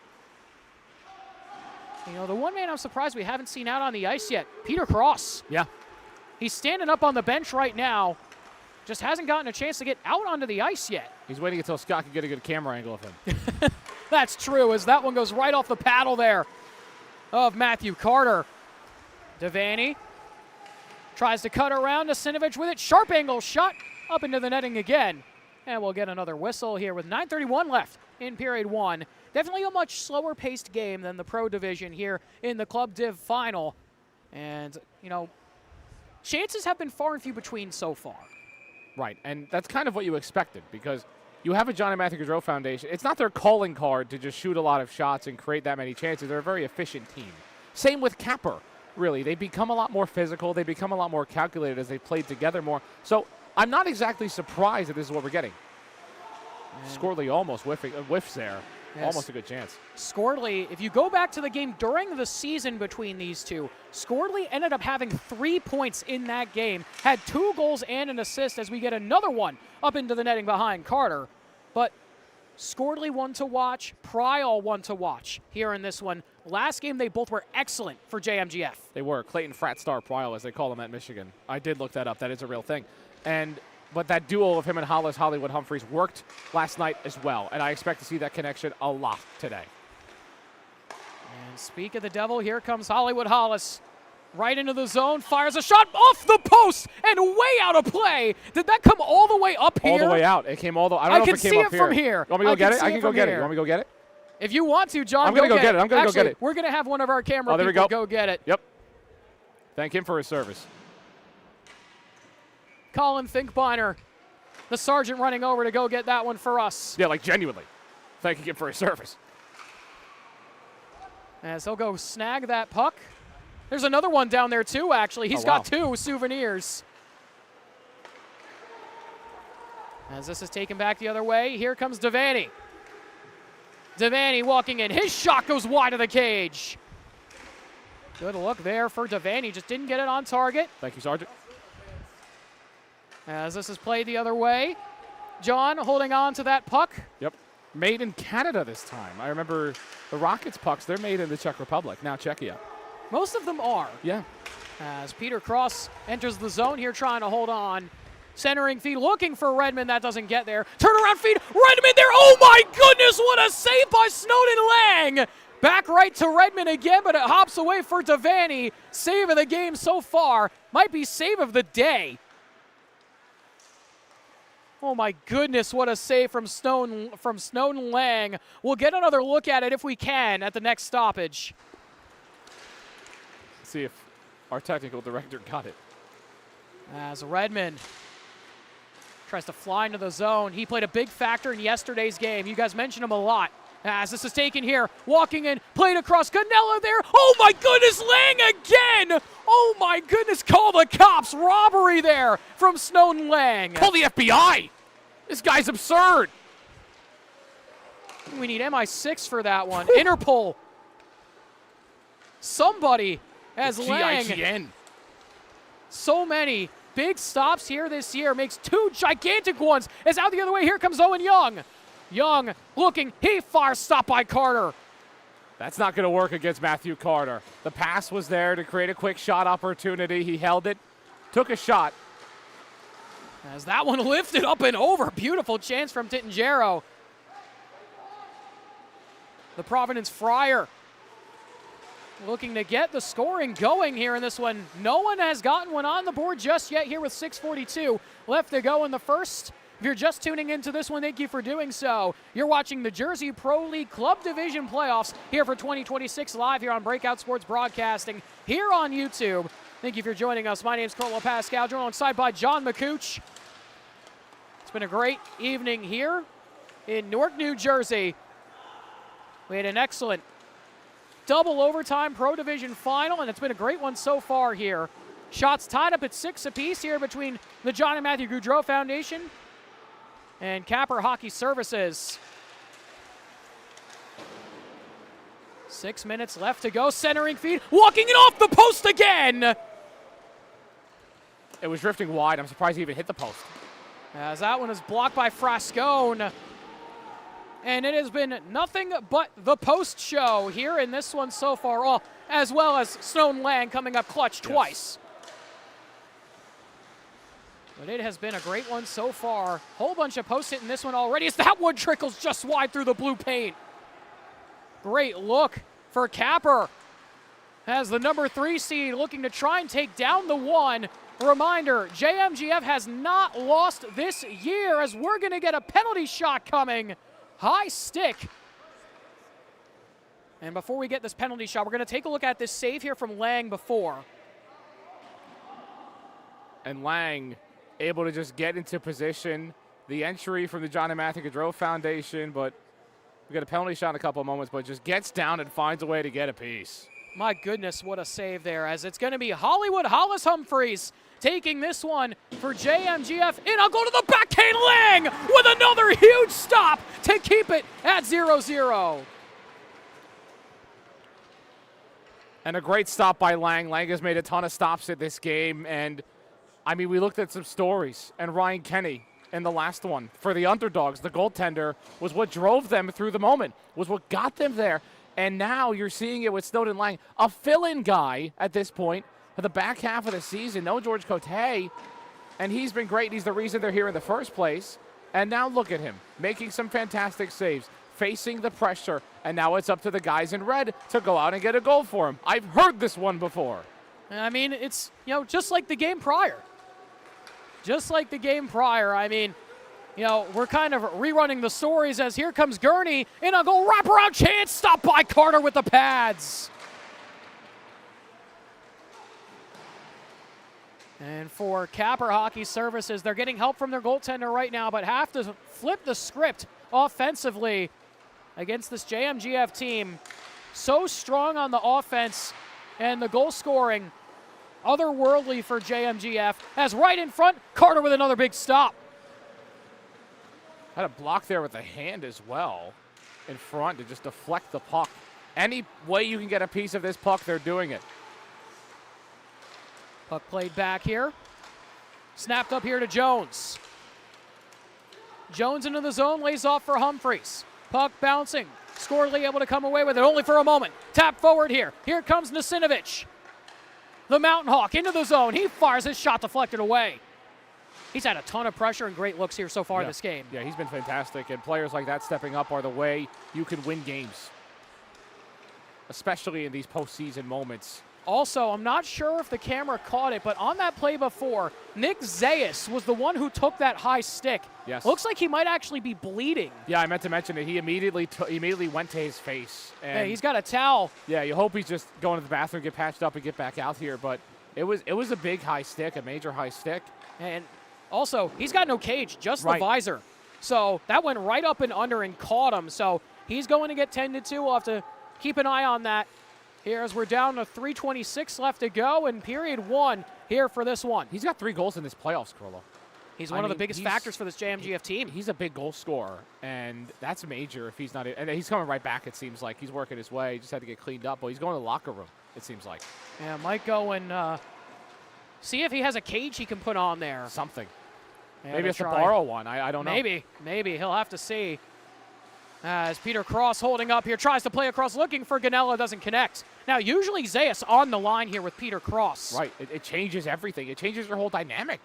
You know, the one man I'm surprised we haven't seen out on the ice yet, Peter Cross. Yeah. He's standing up on the bench right now. Just hasn't gotten a chance to get out onto the ice yet. He's waiting until Scott can get a good camera angle of him. That's true, as that one goes right off the paddle there of Matthew Carter. Devaney tries to cut around. Nasinovich with it. Sharp angle shot up into the netting again. And we'll get another whistle here with 9:31 left in period one. Definitely a much slower paced game than the Pro Division here in the Club Div final. And, you know, chances have been far and few between so far. Right, and that's kind of what you expected because you have a John and Matthew Gaudreau Foundation. It's not their calling card to just shoot a lot of shots and create that many chances. They're a very efficient team. Same with Capper, really. They become a lot more physical. They become a lot more calculated as they played together more. So I'm not exactly surprised that this is what we're getting. Scordley almost whiffs there. Yes. Almost a good chance. Scordley, if you go back to the game during the season between these two, Scordley ended up having 3 points in that game, had 2 goals and an assist as we get another one up into the netting behind Carter. But Scordley one to watch, Pryal one to watch here in this one. Last game, they both were excellent for JMGF. They were. Clayton Frat Star Pryal, as they call him at Michigan. I did look that up. That is a real thing. But that duo of him and Hollis, Hollywood Humphreys, worked last night as well, and I expect to see that connection a lot today. And speak of the devil, here comes Hollywood Hollis. Right into the zone, fires a shot off the post and way out of play. Did that come all the way up here? All the way out. It came all the way. I don't know if it came up here. From here. You want me to go get it? I can go get it. You want me to go get it? If you want to, John, I'm going to go get it. I'm going to go get it. We're going to have one of our camera there we people go. go get it. Yep. Thank him for his service. Colin Finkbeiner, the sergeant, running over to go get that one for us. Yeah, like genuinely. Thanking him for his service. As he'll go snag that puck. There's another one down there too, actually. He's got 2 souvenirs. As this is taken back the other way, here comes Devaney. Devaney walking in. His shot goes wide of the cage. Good look there for Devaney. Just didn't get it on target. Thank you, Sergeant. As this is played the other way. John holding on to that puck. Yep. Made in Canada this time. I remember the Rockets pucks, they're made in the Czech Republic, now Czechia. Most of them are. Yeah. As Peter Cross enters the zone here trying to hold on. Centering feed, looking for Redmond. That doesn't get there. Turnaround feed, Redmond there. Oh my goodness, what a save by Snowden Lang. Back right to Redmond again, but it hops away for Devaney. Save of the game so far. Might be save of the day. Oh my goodness, what a save from Snowden Lang. We'll get another look at it if we can at the next stoppage. Let's see if our technical director got it. As Redmond tries to fly into the zone. He played a big factor in yesterday's game. You guys mentioned him a lot. As this is taken here, walking in, played across, Canella there. Oh my goodness, Lang again! Oh my goodness, call the cops. Robbery there from Snowden Lang. Call the FBI! This guy's absurd! We need MI6 for that one. Interpol. Somebody as Lang. GIGN. So many big stops here this year. Makes 2 gigantic ones. As out the other way, here comes Owen Young. Young looking, he fires, stopped by Carter. That's not going to work against Matthew Carter. The pass was there to create a quick shot opportunity. He held it, took a shot. As that one lifted up and over. Beautiful chance from Tittingero. The Providence Friar looking to get the scoring going here in this one. No one has gotten one on the board just yet here with 6:42 left to go in the first. If you're just tuning into this one, thank you for doing so. You're watching the Jersey Pro League Club Division Playoffs here for 2026 live here on Breakout Sports Broadcasting here on YouTube. Thank you for joining us. My name is Colton Pascal, joined alongside by John McCooch. It's been a great evening here in Newark, New Jersey. We had an excellent double overtime Pro Division final, and it's been a great one so far here. Shots tied up at 6 apiece here between the John and Matthew Gaudreau Foundation and Capper Hockey Services. 6 minutes left to go. Centering feed, walking it off the post again. It was drifting wide. I'm surprised he even hit the post. As that one is blocked by Frascone. And it has been nothing but the post show here in this one so far, as well as Snowden Lang coming up clutch twice. But it has been a great one so far. Whole bunch of posts hitting this one already as that one trickles just wide through the blue paint. Great look for Capper as the number 3 seed looking to try and take down the 1. Reminder, JMGF has not lost this year as we're going to get a penalty shot coming. High stick. And before we get this penalty shot, we're going to take a look at this save here from Lang before. And Lang able to just get into position. The entry from the John and Matthew Gaudreau Foundation, but we got a penalty shot in a couple of moments, but just gets down and finds a way to get a piece. My goodness, what a save there, as it's going to be Hollywood Hollis Humphreys taking this one for JMGF. And I'll go to the backhand. Lang with another huge stop to keep it at 0-0. And a great stop by Lang. Lang has made a ton of stops at this game. And, I mean, we looked at some stories. And Ryan Kenny in the last one for the underdogs, the goaltender, was what drove them through the moment, was what got them there. And now you're seeing it with Snowden Lang, a fill-in guy at this point for the back half of the season. No George Cote, and he's been great. He's the reason they're here in the first place. And now look at him, making some fantastic saves, facing the pressure, and now it's up to the guys in red to go out and get a goal for him. I've heard this one before. I mean, it's, just like the game prior. Just like the game prior. I mean, You know, we're kind of rerunning the stories as here comes Gurney in a goal wraparound chance, stopped by Carter with the pads. And for Capper Hockey Services, they're getting help from their goaltender right now, but have to flip the script offensively against this JMGF team. So strong on the offense and the goal scoring, otherworldly for JMGF. As right in front, Carter with another big stop. Had a block there with the hand as well in front to just deflect the puck. Any way you can get a piece of this puck, they're doing it. Puck played back here. Snapped up here to Jones. Jones into the zone, lays off for Humphreys. Puck bouncing. Scorley able to come away with it, only for a moment. Tap forward here. Here comes Nasinovich. The Mountain Hawk into the zone. He fires his shot deflected away. He's had a ton of pressure and great looks here so far this game. Yeah, he's been fantastic, and players like that stepping up are the way you can win games, especially in these postseason moments. Also, I'm not sure if the camera caught it, but on that play before, Nick Zayas was the one who took that high stick. Yes. Looks like he might actually be bleeding. Yeah, I meant to mention that he immediately went to his face. And yeah, he's got a towel. Yeah, you hope he's just going to the bathroom, get patched up, and get back out here. But it was a big high stick, a major high stick. And also, he's got no cage, just the visor. So that went right up and under and caught him. So he's going to get 10-2. We'll have to keep an eye on that here as we're down to 3:26 left to go in period one here for this one. He's got 3 goals in this playoffs, Carlo. He's one of the biggest factors for this JMGF team. He's a big goal scorer, and that's major if he's not. And he's coming right back, it seems like. He's working his way. He just had to get cleaned up. But he's going to the locker room, it seems like. Yeah, might go and see if he has a cage he can put on there. Something. Yeah, maybe it's to borrow one. I don't know. Maybe. He'll have to see. As Peter Cross holding up here, tries to play across, looking for Ganella, doesn't connect. Now, usually Zayas on the line here with Peter Cross. Right. It changes everything. It changes your whole dynamic.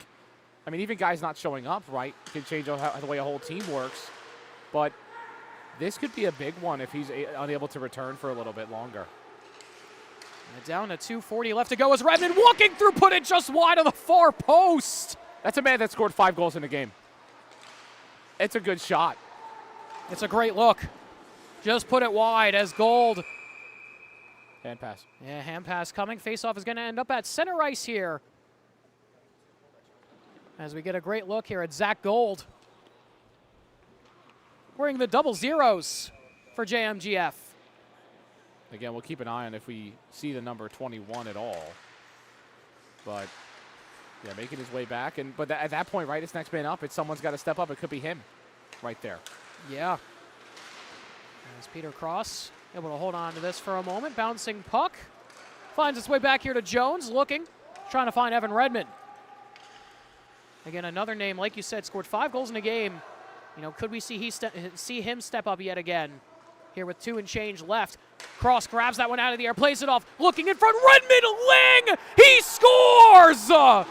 I mean, even guys not showing up, right, can change the way a whole team works. But this could be a big one if he's unable to return for a little bit longer. And down to 2:40 left to go as Redmond walking through, put it just wide of the far post. That's a man that scored 5 goals in a game. It's a good shot. It's a great look. Just put it wide as Gold. Hand pass. Yeah, hand pass coming. Faceoff is going to end up at center ice here. As we get a great look here at Zach Gold. Wearing the double zeros for JMGF. Again, we'll keep an eye on if we see the number 21 at all. But, yeah, making his way back. But at that point, right, it's next man up. Someone's got to step up. It could be him right there. Yeah. As Peter Cross able to hold on to this for a moment. Bouncing puck. Finds its way back here to Jones, looking. Trying to find Evan Redmond. Again, another name, like you said, scored 5 goals in a game. You know, could we see him step up yet again? Here with 2 and change left. Cross grabs that one out of the air, plays it off, looking in front, Redmond, Lang, he scores! Lang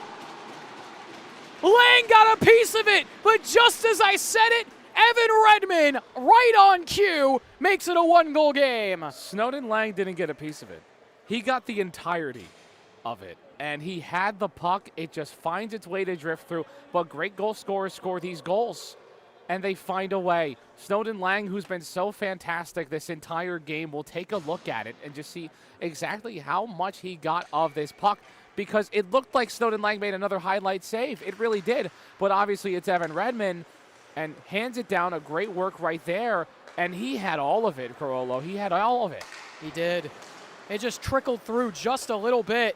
got a piece of it, but just as I said it, Evan Redmond, right on cue, makes it a 1-goal game. Snowden Lang didn't get a piece of it. He got the entirety of it, and he had the puck. It just finds its way to drift through, but great goal scorers score these goals, and they find a way. Snowden Lang, who's been so fantastic this entire game, will take a look at it and just see exactly how much he got of this puck, because it looked like Snowden Lang made another highlight save. It really did, but obviously it's Evan Redmond, and hands it down. A great work right there, and he had all of it, Carollo. He had all of it. He did. It just trickled through just a little bit.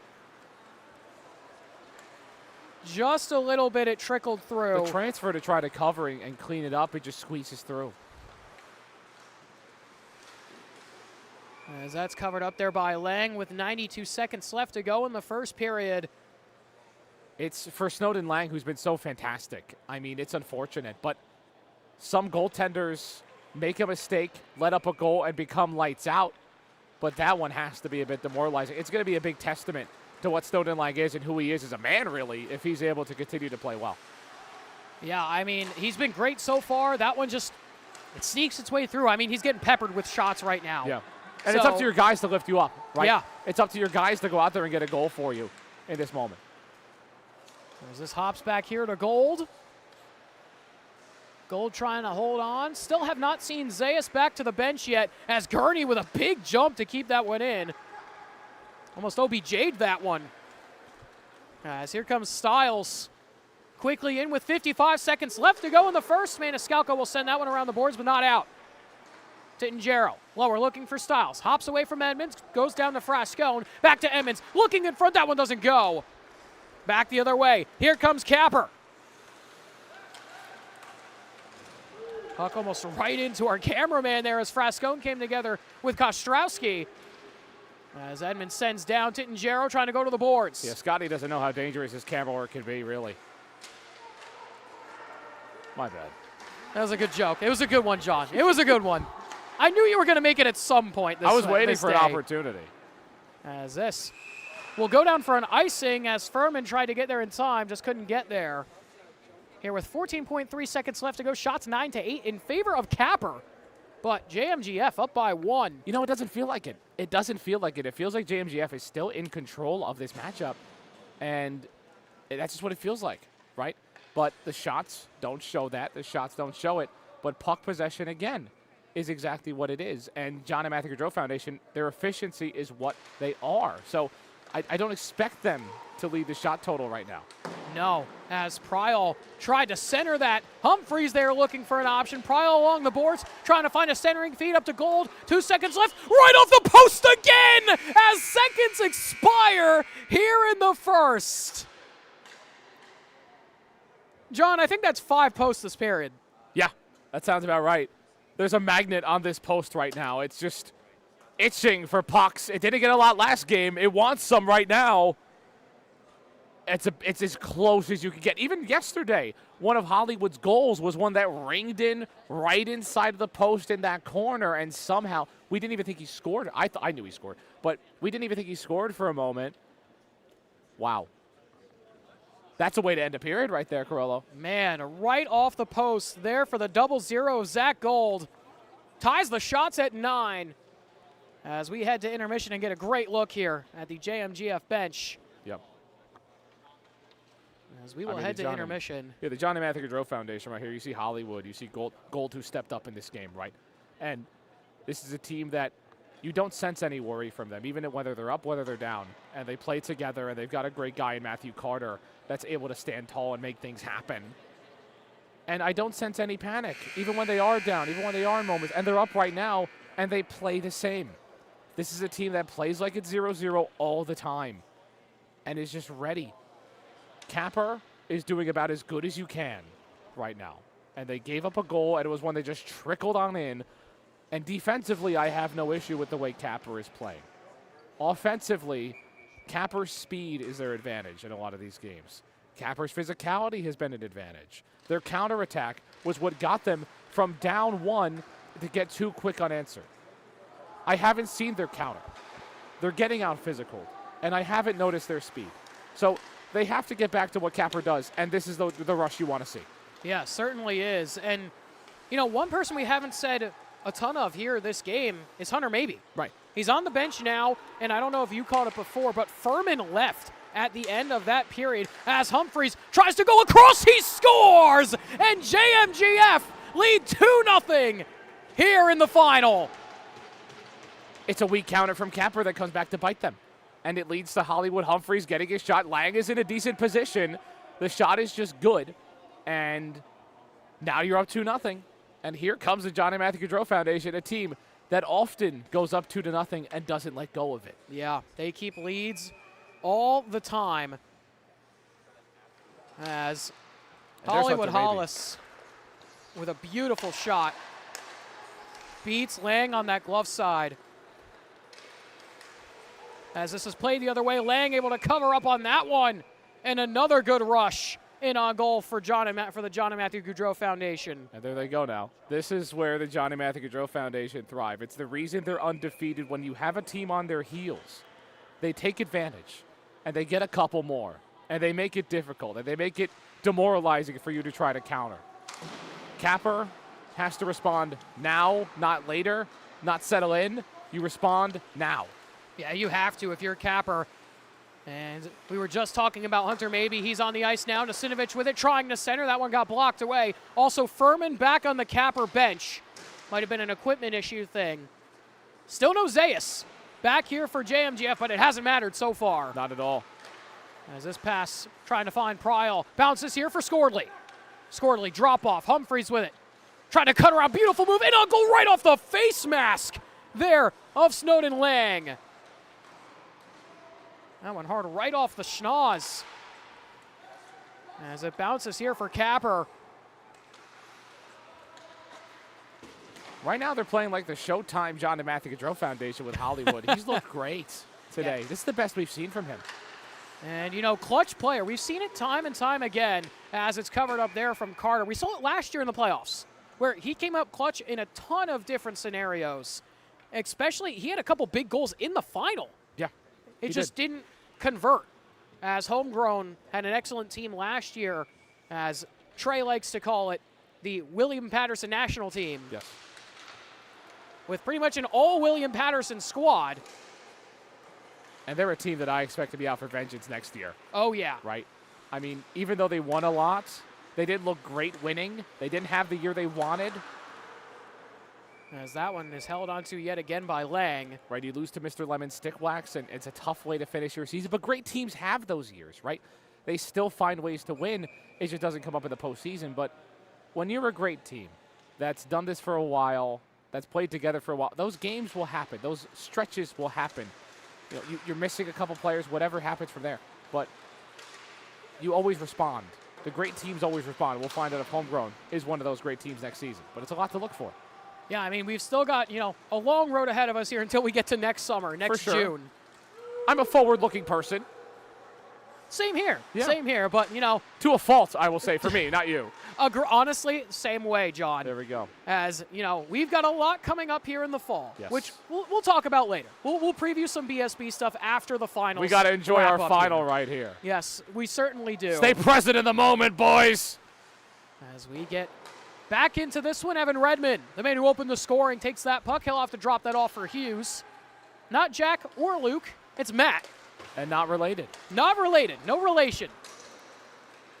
Just a little bit it trickled through. The transfer to try to cover and clean it up, it just squeezes through. As that's covered up there by Lang with 92 seconds left to go in the first period. It's for Snowden Lang, who's been so fantastic. I mean, it's unfortunate, but some goaltenders make a mistake, let up a goal, and become lights out. But that one has to be a bit demoralizing. It's going to be a big testament to what Snowden Lang is and who he is as a man, really, if he's able to continue to play well. Yeah, I mean, he's been great so far. That one just, it sneaks its way through. I mean, he's getting peppered with shots right now. Yeah. And it's up to your guys to lift you up, right? Yeah. It's up to your guys to go out there and get a goal for you in this moment. As this hops back here to Gold. Gold trying to hold on. Still have not seen Zayas back to the bench yet, as Gurney with a big jump to keep that one in. Almost OBJ'd that one. As here comes Styles. Quickly in with 55 seconds left to go in the first. Maniscalco will send that one around the boards, but not out. Tittingero, lower looking for Styles. Hops away from Edmonds, goes down to Frascone. Back to Edmonds, looking in front. That one doesn't go. Back the other way. Here comes Capper. Puck almost right into our cameraman there as Frascone came together with Kostrowski. As Edmonds sends down Tittingero trying to go to the boards. Yeah, Scotty doesn't know how dangerous his camera work can be, really. My bad. That was a good joke. It was a good one, John. It was a good one. I knew you were going to make it at some point this I was waiting for day. an opportunity. As this will go down for an icing as Furman tried to get there in time, just couldn't get there. Here with 14.3 seconds left to go, shots 9-8 in favor of Capper. But JMGF up by 1. You know, it doesn't feel like it. It doesn't feel like it. It feels like JMGF is still in control of this matchup. And that's just what it feels like, right? But the shots don't show that. The shots don't show it. But puck possession, again, is exactly what it is. And John and Matthew Gaudreau Foundation, their efficiency is what they are. So I don't expect them to lead the shot total right now. No, as Pryal tried to center that. Humphreys there looking for an option. Pryal along the boards, trying to find a centering feed up to Gold. 2 seconds left, right off the post again as seconds expire here in the first. John, I think that's 5 posts this period. Yeah, that sounds about right. There's a magnet on this post right now. It's just itching for pucks. It didn't get a lot last game. It wants some right now. It's as close as you can get. Even yesterday, one of Hollywood's goals was one that ringed in right inside of the post in that corner, and somehow we didn't even think he scored. I knew he scored, but we didn't even think he scored for a moment. Wow. That's a way to end a period right there, Carollo. Man, right off the post there for the 0-0 of Zach Gold. Ties the shots at 9 as we head to intermission and get a great look here at the JMGF bench. Yep. As we will head to intermission. Yeah, the John and Matthew Gaudreau Foundation right here. You see Hollywood. You see Gold who stepped up in this game, right? And this is a team that you don't sense any worry from them, even whether they're up, whether they're down. And they play together, and they've got a great guy in Matthew Carter that's able to stand tall and make things happen. And I don't sense any panic, even when they are down, even when they are in moments. And they're up right now, and they play the same. This is a team that plays like it's 0-0 all the time and is just ready. Capper is doing about as good as you can right now. And they gave up a goal, and it was one they just trickled on in. And defensively, I have no issue with the way Capper is playing. Offensively, Capper's speed is their advantage in a lot of these games. Capper's physicality has been an advantage. Their counterattack was what got them from down 1 to get 2 quick unanswered. I haven't seen their counter. They're getting out physical, and I haven't noticed their speed. So they have to get back to what Capper does, and this is the rush you want to see. Yeah, certainly is. And, you know, one person we haven't said a ton of here this game is Hunter Mabey. Right. He's on the bench now, and I don't know if you caught it before, but Furman left at the end of that period as Humphreys tries to go across. He scores, and JMGF lead 2-0 here in the final. It's a weak counter from Capper that comes back to bite them. And it leads to Hollywood Humphreys getting his shot. Lang is in a decent position. The shot is just good. And now you're up 2-0. And here comes the John and Matthew Gaudreau Foundation, a team that often goes up 2-0 and doesn't let go of it. Yeah, they keep leads all the time. As Hollywood Hollis with a beautiful shot beats Lang on that glove side. As this is played the other way, Lang able to cover up on that one. And another good rush in on goal for the John and Matthew Gaudreau Foundation. And there they go now. This is where the John and Matthew Gaudreau Foundation thrive. It's the reason they're undefeated. When you have a team on their heels, they take advantage, and they get a couple more, and they make it difficult, and they make it demoralizing for you to try to counter. Capper has to respond now, not later, not settle in. You respond now. Yeah, you have to if you're Capper. And we were just talking about Hunter Maybe. He's on the ice now. Nasinovich with it, trying to center. That one got blocked away. Also, Furman back on the Capper bench. Might have been an equipment issue thing. Still no Zayas back here for JMGF, but it hasn't mattered so far. Not at all. As this pass trying to find Pryal. Bounces here for Scordley. Scordley drop off. Humphreys with it. Trying to cut around. Beautiful move. And a goal right off the face mask there of Snowden Lang. That one hard right off the schnoz. As it bounces here for Capper. Right now they're playing like the Showtime John and Matthew Gaudreau Foundation with Hollywood. He's looked great today. Yeah. This is the best we've seen from him. And, you know, clutch player. We've seen it time and time again as it's covered up there from Carter. We saw it last year in the playoffs where he came up clutch in a ton of different scenarios. Especially, he had a couple big goals in the final. Yeah. It just didn't convert, as Homegrown had an excellent team last year, as Trey likes to call it, the William Patterson national team. Yes. With pretty much an all William Patterson squad. And they're a team that I expect to be out for vengeance next year. Oh, yeah. Right? I mean, even though they won a lot, they didn't look great winning. They didn't have the year they wanted. As that one is held onto yet again by Lang. Right, you lose to Mr. Lemon stick wax, and it's a tough way to finish your season. But great teams have those years, right? They still find ways to win. It just doesn't come up in the postseason. But when you're a great team that's done this for a while, that's played together for a while, those games will happen. Those stretches will happen. You know, you're missing a couple players, whatever happens from there. But you always respond. The great teams always respond. We'll find out if Homegrown is one of those great teams next season. But it's a lot to look for. Yeah, I mean, we've still got, you know, a long road ahead of us here until we get to next summer, next For sure. June. I'm a forward-looking person. Same here. Yeah. Same here. But, you know, To a fault, I will say, for me, not you. honestly, same way, John. There we go. As, you know, we've got a lot coming up here in the fall, Yes. which we'll talk about later. We'll preview some BSB stuff after the finals. We got to enjoy our wrap up final here. right here. Yes, we certainly do. Stay present in the moment, boys. As we get back into this one, Evan Redmond, the man who opened the scoring, takes that puck. He'll have to drop that off for Hughes. Not Jack or Luke. It's Matt. And not related. Not related. No relation.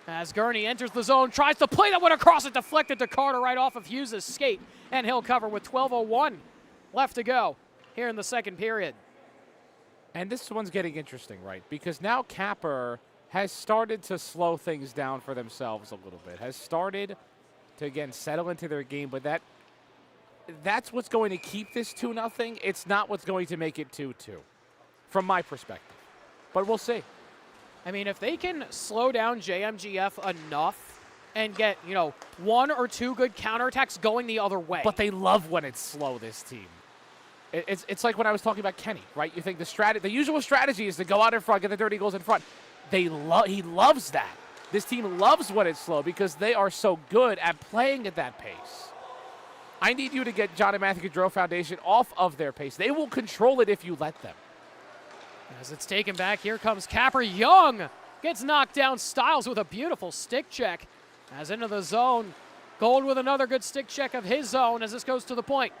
As Gurney enters the zone, tries to play that one across it, deflected to Carter right off of Hughes' skate. And he'll cover with 12:01 left to go here in the second period. And this one's getting interesting, right? Because now Capper has started to slow things down for themselves a little bit. Has started to, again, settle into their game. But that's what's going to keep this 2-0. It's not what's going to make it 2-2, from my perspective. But we'll see. I mean, if they can slow down JMGF enough and get, you know, one or two good counterattacks going the other way. But they love when it's slow, this team. It's like when I was talking about Kenny, right? You think the usual strategy is to go out in front, get the dirty goals in front. He loves that. This team loves when it's slow because they are so good at playing at that pace. I need you to get John and Matthew Gaudreau Foundation off of their pace. They will control it if you let them. As it's taken back, here comes Capper. Young gets knocked down. Styles with a beautiful stick check. As into the zone. Gold with another good stick check of his own as this goes to the point.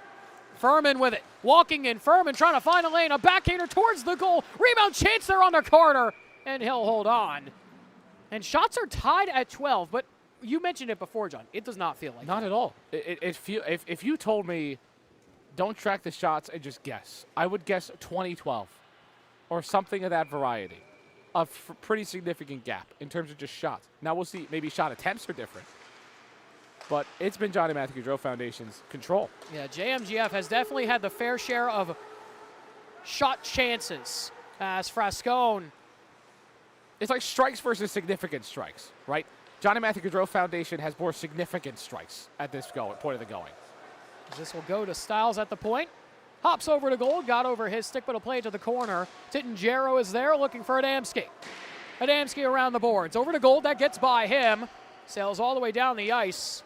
Furman with it. Walking in. Furman trying to find a lane. A backhander towards the goal. Rebound chance there on the Carter. And he'll hold on. And shots are tied at 12. But you mentioned it before, John. It does not feel like Not that. at all. If you told me don't track the shots and just guess, I would guess 2012 or something of that variety. A pretty significant gap in terms of just shots. Now we'll see. Maybe shot attempts are different. But it's been John and Matthew Gaudreau Foundation's control. Yeah, JMGF has definitely had the fair share of shot chances. As Frascone. It's like strikes versus significant strikes, right? John and Matthew Gaudreau Foundation has more significant strikes at this point of the going. This will go to Styles at the point. Hops over to goal, got over his stick, but will play it to the corner. Tittingero is there looking for Adamski. Adamski around the boards. Over to goal, that gets by him. Sails all the way down the ice.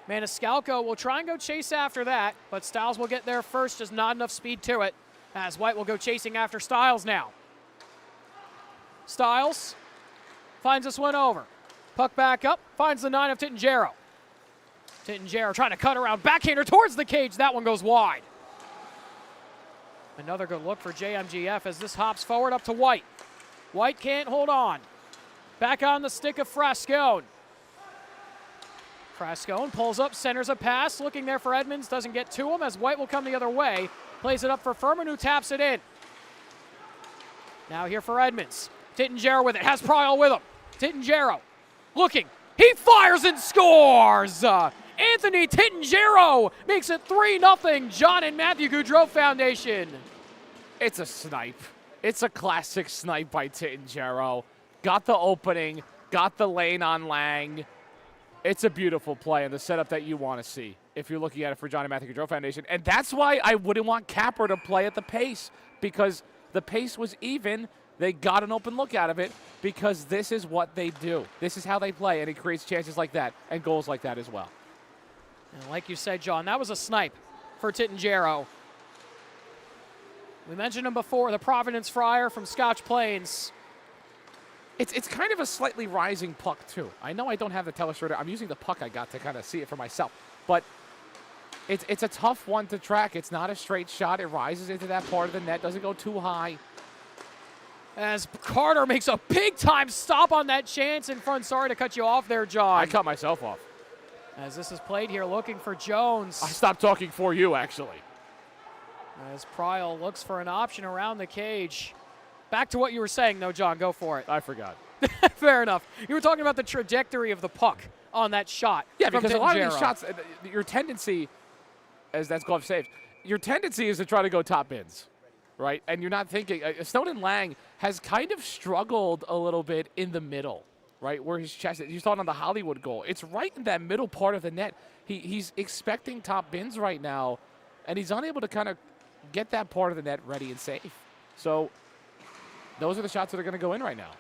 Maniscalco will try and go chase after that, but Styles will get there first, just not enough speed to it. As White will go chasing after Styles now. Styles finds this one over. Puck back up, finds the 9 of Tittingero. Tittingero trying to cut around, backhander towards the cage. That one goes wide. Another good look for JMGF as this hops forward up to White. White can't hold on. Back on the stick of Frascone. Frascone pulls up, centers a pass, looking there for Edmonds, doesn't get to him as White will come the other way. Plays it up for Furman, who taps it in. Now here for Edmonds. Tittengero with it, has Pryle with him. Tittengero looking, he fires and scores! Anthony Tittengero makes it 3-0, John and Matthew Gaudreau Foundation. It's a snipe. It's a classic snipe by Tittengero. Got the opening, got the lane on Lang. It's a beautiful play and the setup that you want to see if you're looking at it for John and Matthew Gaudreau Foundation. And that's why I wouldn't want Capper to play at the pace, because the pace was even. They got an open look out of it because this is what they do. This is how they play, and it creates chances like that and goals like that as well. And like you said, John, that was a snipe for Tittengero. We mentioned him before, the Providence Friar from Scotch Plains. It's kind of a slightly rising puck, too. I know I don't have the telestrator. I'm using the puck I got to kind of see it for myself. But it's a tough one to track. It's not a straight shot. It rises into that part of the net, doesn't go too high. As Carter makes a big-time stop on that chance in front. Sorry to cut you off there, John. I cut myself off. As this is played here, looking for Jones. I stopped talking for you, actually. As Pryle looks for an option around the cage. Back to what you were saying, though, John. Go for it. I forgot. Fair enough. You were talking about the trajectory of the puck on that shot. Yeah, from because a lot of Tittengero. these shots, your tendency, as that's glove saved, your tendency is to try to go top bins, right? And you're not thinking. Snowden Lang has kind of struggled a little bit in the middle, right, where his chest. You saw it on the Hollywood goal. It's right in that middle part of the net. He's expecting top bins right now, and he's unable to kind of get that part of the net ready and safe. So those are the shots that are going to go in right now.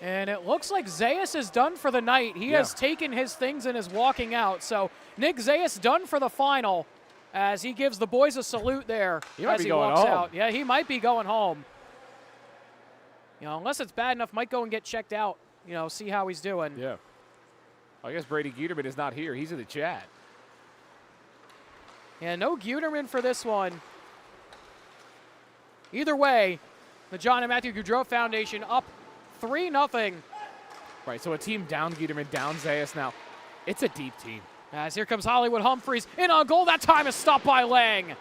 And it looks like Zayas is done for the night. He has taken his things and is walking out. So Nick Zayas done for the final as he gives the boys a salute there as he walks out. Yeah, he might be going home. You know, unless it's bad enough, might go and get checked out, you know, see how he's doing. Yeah. I guess Brady Guterman is not here. He's in the chat. Yeah, no Guterman for this one. Either way, the John and Matthew Gaudreau Foundation up 3-0. Right, so a team down Guterman, down Zayas now. It's a deep team. As here comes Hollywood Humphreys in on goal. That time is stopped by Lang.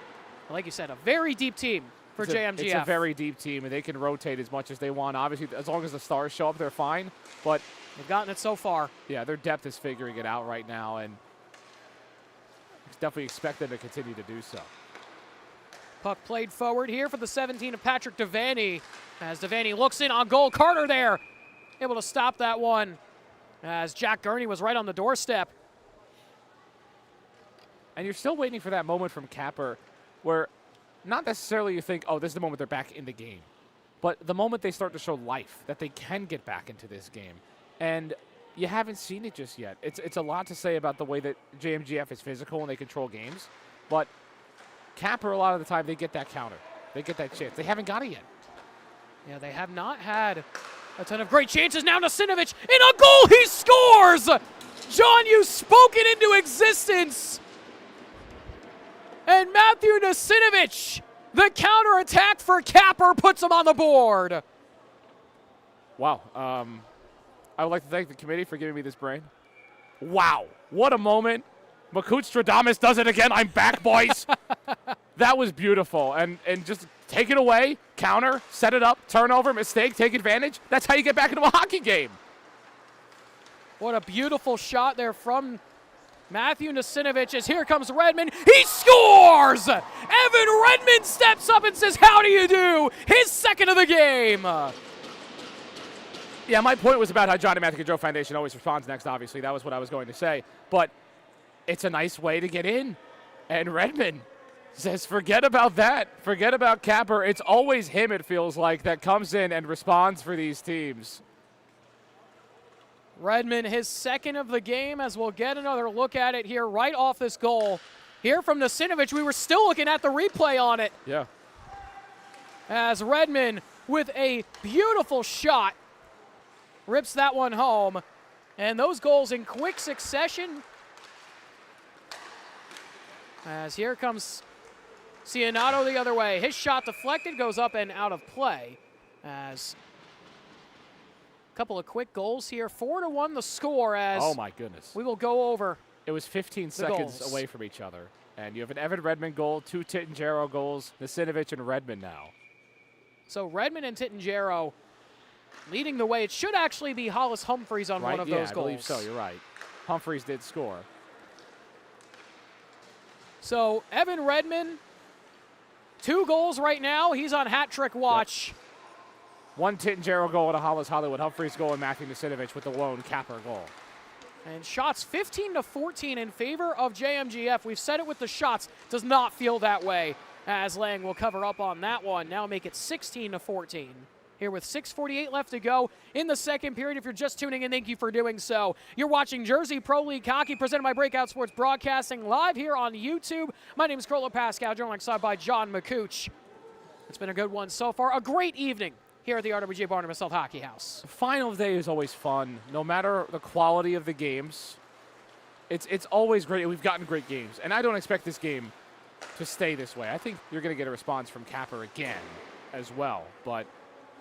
Like you said, a very deep team for JMGF. It's a very deep team, and they can rotate as much as they want. Obviously, as long as the stars show up, they're fine. But they've gotten it so far. Yeah, their depth is figuring it out right now, and definitely expect them to continue to do so. Puck played forward here for the 17 of Patrick Devaney. As Devaney looks in on goal, Carter there, able to stop that one. As Jack Gurney was right on the doorstep. And you're still waiting for that moment from Capper where not necessarily you think, oh, this is the moment they're back in the game. But the moment they start to show life, that they can get back into this game. And you haven't seen it just yet. It's a lot to say about the way that JMGF is physical and they control games. But Capper, a lot of the time, they get that counter. They get that chance. They haven't got it yet. Yeah, they have not had a ton of great chances. Now Nasinovich in a goal, he scores! John, you spoke it into existence. And Matthew Nasinovich, the counterattack for Capper, puts him on the board. Wow. I would like to thank the committee for giving me this brain. Wow. What a moment. Makut Stradamus does it again. I'm back, boys. That was beautiful. And just take it away, counter, set it up, turnover, mistake, take advantage. That's how you get back into a hockey game. What a beautiful shot there from Matthew Nasinovich as here comes Redmond. He scores! Evan Redmond steps up and says, how do you do? His second of the game. Yeah, my point was about how John and Matthew Gaudreau Foundation always responds next, obviously. That was what I was going to say. But it's a nice way to get in. And Redmond says, forget about that. Forget about Capper. It's always him, it feels like, that comes in and responds for these teams. Redmond, his second of the game, as we'll get another look at it here right off this goal. Here from Nasinovich, we were still looking at the replay on it. Yeah. As Redmond, with a beautiful shot, rips that one home. And those goals in quick succession. As here comes Cianato the other way. His shot deflected, goes up and out of play. As a couple of quick goals here. 4-1 the score as Oh, my goodness. we will go over. It was 15 seconds goals. away from each other. And you have an Evan Redmond goal, 2 Tittingero goals, Nasinovich and Redmond now. So Redmond and Tittingero leading the way. It should actually be Hollis Humphreys on Right? one of Yeah, those I goals. believe so. You're right. Humphreys did score. So Evan Redmond, 2 goals right now. He's on hat trick watch. 1 Tittingero goal and a Hollis Hollywood. Humphreys goal and Matthew Nasinovich with the lone Capper goal. And shots 15-14 in favor of JMGF. We've said it with the shots. Does not feel that way, as Lang will cover up on that one. Now make it 16-14. Here with 6:48 left to go in the second period. If you're just tuning in, thank you for doing so. You're watching Jersey Pro League Hockey, presented by Breakout Sports Broadcasting, live here on YouTube. My name is Carlo Pascal, joined alongside by John McCooch. It's been a good one so far. A great evening here at the RWJ Barnabas Health Hockey House. Final day is always fun, no matter the quality of the games. It's always great. We've gotten great games, and I don't expect this game to stay this way. I think you're going to get a response from Capper again as well, but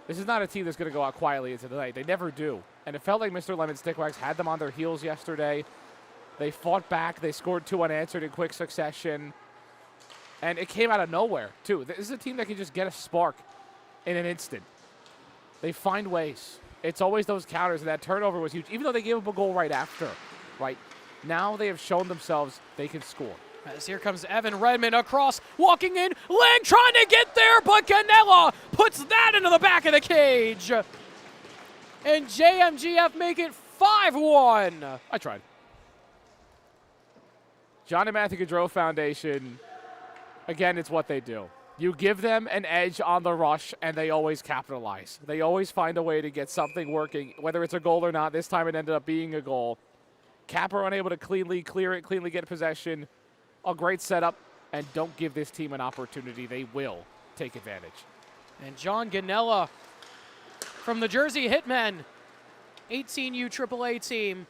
this is not a team that's going to go out quietly into the night. They never do, and it felt like Mr. Lemon Stickwax had them on their heels yesterday. They fought back. They scored 2 unanswered in quick succession, and it came out of nowhere, too. This is a team that can just get a spark in an instant. They find ways. It's always those counters, and that turnover was huge, even though they gave up a goal right after, right? Now they have shown themselves they can score. As here comes Evan Redmond across, walking in, Lang trying to get there, but Canella puts that into the back of the cage. And JMGF make it 5-1. I tried. John and Matthew Gaudreau Foundation, again, it's what they do. You give them an edge on the rush, and they always capitalize. They always find a way to get something working, whether it's a goal or not. This time it ended up being a goal. Capper unable to cleanly clear it, cleanly get possession. A great setup, and don't give this team an opportunity. They will take advantage. And John Ganella from the Jersey Hitmen, 18U AAA team,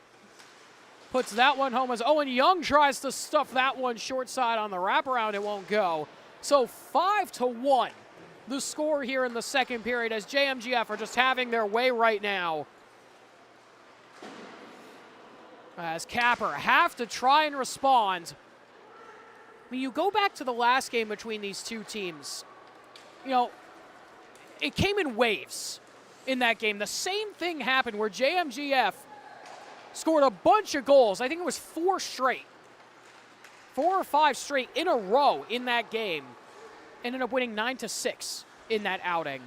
puts that one home as Owen Young tries to stuff that one short side on the wraparound. It won't go. So 5-1, the score here in the second period, as JMGF are just having their way right now. As Capper have to try and respond. When you go back to the last game between these two teams, you know, it came in waves in that game. The same thing happened where JMGF scored a bunch of goals. I think it was 4 or 5 straight in a row in that game. Ended up winning 9-6 in that outing.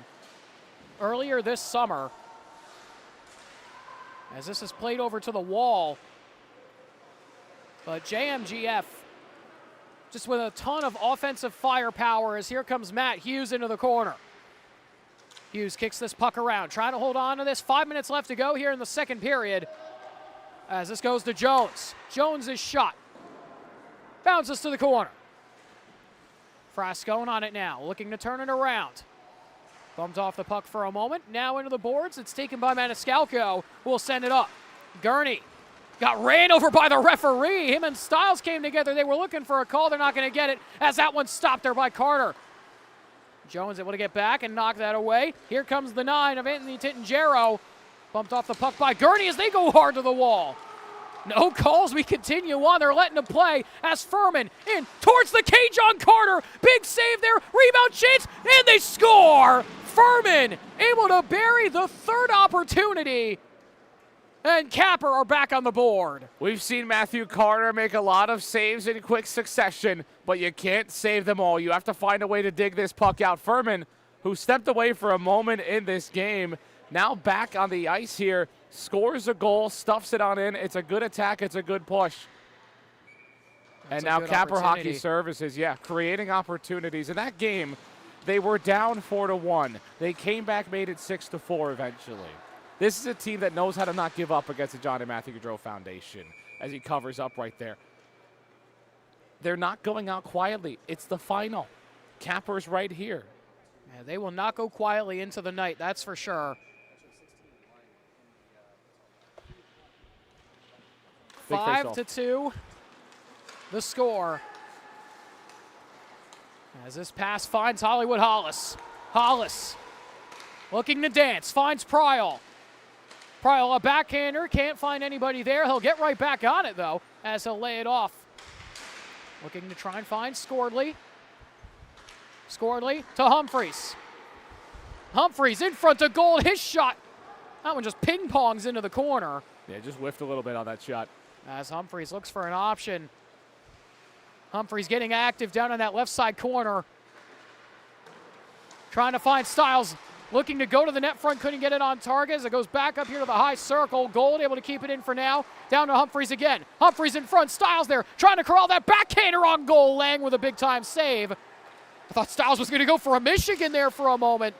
Earlier this summer, as this is played over to the wall, but JMGF just with a ton of offensive firepower, as here comes Matt Hughes into the corner. Hughes kicks this puck around, trying to hold on to this. 5 minutes left to go here in the second period. As this goes to Jones. Jones' shot bounces to the corner. Frascone on it now, looking to turn it around. Bumped off the puck for a moment. Now into the boards. It's taken by Maniscalco. We'll send it up. Gurney got ran over by the referee. Him and Stiles came together. They were looking for a call. They're not going to get it, as that one stopped there by Carter. Jones able to get back and knock that away. Here comes the 9 of Anthony Tittingero. Bumped off the puck by Gurney as they go hard to the wall. No calls. We continue on. They're letting him play as Furman in towards the cage on Carter. Big save there. Rebound chance, and they score. Furman able to bury the third opportunity. And Capper are back on the board. We've seen Matthew Carter make a lot of saves in quick succession, but you can't save them all. You have to find a way to dig this puck out. Furman, who stepped away for a moment in this game, now back on the ice here, scores a goal, stuffs it on in. It's a good attack. It's a good push. And now Capper Hockey Services, creating opportunities. In that game, they were down 4-1. They came back, made it 6-4 eventually. This is a team that knows how to not give up against the John and Matthew Gaudreau Foundation, as he covers up right there. They're not going out quietly. It's the final. Capper's right here. Yeah, they will not go quietly into the night, that's for sure. Big 5-2, the score. As this pass finds Hollywood Hollis. Hollis Looking to dance, finds Pryal. Pryal, a backhander, can't find anybody there. He'll get right back on it, though, as he'll lay it off. Looking to try and find Scordley. Scordley to Humphreys. Humphreys in front of goal, his shot. That one just ping-pongs into the corner. Yeah, just whiffed a little bit on that shot. As Humphreys looks for an option. Humphreys getting active down in that left side corner. Trying to find Styles. Looking to go to the net front, couldn't get it on target as it goes back up here to the high circle. Gold able to keep it in for now. Down to Humphreys again. Humphreys in front, Styles there, trying to corral that backhander on goal. Lang with a big-time save. I thought Styles was going to go for a Michigan there for a moment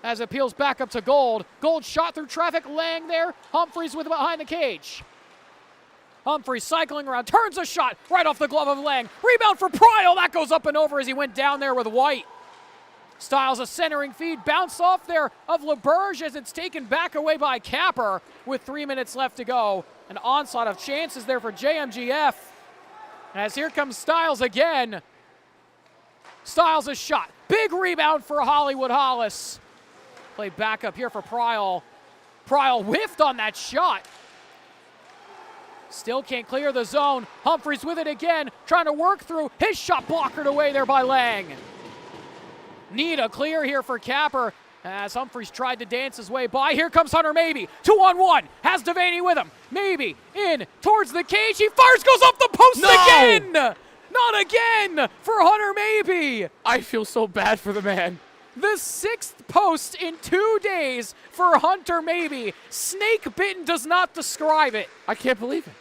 as it peels back up to Gold. Gold shot through traffic, Lang there. Humphreys with it behind the cage. Humphreys cycling around, turns a shot right off the glove of Lang. Rebound for Pryal, that goes up and over as he went down there with White. Styles a centering feed, bounce off there of LeBurge as it's taken back away by Capper with 3 minutes left to go. An onslaught of chances there for JMGF. As here comes Styles again. Styles a shot, big rebound for Hollywood Hollis. Played back up here for Pryal. Pryal whiffed on that shot. Still can't clear the zone. Humphreys with it again, trying to work through. His shot blockered away there by Lang. Need a clear here for Capper as Humphreys tried to dance his way by. Here comes Hunter Maybe. 2-on-1. Has Devaney with him. Maybe in towards the cage. He fires, goes off the post again. Not again for Hunter Maybe. I feel so bad for the man. The 6th post in 2 days for Hunter Maybe. Snake bitten does not describe it. I can't believe it.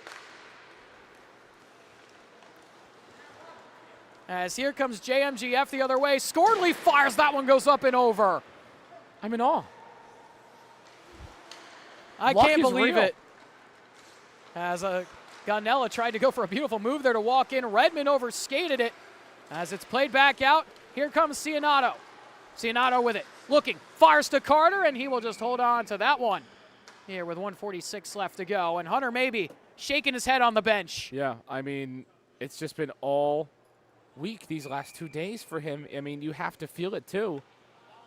As here comes JMGF the other way. Scordley fires, that one goes up and over. I'm in awe. I Luck can't is believe real. it. As Gonella tried to go for a beautiful move there to walk in. Redmond overskated it. As it's played back out, here comes Cianato. Cianato with it, looking, fires to Carter, and he will just hold on to that one. Here with 1:46 left to go, and Hunter Maybe shaking his head on the bench. Yeah, I mean, it's just been all week these last 2 days for him. I mean, you have to feel it too.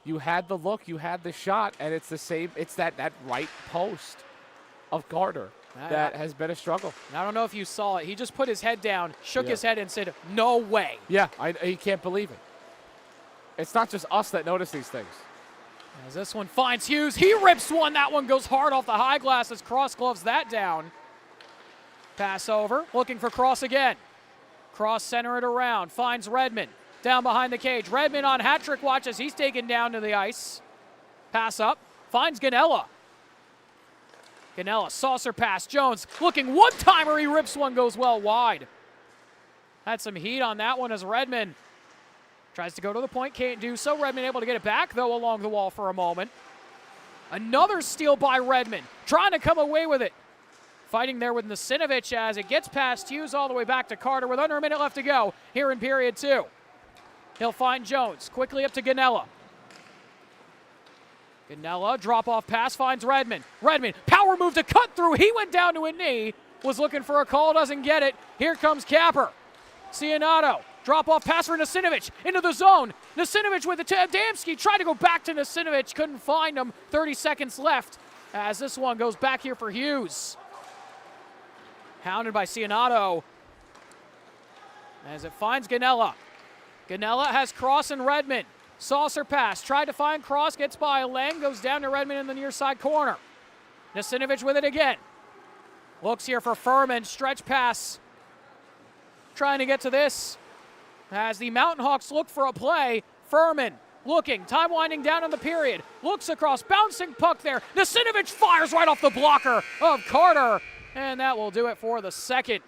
You had the look, you had the shot, and it's the same. It's that right post of Carter that has been a struggle. I don't know if you saw it. He just put his head down, shook his head, and said, "No way." Yeah, he can't believe it. It's not just us that notice these things. As this one finds Hughes, he rips one. That one goes hard off the high glass as Cross gloves that down. Pass over, looking for Cross again. Cross center it around, finds Redmond. Down behind the cage. Redmond on hat trick watch as he's taken down to the ice. Pass up, finds Ganella. Ganella, saucer pass, Jones looking one-timer, he rips one, goes well wide. Had some heat on that one as Redmond tries to go to the point, can't do so. Redmond able to get it back, though, along the wall for a moment. Another steal by Redmond, trying to come away with it. Fighting there with Nasinovich as it gets past Hughes all the way back to Carter with under a minute left to go here in period 2. He'll find Jones, quickly up to Ganella. Ganella, drop-off pass, finds Redmond. Redmond, power move to cut through. He went down to a knee, was looking for a call, doesn't get it. Here comes Capper. Cianato, drop-off pass for Nasinovich, into the zone. Nasinovich with the Adamski, tried to go back to Nasinovich, couldn't find him. 30 seconds left as this one goes back here for Hughes. Hounded by Cianato as it finds Ganella. Ganella has Cross and Redmond. Saucer pass, tried to find Cross, gets by Lang, goes down to Redmond in the near side corner. Nasinovich with it again. Looks here for Furman, stretch pass. Trying to get to this as the Mountain Hawks look for a play. Furman looking, time winding down in the period. Looks across, bouncing puck there. Nasinovich fires right off the blocker of Carter. And that will do it for the second.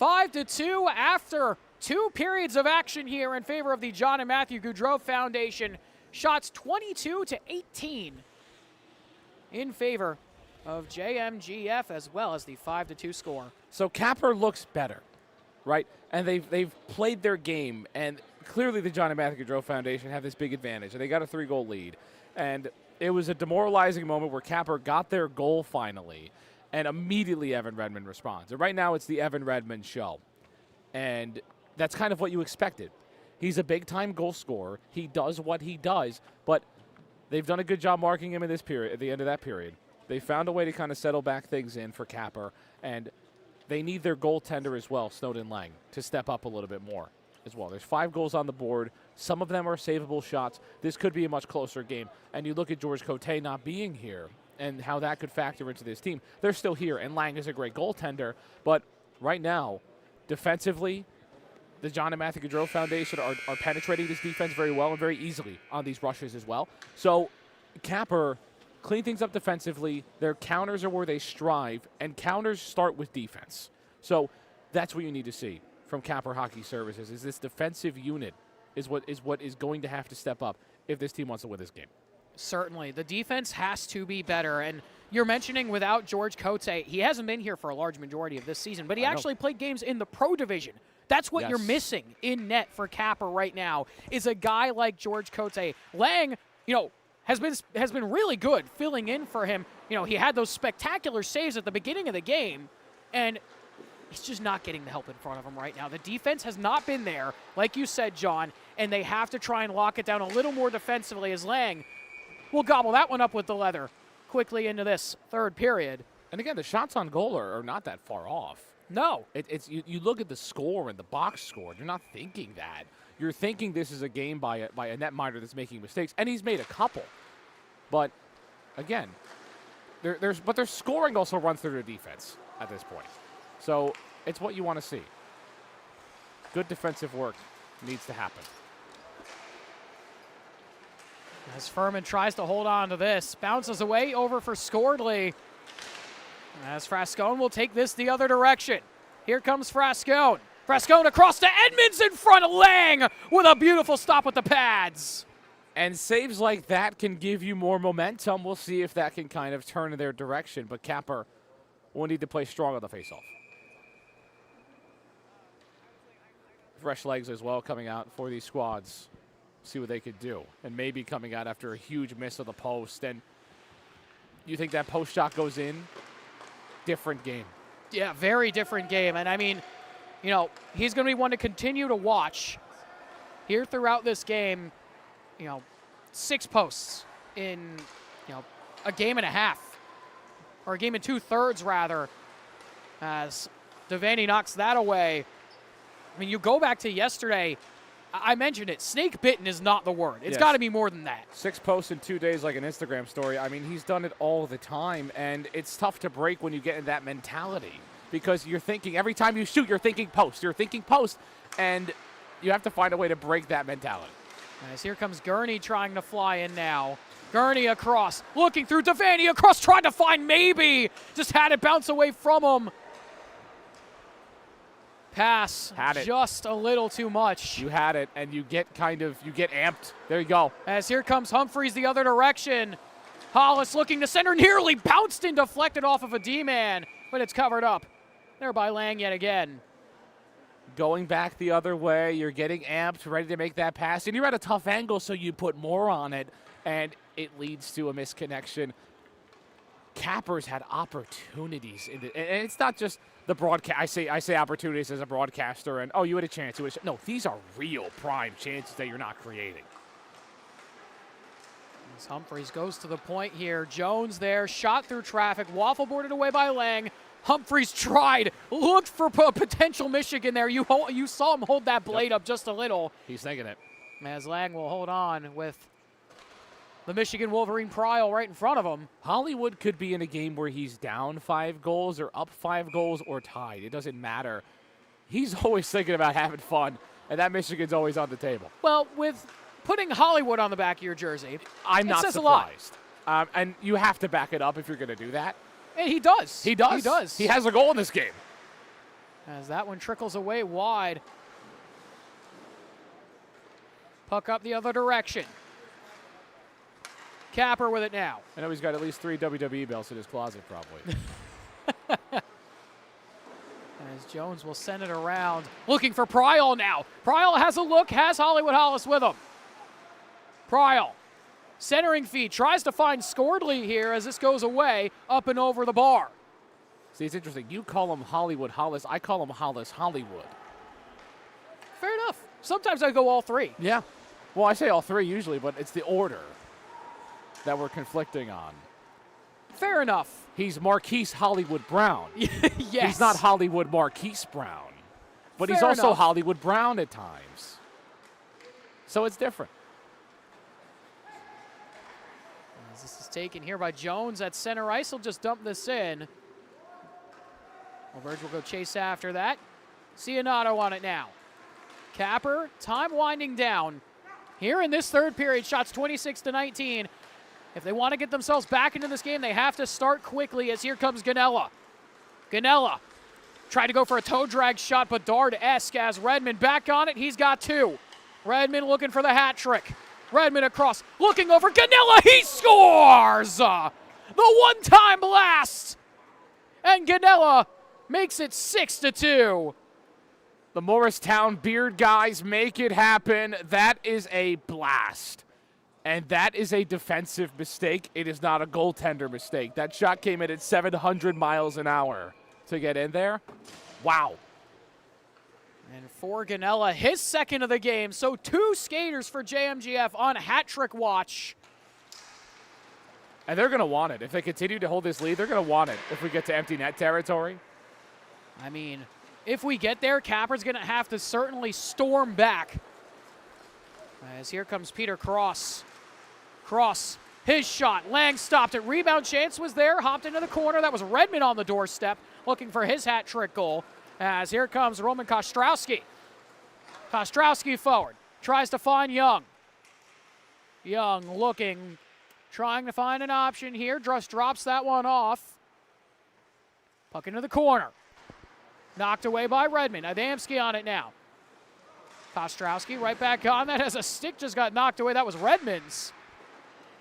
5-2 after 2 periods of action here in favor of the John and Matthew Gaudreau Foundation. Shots 22-18 in favor of JMGF as well as the 5-2 score. So Capper looks better, right? And they've played their game, and clearly the John and Matthew Gaudreau Foundation have this big advantage, and they got a 3-goal lead. And it was a demoralizing moment where Capper got their goal finally, and immediately Evan Redmond responds. And right now it's the Evan Redmond show. And that's kind of what you expected. He's a big-time goal scorer. He does what he does, but They've done a good job marking him in this period, at the end of that period. They found a way to kind of settle back things in for Capper, and they need their goaltender as well, Snowden Lang, to step up a little bit more as well. There's 5 goals on the board. Some of them are savable shots. This could be a much closer game. And you look at George Cote not being here and how that could factor into this team. They're still here, and Lang is a great goaltender. But right now, defensively, the John and Matthew Gaudreau Foundation are penetrating this defense very well and very easily on these rushes as well. So Capper clean things up defensively. Their counters are where they strive, and counters start with defense. So that's what you need to see from Capper Hockey Services, is this defensive unit is what is going to have to step up if this team wants to win this game. Certainly. The defense has to be better. And you're mentioning without George Cote, he hasn't been here for a large majority of this season, but he actually played games in the Pro Division. That's what you're missing in net for Capper right now, is a guy like George Cote. Lang, has been really good filling in for him. He had those spectacular saves at the beginning of the game, and he's just not getting the help in front of him right now. The defense has not been there, like you said, John, and they have to try and lock it down a little more defensively, as Lang will gobble that one up with the leather quickly into this third period. And again, the shots on goal are not that far off. No. You look at the score and the box score, you're not thinking that. You're thinking this is a game by a netminder that's making mistakes, and he's made a couple. But again, their scoring also runs through their defense at this point. So it's what you want to see. Good defensive work needs to happen. As Furman tries to hold on to this, bounces away over for Scordley. As Frascone will take this the other direction. Here comes Frascone. Frascone across to Edmonds in front of Lang with a beautiful stop with the pads. And saves like that can give you more momentum. We'll see if that can kind of turn in their direction. But Capper will need to play strong on the faceoff. Fresh legs as well coming out for these squads. See what they could do. And maybe coming out after a huge miss of the post. And you think that post shot goes in? Different game. Yeah, very different game. And I mean, he's going to be one to continue to watch here throughout this game. 6 posts in, a game and a half, or a game and 2/3 rather, as Devaney knocks that away. I mean, you go back to yesterday, I mentioned it, snake bitten is not the word. It's got to be more than that. 6 posts in 2 days like an Instagram story. I mean, he's done it all the time, and it's tough to break when you get in that mentality, because you're thinking, every time you shoot, you're thinking post, and you have to find a way to break that mentality. As here comes Gurney trying to fly in now. Gurney across, looking through Devaney across, trying to find maybe. Just had it bounce away from him. Pass, just a little too much. You had it, and you get amped. There you go. As here comes Humphreys the other direction. Hollis looking to center, nearly bounced and deflected off of a D-man, but it's covered up there by Lang yet again. Going back the other way, you're getting amped, ready to make that pass, and you're at a tough angle, so you put more on it, and it leads to a misconnection. Capper's had opportunities, and it's not just the broadcast. I say opportunities as a broadcaster, and you had a chance. No, these are real prime chances that you're not creating. As Humphreys goes to the point here, Jones there, shot through traffic, waffle boarded away by Lang. Humphreys tried, looked for potential Michigan there. You saw him hold that blade up just a little. He's thinking it. As Lang will hold on with the Michigan Wolverine Pryal right in front of him. Hollywood could be in a game where he's down 5 goals or up 5 goals or tied. It doesn't matter. He's always thinking about having fun, and that Michigan's always on the table. Well, with putting Hollywood on the back of your jersey, I'm not says surprised. And you have to back it up if you're going to do that. And he does. He does. He has a goal in this game. As that one trickles away wide. Puck up the other direction. Capper with it now. I know he's got at least 3 WWE belts in his closet, probably. As Jones will send it around. Looking for Pryal now. Pryal has a look, has Hollywood Hollis with him. Pryal. Centering feed, tries to find Scordley here as this goes away, up and over the bar. See, it's interesting. You call him Hollywood Hollis. I call him Hollis Hollywood. Fair enough. Sometimes I go all 3. Yeah. Well, I say all 3 usually, but it's the order. that we're conflicting on. Fair enough. He's Marquise Hollywood Brown. Yes. He's not Hollywood Marquise Brown. But he's Fair also enough. Hollywood Brown at times. So it's different. As this is taken here by Jones at center ice. He'll just dump this in. Verge will go chase after that. Cionato on it now. Capper, time winding down. Here in this third period, shots 26-19. If they want to get themselves back into this game, they have to start quickly as here comes Ganella. Ganella tried to go for a toe drag shot, but Dard-esque as Redmond back on it. He's got two. Redmond looking for the hat trick. Redmond across, looking over Ganella. He scores! The one-time blast! And Ganella makes it 6-2. The Morristown Beard guys make it happen. That is a blast. And that is a defensive mistake. It is not a goaltender mistake. That shot came in at 700 miles an hour to get in there. Wow. And for Ganella, his second of the game. So 2 skaters for JMGF on hat trick watch. And they're going to want it. If they continue to hold this lead, they're going to want it if we get to empty net territory. I mean, if we get there, Capper's going to have to certainly storm back. As here comes Peter Cross. Cross, his shot. Lang stopped it. Rebound chance was there. Hopped into the corner. That was Redmond on the doorstep looking for his hat trick goal. As here comes Roman Kostrowski. Kostrowski forward. Tries to find Young. Young looking, trying to find an option here. Just drops that one off. Puck into the corner. Knocked away by Redmond. Adamski on it now. Kostrowski right back on that as a stick just got knocked away. That was Redmond's.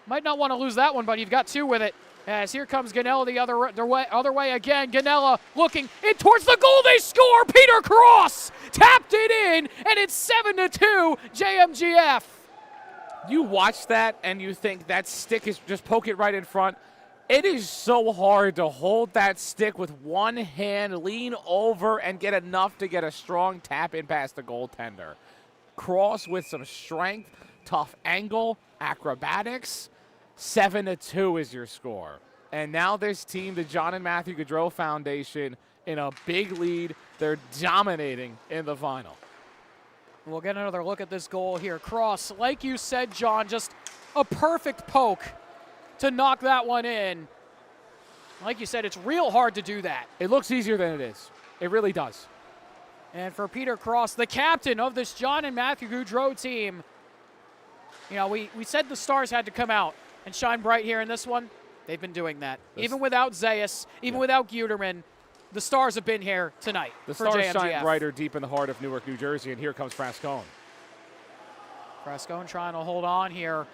Might not want to lose that one, but you've got 2 with it. As here comes Ganella the other way again. Ganella looking in towards the goal. They score. Peter Cross tapped it in, and it's 7-2 JMGF. You watch that and you think that stick is just poke it right in front. It is so hard to hold that stick with one hand, lean over, and get enough to get a strong tap in past the goaltender. Cross with some strength, tough angle, acrobatics. 7-2 is your score. And now this team, the John and Matthew Gaudreau Foundation, in a big lead. They're dominating in the final. We'll get another look at this goal here. Cross, like you said, John, just a perfect poke to knock that one in. Like you said, it's real hard to do that. It looks easier than it is. It really does. And for Peter Cross, the captain of this John and Matthew Gaudreau team, you know, we said the Stars had to come out and shine bright here in this one. They've been doing that. Even without Zayas, even without Guterman, the Stars have been here tonight The for Stars JMGF. shine brighter deep in the heart of Newark, New Jersey, and here comes Frascone. Frascone trying to hold on here.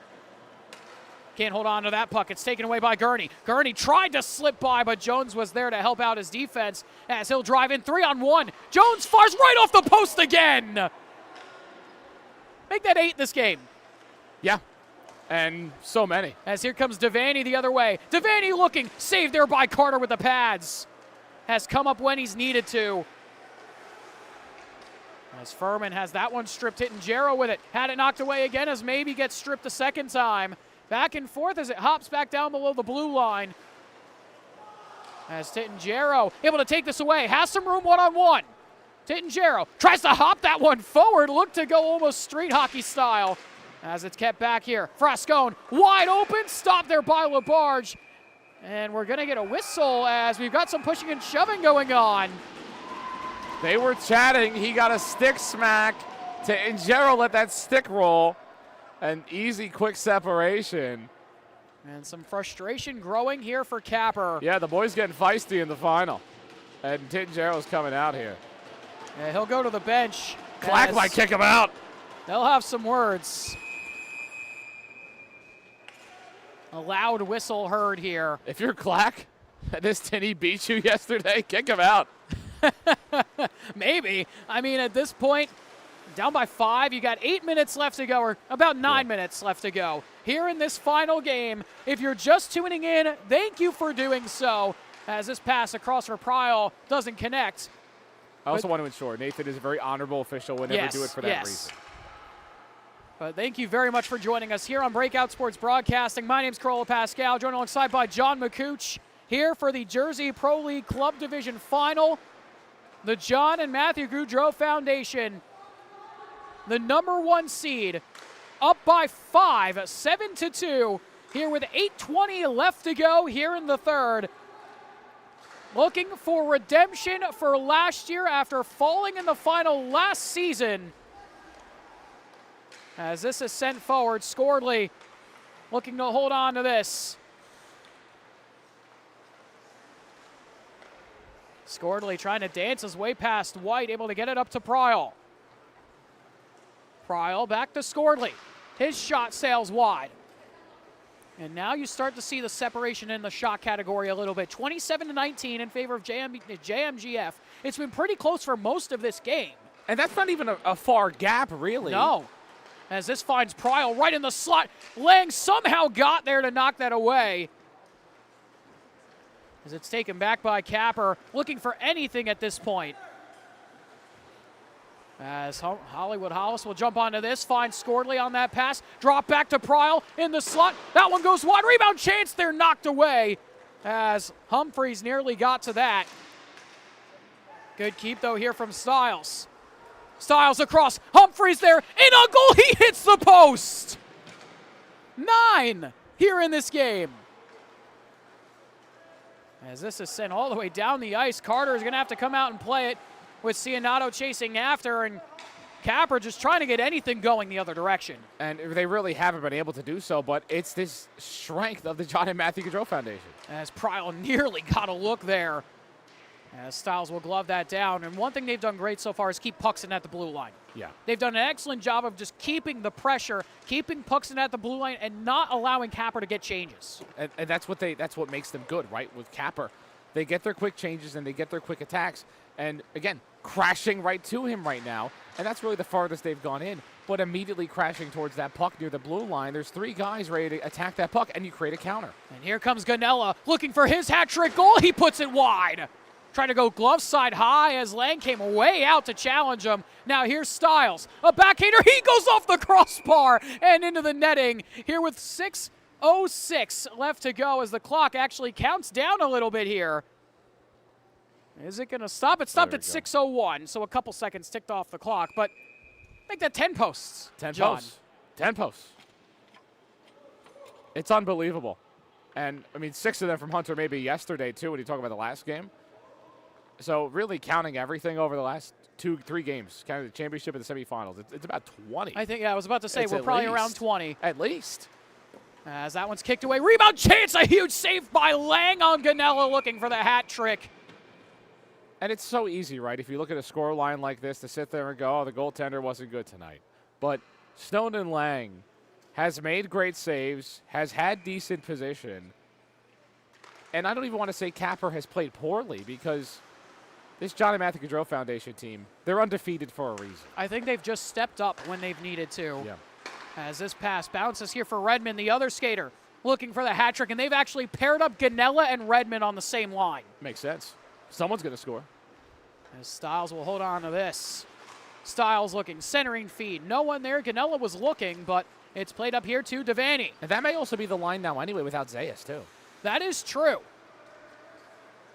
Can't hold on to that puck. It's taken away by Gurney. Gurney tried to slip by, but Jones was there to help out his defense as he'll drive in 3-on-1. Jones fires right off the post again. Make that 8 this game. Yeah, and so many. As here comes Devaney the other way. Devaney looking, saved there by Carter with the pads. Has come up when he's needed to. As Furman has that one stripped, hitting Jarrow with it. Had it knocked away again as maybe gets stripped a second time. Back and forth as it hops back down below the blue line. As Titton-Jarrow able to take this away. Has some room one-on-one. Titton-Jarrow tries to hop that one forward. Look to go almost street hockey style. As it's kept back here. Frascone wide open. Stopped there by LaBarge. And we're going to get a whistle as we've got some pushing and shoving going on. They were chatting. He got a stick smack. Titton-Jarrow let that stick roll. An easy, quick separation. And some frustration growing here for Capper. Yeah, the boys getting feisty in the final. And Titton-Jarrow's coming out here. And he'll go to the bench. Clack might kick him out. They'll have some words. A loud whistle heard here. If you're Clack, and this Tinny beat you yesterday, kick him out. Maybe. I mean, at this point, down by 5, you got 8 minutes left to go, or about 9 minutes left to go. Here in this final game, if you're just tuning in, thank you for doing so, as this pass across for Pryal doesn't connect. I also want to ensure Nathan is a very honorable official, would never do it for that reason. But thank you very much for joining us here on Breakout Sports Broadcasting. My name's Carola Pascal, joined alongside by John McCooch here for the Jersey Pro League Club Division Final. The John and Matthew Gaudreau Foundation, the number 1 seed, up by 5, 7-2, here with 8:20 left to go here in the third. Looking for redemption for last year after falling in the final last season. As this is sent forward, Scordley looking to hold on to this. Scordley trying to dance his way past White, able to get it up to Pryle. Pryle back to Scordley. His shot sails wide. And now you start to see the separation in the shot category a little bit. 27-19 in favor of JMGF. It's been pretty close for most of this game. And that's not even a far gap, really. No. As this finds Pryle right in the slot. Lang somehow got there to knock that away. As it's taken back by Capper, looking for anything at this point. As Hollywood Hollis will jump onto this, finds Scordley on that pass, drop back to Pryle in the slot. That one goes wide, rebound chance, they're knocked away as Humphreys nearly got to that. Good keep though here from Styles. Styles across, Humphreys there, in a goal, he hits the post! 9 here in this game. As this is sent all the way down the ice, Carter is going to have to come out and play it with Cianato chasing after, and Capper just trying to get anything going the other direction. And they really haven't been able to do so, but it's this strength of the John and Matthew Gaudreau Foundation. As Pryle nearly got a look there. As Styles will glove that down. And one thing they've done great so far is keep pucks in at the blue line. Yeah. They've done an excellent job of just keeping the pressure, keeping pucks in at the blue line, and not allowing Capper to get changes. And that's what makes them good, right? With Capper, they get their quick changes and they get their quick attacks. And again, crashing right to him right now. And that's really the farthest they've gone in. But immediately crashing towards that puck near the blue line, there's 3 guys ready to attack that puck, and you create a counter. And here comes Ganella looking for his hat-trick goal. He puts it wide. Trying to go glove side high as Lang came way out to challenge him. Now here's Styles. A backhander. He goes off the crossbar and into the netting here with 6:06 left to go as the clock actually counts down a little bit here. Is it going to stop? It stopped at 6:01, so a couple seconds ticked off the clock, but make that 10 posts. 10 John. posts. 10 posts. It's unbelievable. And, I mean, 6 of them from Hunter maybe yesterday, too, when you talk about the last game. So really counting everything over the last 2-3 games, counting the championship and the semifinals, it's about 20. I think, yeah, I was about to say, It's we're at probably least. around 20. At least. As that one's kicked away. Rebound chance, a huge save by Lang on Ganella looking for the hat trick. And it's so easy, right? If you look at a score line like this, to sit there and go, oh, the goaltender wasn't good tonight. But Snowden Lang has made great saves, has had decent position. And I don't even want to say Capper has played poorly because this John and Matthew Gaudreau Foundation team, they're undefeated for a reason. I think they've just stepped up when they've needed to. Yeah. As this pass bounces here for Redmond, the other skater, looking for the hat trick, and they've actually paired up Ganella and Redmond on the same line. Makes sense. Someone's going to score. As Styles will hold on to this. Styles looking, centering feed. No one there. Ganella was looking, but it's played up here to Devaney. And that may also be the line now anyway without Zayas, too. That is true.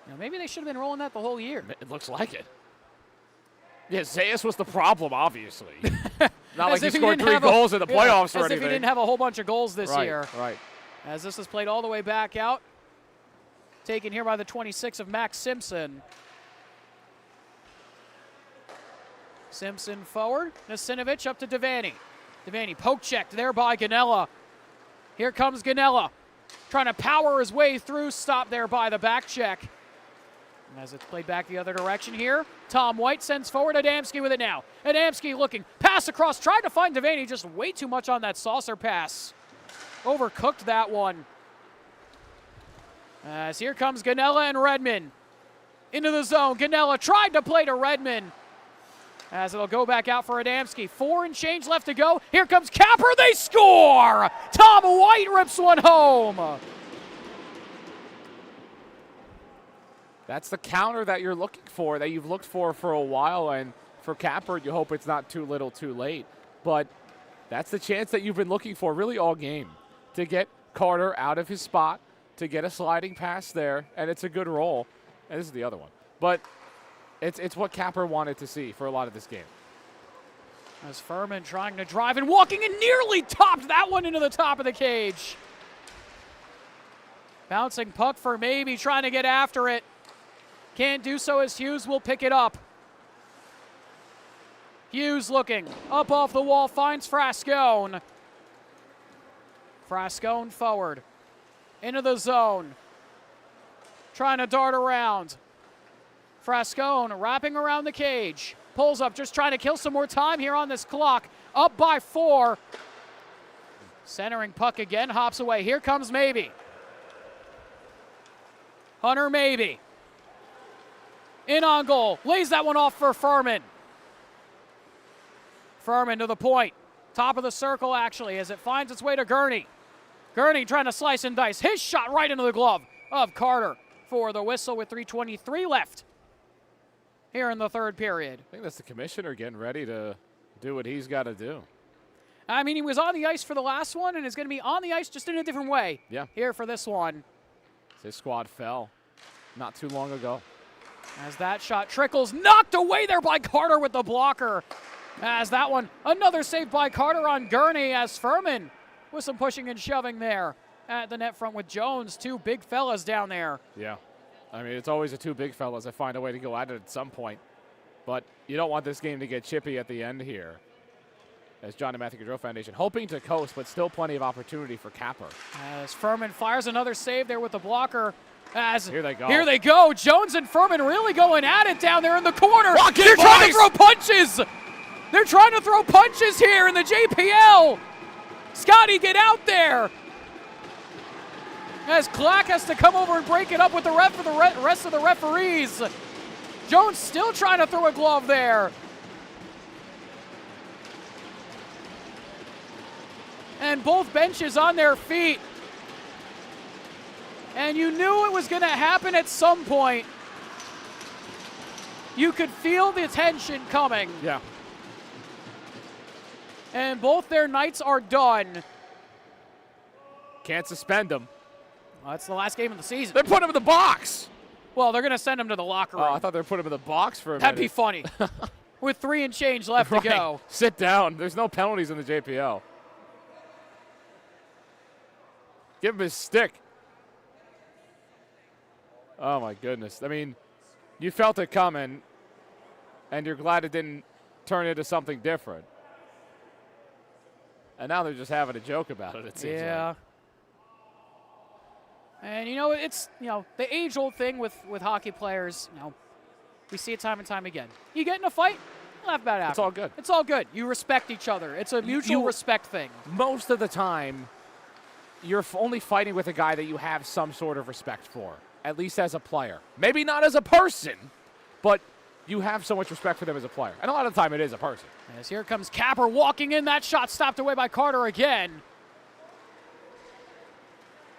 Now, maybe they should have been rolling that the whole year. It looks like it. Yeah, Zayas was the problem, obviously. Not like he scored 3 goals in the playoffs or anything. As if he didn't have a whole bunch of goals this year. Right. As this is played all the way back out. Taken here by the 26 of Max Simpson. Simpson forward. Nasinovich up to Devaney. Devaney poke checked there by Ganella. Here comes Ganella. Trying to power his way through. Stop there by the back check. And as it's played back the other direction here, Tom White sends forward Adamski with it now. Adamski looking. Pass across. Tried to find Devaney. Just way too much on that saucer pass. Overcooked that one. As here comes Ganella and Redmond. Into the zone. Ganella tried to play to Redmond. As it'll go back out for Adamski. 4 and change left to go. Here comes Capper. They score! Tom White rips one home. That's the counter that you're looking for, that you've looked for a while. And for Capper, you hope it's not too little too late. But That's the chance that you've been looking for really all game, to get Carter out of his spot, to get a sliding pass there, and it's a good roll. And this is the other one. But it's what Capper wanted to see for a lot of this game. As Furman trying to drive and walking and nearly topped that one into the top of the cage. Bouncing puck for maybe trying to get after it. Can't do so as Hughes will pick it up. Hughes looking up off the wall, finds Frascone. Frascone forward into the zone. Trying to dart around. Frascone wrapping around the cage. Pulls up, just trying to kill some more time here on this clock. Up by 4. Centering puck again, hops away. Here comes Maybe. Hunter Maybe. In on goal. Lays that one off for Furman. Furman to the point. Top of the circle, actually, as it finds its way to Gurney. Gurney trying to slice and dice. His shot right into the glove of Carter for the whistle with 3:23 left here in the third period. I think that's the commissioner getting ready to do what he's got to do. I mean, he was on the ice for the last one and is going to be on the ice just in a different way here for this one. His squad fell not too long ago. As that shot trickles, knocked away there by Carter with the blocker. As that one, another save by Carter on Gurney as Furman with some pushing and shoving there at the net front with Jones. Two big fellas down there. Yeah. I mean, it's always the two big fellas that find a way to go at it at some point. But you don't want this game to get chippy at the end here. As John and Matthew Gaudreau Foundation hoping to coast, but still plenty of opportunity for Capper. As Furman fires another save there with the blocker. As here they go. Here they go. Jones and Furman really going at it down there in the corner. They're trying to throw punches. They're trying to throw punches here in the JPL. Scotty, get out there. As Clack has to come over and break it up with the ref for the rest of the referees. Jones still trying to throw a glove there. And both benches on their feet. And you knew it was going to happen at some point. You could feel the tension coming. Yeah. And both their nights are done. Can't suspend them. Well, that's the last game of the season. They're putting him in the box. Well, they're going to send him to the locker room. Oh, I thought they were putting him in the box for a That'd minute. be funny. With 3 and change left to go. Sit down. There's no penalties in the JPL. Give him his stick. Oh, my goodness. I mean, you felt it coming, and you're glad it didn't turn into something different. And now they're just having a joke about it, it seems like. And, it's, the age-old thing with hockey players, we see it time and time again. You get in a fight, laugh about it after. It's all good. It's all good. You respect each other. It's a mutual respect thing. Most of the time, you're only fighting with a guy that you have some sort of respect for, at least as a player. Maybe not as a person, but you have so much respect for them as a player. And a lot of the time, it is a person. As here comes Capper walking in. That shot stopped away by Carter again.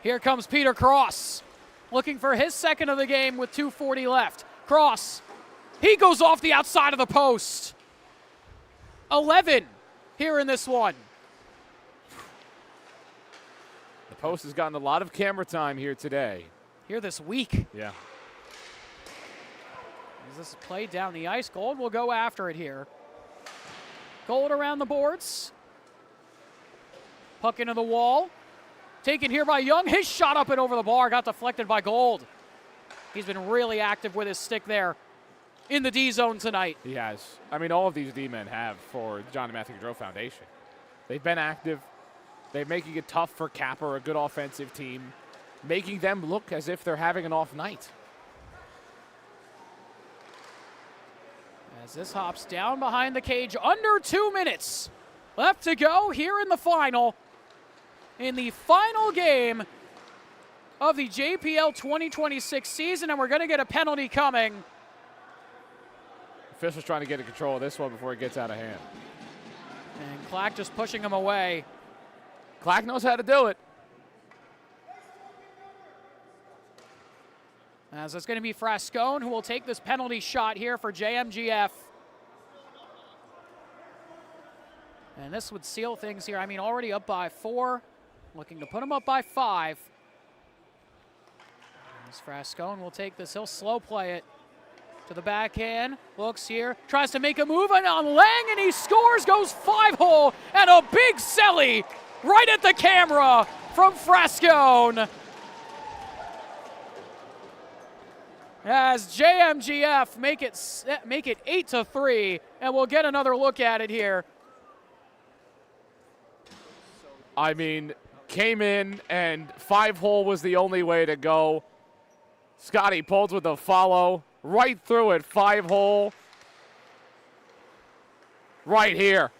Here comes Peter Cross, looking for his second of the game with 2:40 left. Cross, he goes off the outside of the post. 11 here in this one. The post has gotten a lot of camera time here today. Here this week. Yeah. As this is played down the ice, Gold will go after it here. Gold around the boards. Puck into the wall. Taken here by Young. His shot up and over the bar got deflected by Gold. He's been really active with his stick there in the D zone tonight. He has. I mean, all of these D-men have for John and Matthew Gaudreau Foundation. They've been active. They're making it tough for Capper, a good offensive team, making them look as if they're having an off night. As this hops down behind the cage, under 2 minutes left to go here in the final. In the final game of the JPL 2026 season, and we're going to get a penalty coming. Officials trying to get in control of this one before it gets out of hand. And Clack just pushing him away. Clack knows how to do it. As it's going to be Frascone who will take this penalty shot here for JMGF. And this would seal things here. I mean, already up by 4, looking to put them up by 5. As Frascone will take this, he'll slow play it to the backhand. Looks here, tries to make a move on Lang, and he scores, goes 5-hole, and a big celly right at the camera from Frascone. As JMGF make it 8-3, and we'll get another look at it here. I mean, came in and 5-hole was the only way to go. Scotty pulls with a follow right through it, 5-hole. Right here.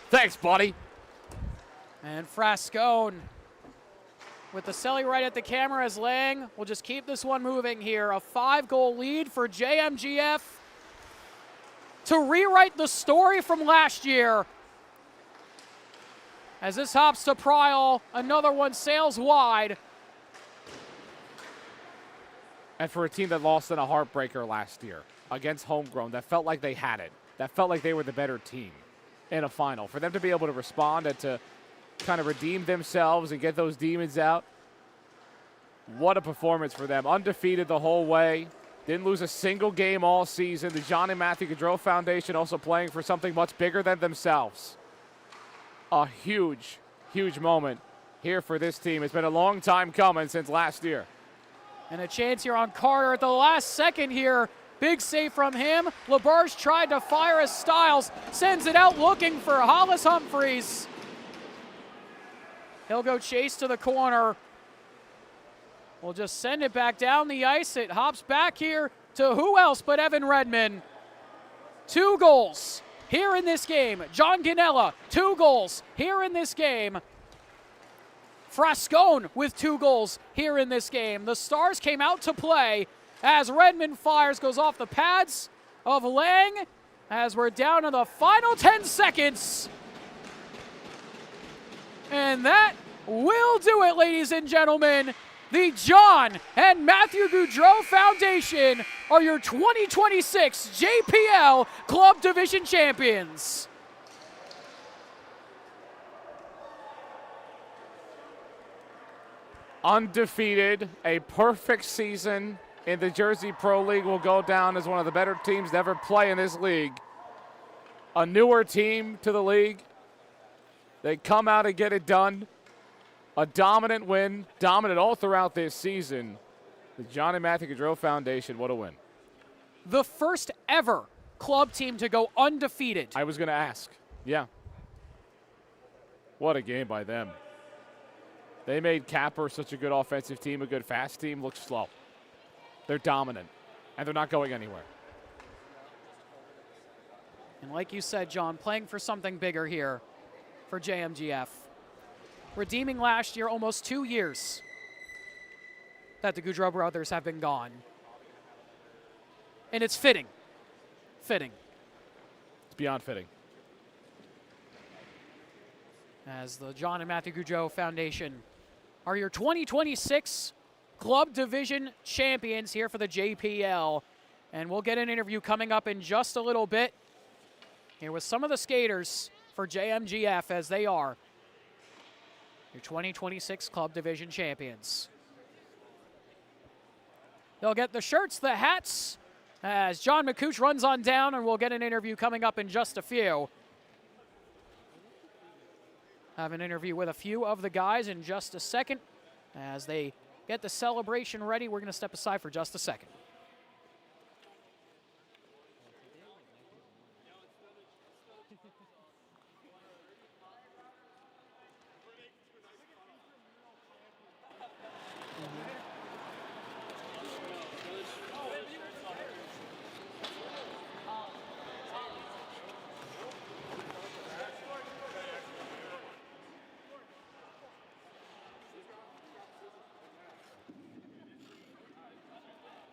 Thanks, buddy. And Frascone with the celly right at the camera as Lang will just keep this one moving here. A 5-goal lead for JMGF to rewrite the story from last year. As this hops to Pryal, another one sails wide. And for a team that lost in a heartbreaker last year against Homegrown, that felt like they had it. That felt like they were the better team in a final. For them to be able to respond and to kind of redeem themselves and get those demons out, what a performance for them. Undefeated the whole way. Didn't lose a single game all season. The John and Matthew Gaudreau Foundation also playing for something much bigger than themselves. A huge, huge moment here for this team. It's been a long time coming since last year. And a chance here on Carter at the last second here. Big save from him. LaBarge tried to fire as Styles sends it out looking for Hollis Humphreys. He'll go chase to the corner. We'll just send it back down the ice. It hops back here to who else but Evan Redmond. 2 goals here in this game. John Ganella, 2 goals here in this game. Frascone with 2 goals here in this game. The Stars came out to play as Redmond fires, goes off the pads of Lang as we're down to the final 10 seconds. And that will do it, ladies and gentlemen. The John and Matthew Gaudreau Foundation are your 2026 JPL Club Division champions. Undefeated, a perfect season in the Jersey Pro League, will go down as one of the better teams to ever play in this league. A newer team to the league. They come out and get it done. A dominant win, dominant all throughout this season. The John and Matthew Gaudreau Foundation, what a win. The first ever club team to go undefeated. I was going to ask, yeah. What a game by them. They made Capper such a good offensive team, a good fast team, look slow. They're dominant, and they're not going anywhere. And like you said, John, playing for something bigger here for JMGF. Redeeming last year, almost 2 years that the Gaudreau brothers have been gone. And it's fitting. Fitting. It's beyond fitting. As the John and Matthew Gaudreau Foundation are your 2026 Club Division champions here for the JPL. And we'll get an interview coming up in just a little bit here with some of the skaters for JMGF as they are your 2026 Club Division champions. They'll get the shirts, the hats, as John McCooch runs on down, and we'll get an interview coming up in just a few. Have an interview with a few of the guys in just a second. As they get the celebration ready, we're going to step aside for just a second.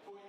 We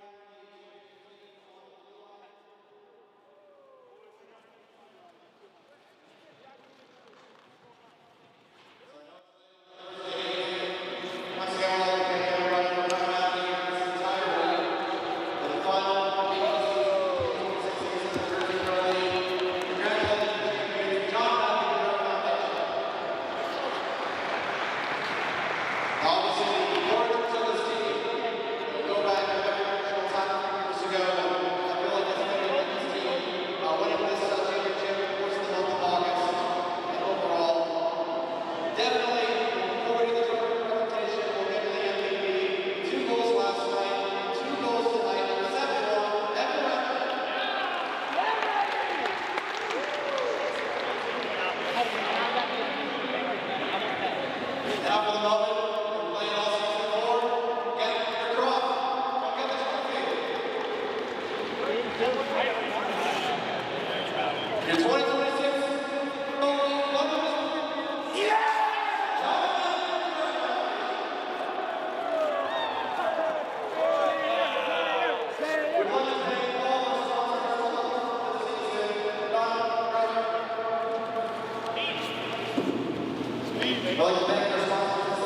I'd like to thank our sponsors,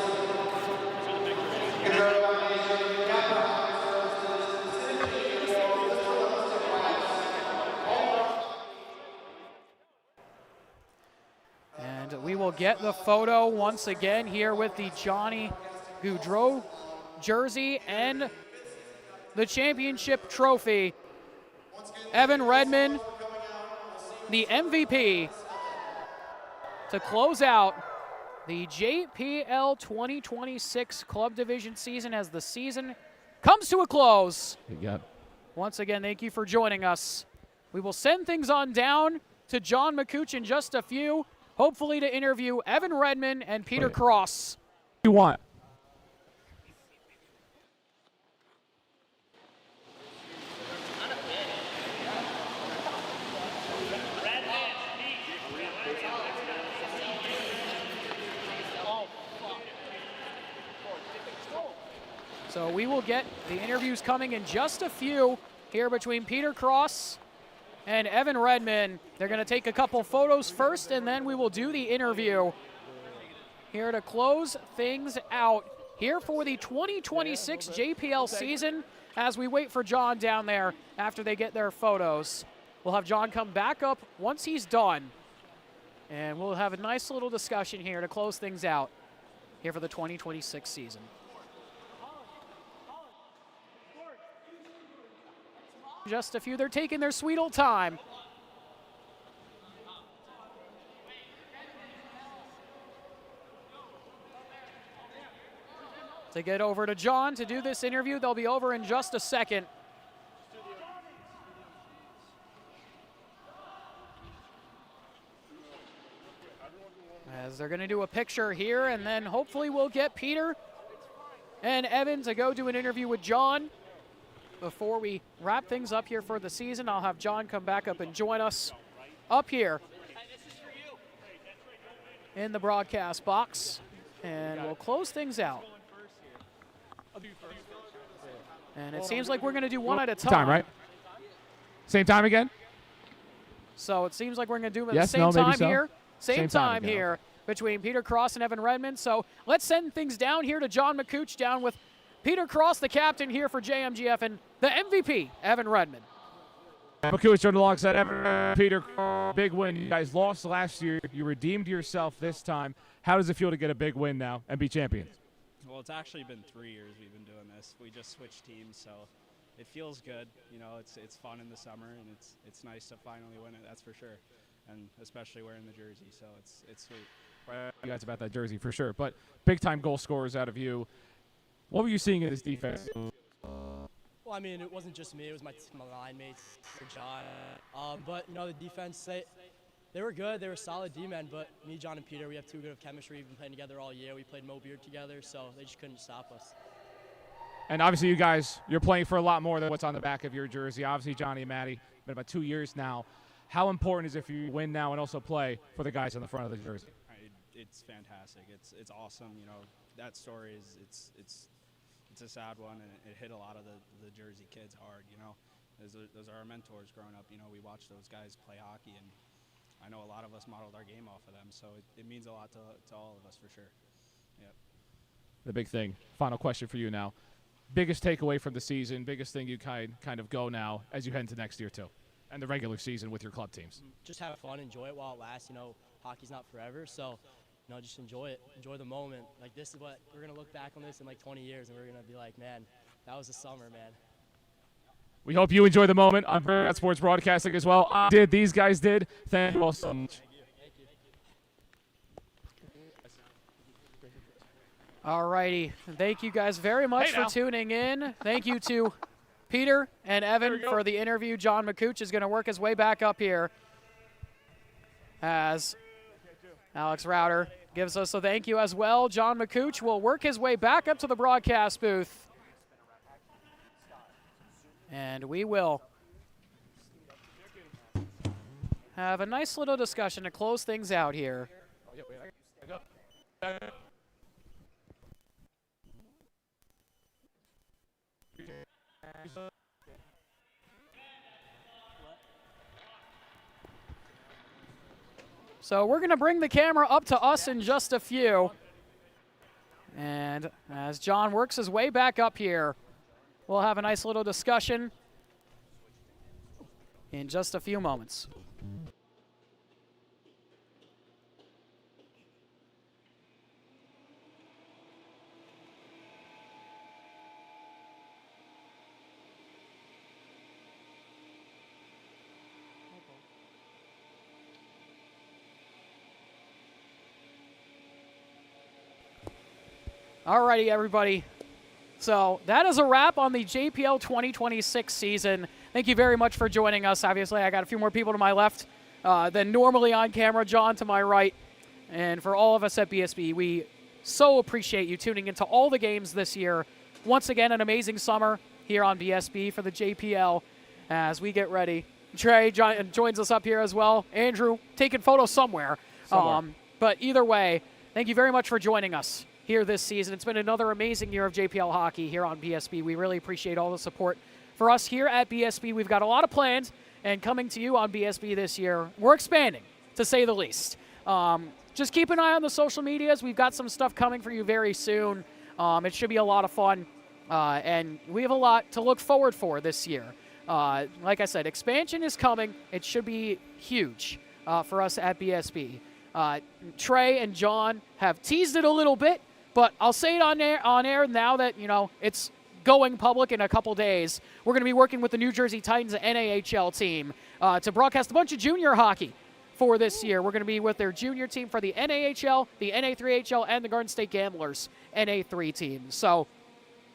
Gaudreau Foundation, And we will get the photo once again here with the Johnny Gaudreau jersey and the championship trophy. Evan Redmond, the MVP, to close out the JPL 2026 Club Division season as the season comes to a close. Once again, thank you for joining us. We will send things on down to John McCooch in just a few, hopefully to interview Evan Redmond and Peter Cross. You want? So we will get the interviews coming in just a few here between Peter Cross and Evan Redmond. They're going to take a couple photos first, and then we will do the interview here to close things out here for the 2026 JPL season as we wait for John down there after they get their photos. We'll have John come back up once he's done, and we'll have a nice little discussion here to close things out here for the 2026 season. Just a few. They're taking their sweet old time. To get over to John to do this interview. They'll be over in just a second. As they're going to do a picture here, and then hopefully we'll get Peter and Evan to go do an interview with John. Before we wrap things up here for the season, I'll have John come back up and join us up here in the broadcast box, and we'll close things out. And it seems like we're going to do one at a time. Right? Same time again? So it seems like we're going to do it Yes, at the same no, maybe time so. here. Same time again, here between Peter Cross and Evan Redmond. So let's send things down here to John McCooch, down with Peter Cross, the captain here for JMGF, and the MVP, Evan Redmond. McCooch joined alongside Evan, Peter. Big win. You guys lost last year. You redeemed yourself this time. How does it feel to get a big win now and be champions? Well, it's actually been 3 years we've been doing this. We just switched teams, so it feels good. You know, it's fun in the summer, and it's nice to finally win it. That's for sure, and especially wearing the jersey. So it's sweet. You guys about that jersey for sure. But big time goal scorers out of you. What were you seeing in this defense? Well, I mean, it wasn't just me. It was my line mates for John. But, you know, the defense, they were good. They were solid D-men. But me, John, and Peter, we have too good of chemistry. We've been playing together all year. We played Mo Beard together, so they just couldn't stop us. And obviously you guys, you're playing for a lot more than what's on the back of your jersey. Obviously, Johnny and Maddie, been about 2 years now. How important is it for you to win now and also play for the guys on the front of the jersey? It's fantastic. It's awesome. You know, that story is it's a sad one, and it hit a lot of the Jersey kids hard, you know. Those are our mentors growing up. You know, we watched those guys play hockey, and I know a lot of us modeled our game off of them, so it means a lot to all of us for sure. Yep. The big thing, final question for you now. Biggest takeaway from the season, biggest thing you kind of go now as you head into next year too, and the regular season with your club teams? Just have fun, enjoy it while it lasts. You know, hockey's not forever, so you know, just enjoy it. Enjoy the moment. Like, this is what we're going to look back on this in like 20 years, and we're going to be like, man, that was the summer, man. We hope you enjoy the moment on Virgin Sports Broadcasting as well. I did. These guys did. Thank you all so much. All righty. Thank you guys very much for tuning in. Thank you to Peter and Evan for the interview. John McCooch is going to work his way back up here as Alex Rauter gives us a thank you as well. John McCooch will work his way back up to the broadcast booth. And we will have a nice little discussion to close things out here. So we're going to bring the camera up to us in just a few. And as John works his way back up here, we'll have a nice little discussion in just a few moments. Alrighty, everybody. So that is a wrap on the JPL 2026 season. Thank you very much for joining us. Obviously, I got a few more people to my left than normally on camera. John to my right. And for all of us at BSB, we so appreciate you tuning into all the games this year. Once again, an amazing summer here on BSB for the JPL as we get ready. Trey joins us up here as well. Andrew taking photos somewhere. But either way, thank you very much for joining us here this season. It's been another amazing year of JPL hockey here on BSB. We really appreciate all the support for us here at BSB. We've got a lot of plans, and coming to you on BSB this year, we're expanding, to say the least. Just keep an eye on the social medias. We've got some stuff coming for you very soon. It should be a lot of fun, and we have a lot to look forward for this year. Like I said, expansion is coming. It should be huge for us at BSB. Trey and John have teased it a little bit, but I'll say it on air now that, it's going public in a couple days. We're going to be working with the New Jersey Titans NAHL team to broadcast a bunch of junior hockey for this year. We're going to be with their junior team for the NAHL, the NA3HL, and the Garden State Gamblers NA3 team. So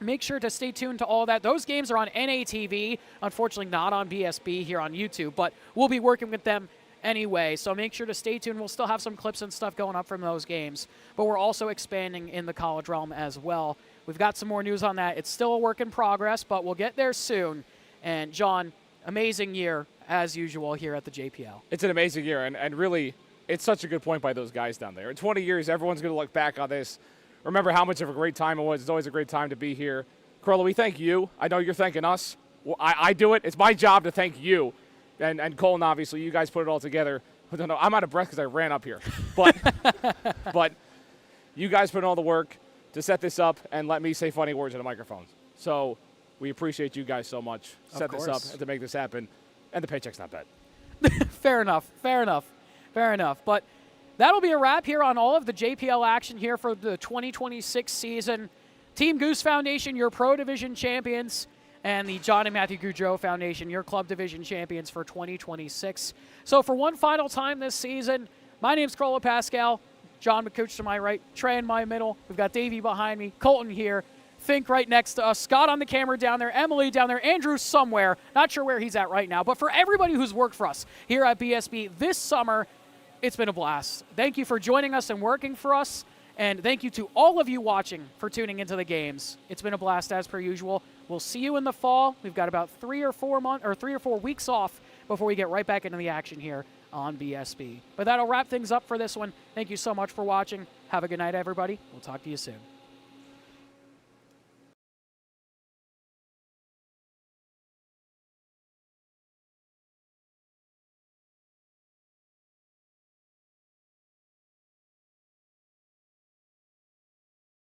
make sure to stay tuned to all that. Those games are on NATV, unfortunately not on BSB here on YouTube, but we'll be working with them anyway, so make sure to stay tuned. We'll still have some clips and stuff going up from those games, but we're also expanding in the college realm as well. We've got some more news on that. It's still a work in progress, but we'll get there soon. And John, amazing year as usual here at the JPL. It's an amazing year, and really, it's such a good point by those guys down there. In 20 years, everyone's going to look back on this, remember how much of a great time it was. It's always a great time to be here. Carla, we thank you. I know you're thanking us. Well, I do it. It's my job to thank you. And Colin, obviously, you guys put it all together. I don't know, I'm out of breath because I ran up here. But you guys put in all the work to set this up and let me say funny words in the microphones. So we appreciate you guys so much. Set this up and to make this happen. And the paycheck's not bad. Fair enough. But that'll be a wrap here on all of the JPL action here for the 2026 season. Team Goose Foundation, your Pro Division champions, and the John and Matthew Gaudreau Foundation, your club division champions for 2026. So for one final time this season, my name's Carlo Pascal, John McCooch to my right, Trey in my middle. We've got Davey behind me, Colton here, Fink right next to us, Scott on the camera down there, Emily down there, Andrew somewhere. Not sure where he's at right now, but for everybody who's worked for us here at BSB this summer, it's been a blast. Thank you for joining us and working for us. And thank you to all of you watching for tuning into the games. It's been a blast as per usual. We'll see you in the fall. We've got about 3 or 4 weeks off before we get right back into the action here on BSB. But that'll wrap things up for this one. Thank you so much for watching. Have a good night, everybody. We'll talk to you soon.